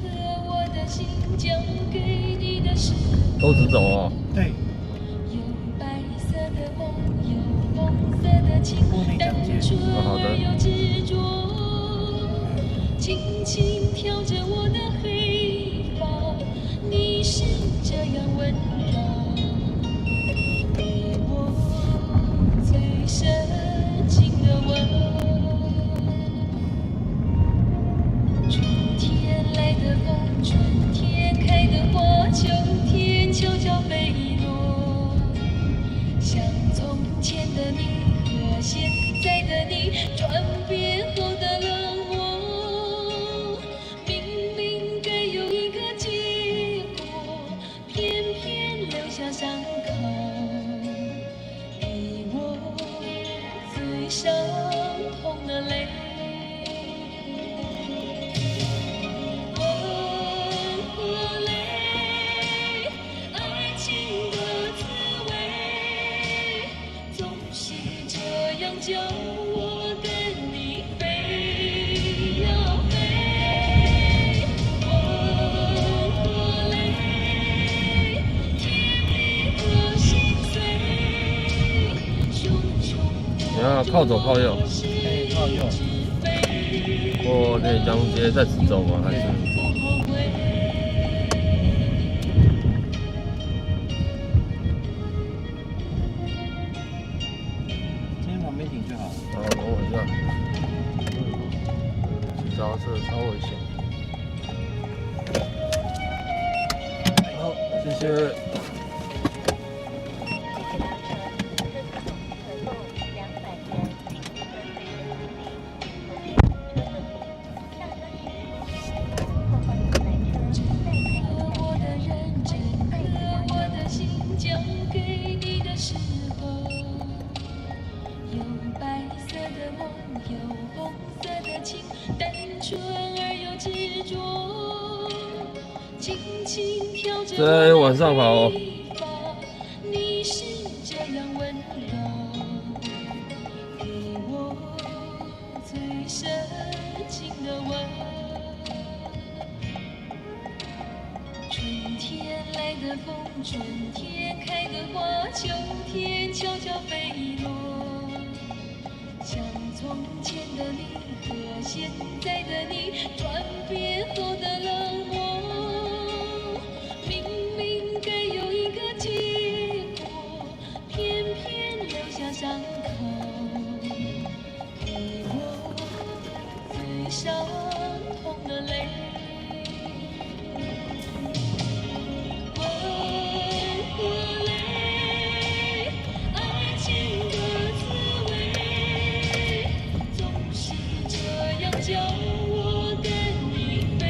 我的心，交给你的时候，都直走哦。对，有白色的梦，有红色的情，单纯而又执着，轻轻挑着我的黑发，你是这样温柔，给我最深情的吻。春天来的风，春天开的花，秋天悄悄飞落。像从前的你和现在的你，转变后的冷漠。明明该有一个结果，偏偏留下伤口，给我最伤痛的泪。和泪，爱情的滋味，总是这样叫我跟你飞呀飞。和泪，甜蜜和心碎，熊熊你要靠左靠右？哎，靠右。我可以这样直接在直走吗？还是？今天旁边停就好了。然后等我一下，骑脚踏车稍微小。谢谢。我的认真和我的心交给你的时候，有白色的梦，有红色的情，单纯而又执着，轻轻跳着在晚上跑哦。你是这样温柔，给我最深情的吻。春天来的风，春天开的花，秋天悄悄飞落。像从前的你和现在的你，转变后的冷漠。明明该有一个结果，偏偏留下伤口，给我最伤痛的泪。爱情的滋味，总是这样叫我跟你飞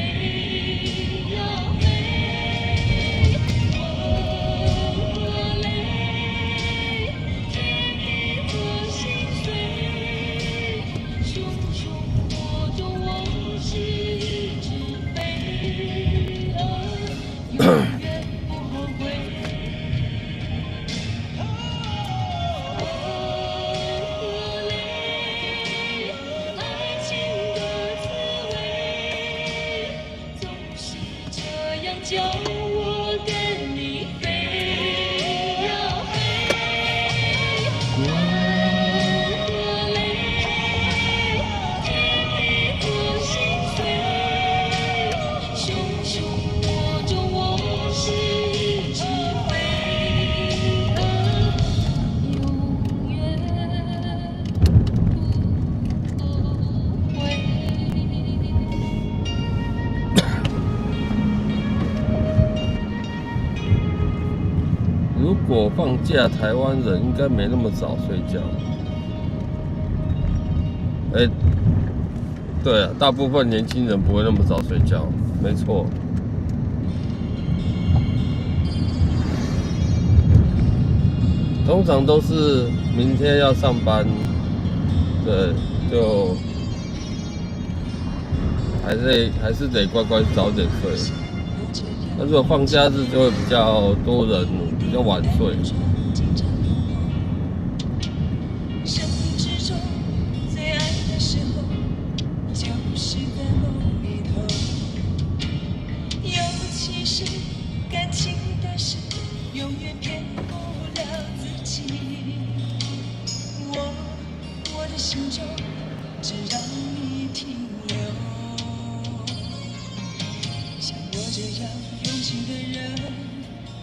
呀飞。吻和泪，甜蜜和心碎，熊熊火中我是一只飞蛾，永远不后悔。爱情的滋味，总是这样叫我跟你飞呀飞。吻和泪，甜蜜和心碎，熊熊火中我是一只飞蛾，永远不后悔。如果放假，台湾人应该没那么早睡觉。对啊，大部分年轻人不会那么早睡觉，没错。通常都是明天要上班，对，就还是得乖乖早点睡。那如果放假日就会比较多人，比较晚睡。生命之中最爱的时候，就是在梦里头。尤其是感情的事，永远骗不了自己。我的心中只让你停留。像我这样用心的人，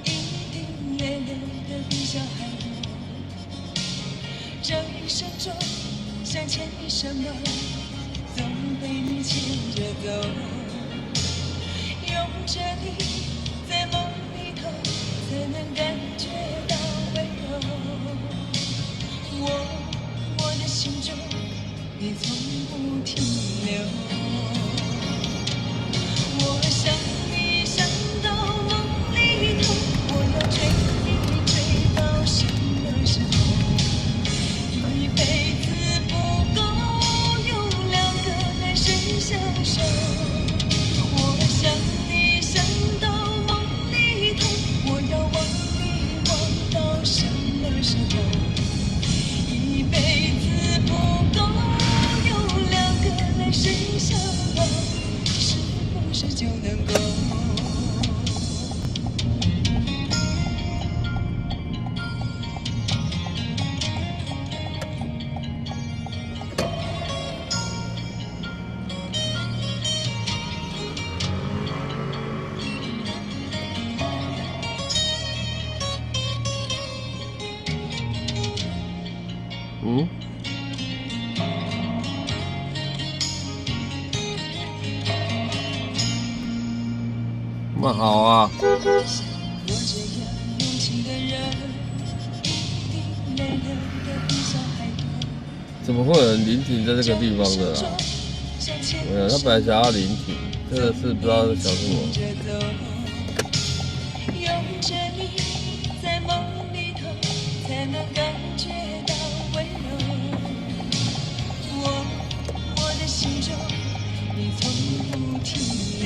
一定累累的比小孩多。这一生中想牵你什么，总被你牵着走。拥着你在梦里头，才能感觉到温柔。我的心中，你从不停留。我想你想到梦里头，我要追你追到什么时候？一辈子不够，有两个男生相守。我想你想到梦里头，我要忘你忘到什么时候？一辈子不够，有两个男生相守，是不是就能够？那好啊。我怎么会有人临停在这个地方的啊？没有，他本来想要临停，真的是不知道在想什么。拥着你在梦里头，才能感觉到温柔。我的心中，你从不停留。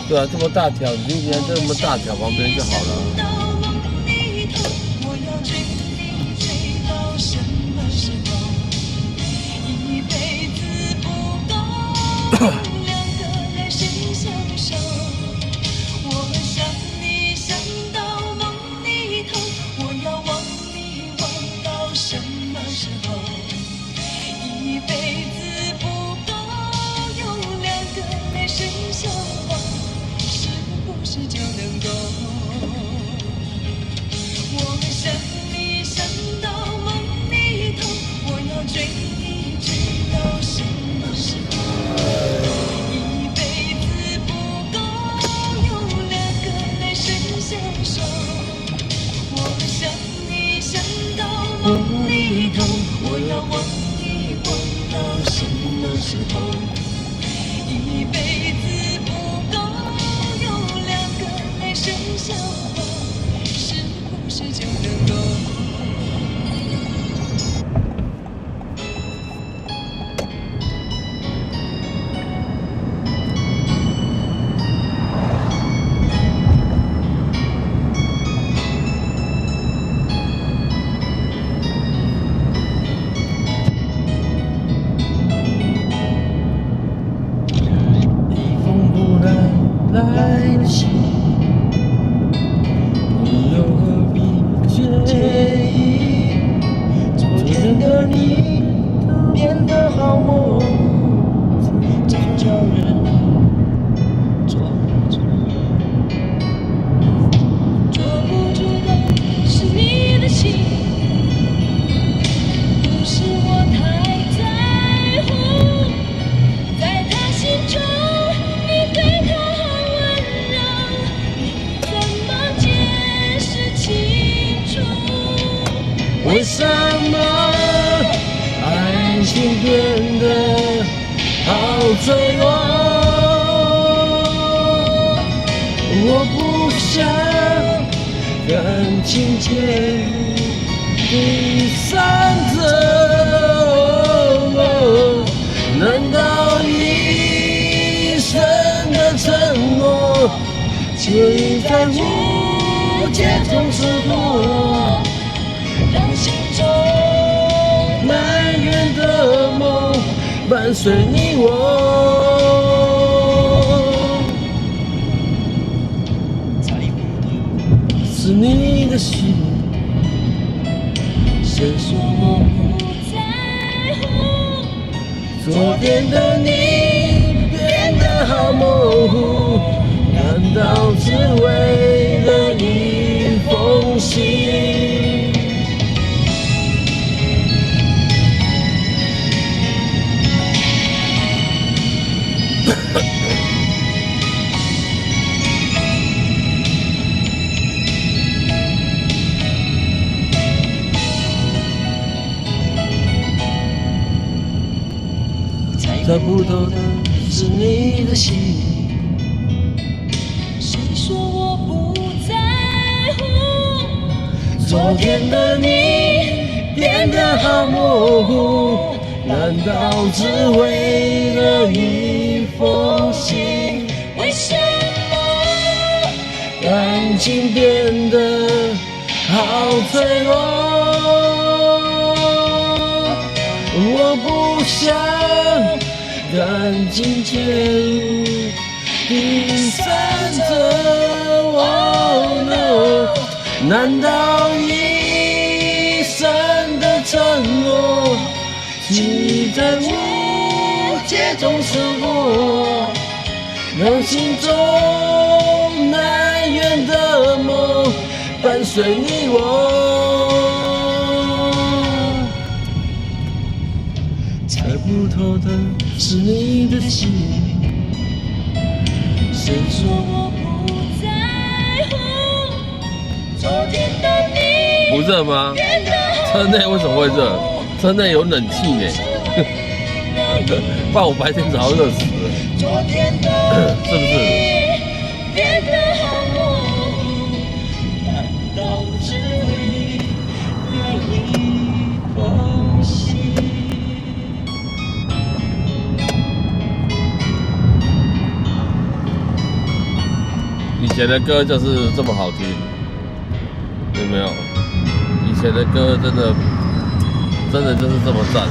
对啊，这么大条，你就应该这么大条旁边就好了。到梦里头，我要追你追到什么时候？一辈子不够，两个人谁相守？我想你想到梦里头，我要忘你忘到什么时候？一辈子不够，有两个人谁相逢？是不是就能够？我想你想到梦里头，我要追你追到什么时候？一辈子不够，有两个人谁相守？我想你想到梦里头，我要忘你忘到什么时候？一辈子不够，有两个人谁相逢？是不是就能够？一封不来的信，你又何必介意？昨天的你变得好模糊，真叫人抓不住。捉不住的是你的心，不是我太在乎。在他心中，你对他好温柔，你怎么解释清楚？为什么爱情变得好脆弱？我不想感情介入第三者，难道一生的承诺就应在无解中失落？让心中满园的梦伴随你我，猜不透是你的心，谁说我不在乎。昨天的你变得好模糊？难道只为了一封信？猜不透的是你的心，谁说我不在乎？昨天的你变得好模糊，难道只为了一封信？为什么感情变得好脆弱？我不想感情介入第三者。Oh no， 难道一生的承诺岂在无解中失落？让心中难圆的梦伴随你我，猜不透的是你的心，谁说我不在乎？昨天的你不热吗？变得车内为什么会热？车内有冷气呢，不然我白天早就热死了，是不是？变得好模糊，难道只为了一封信？以前的歌就是这么好听，有没有？以前的歌真的就是这么赞。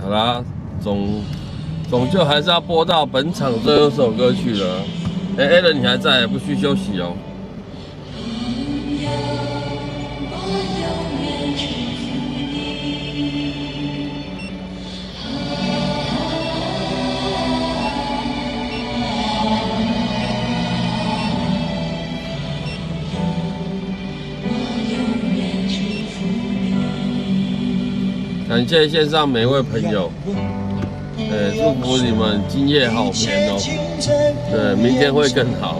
好啦，终究还是要播到本场最后一首歌曲了。Alan 你还在，不需休息哦。感谢线上每位朋友，祝福你们今夜好眠哦。对，明天会更好。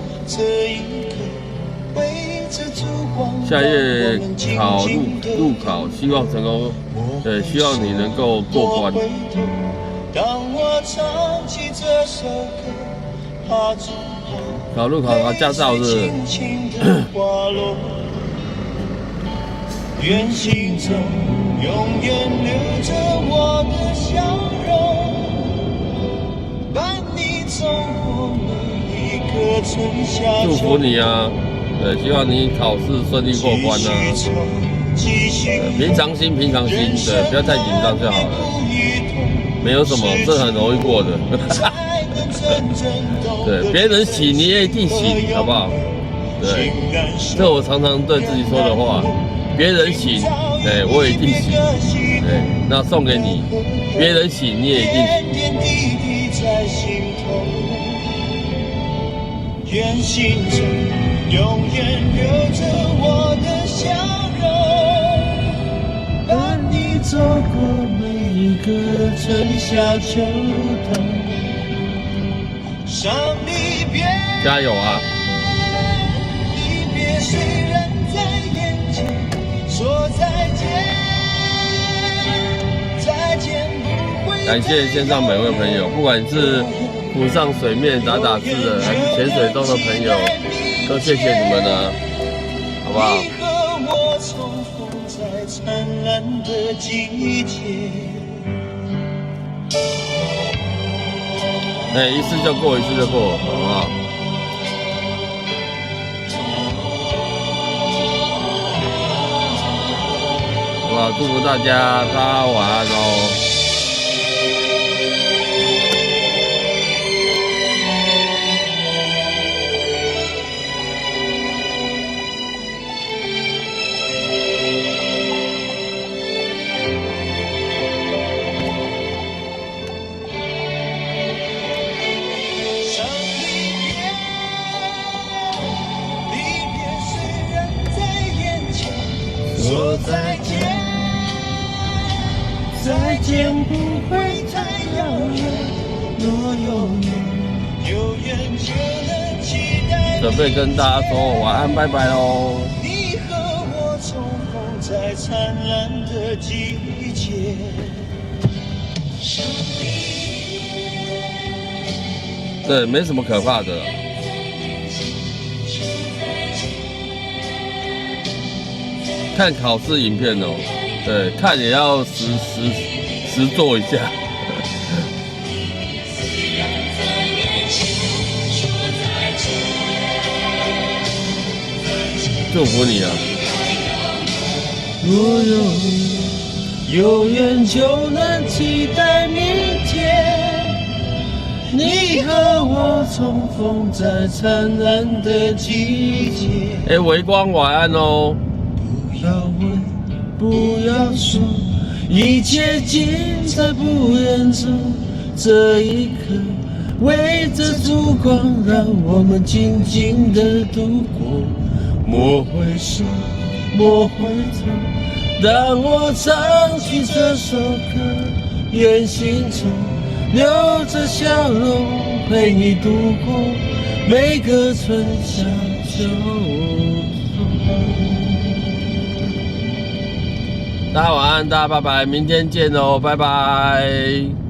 下夜路考，希望成功。对，希望你能够过关。考路考驾照是。愿心中永远留着我的笑容，伴你走过每一个春夏秋冬。祝福你啊！对，希望你考试顺利过关啊！平常心，对，不要太紧张就好了。没有什么，这很容易过的。对，别人喜你也一定喜，好不好？对，这我常常对自己说的话。别人喜，对我也一定喜，对，那送给你，别人喜你也一定喜。愿心中永远留着我的笑容，伴你走过每一个春夏秋冬。上离别，加油啊！离别虽然在眼前。说再见，再见不会。感谢线上每位朋友，不管是浮上水面打字的，还是潜水中的朋友，都谢谢你们了，好不好？你和我重逢在灿烂的季节。一次就过，好不好？祝福大家晚安哦。离别虽然在眼前，说再见。再见不会太遥远，若有缘就能期待。准备跟大家说晚安，拜拜喽。你和我重逢在灿烂的季节。对，没什么可怕的。看考试影片哦。对，看也要实做一下。祝福你啊！若有缘就能期待明天，你和我重逢在灿烂的季节。微光晚安哦。不要问，不要说，一切尽在不言中。这一刻，围着烛光，让我们静静地度过。莫回首，莫回头，当我唱起这首歌，愿心中留着笑容，陪你度过每个春夏秋冬。大家晚安，大家拜拜，明天见哦，拜拜。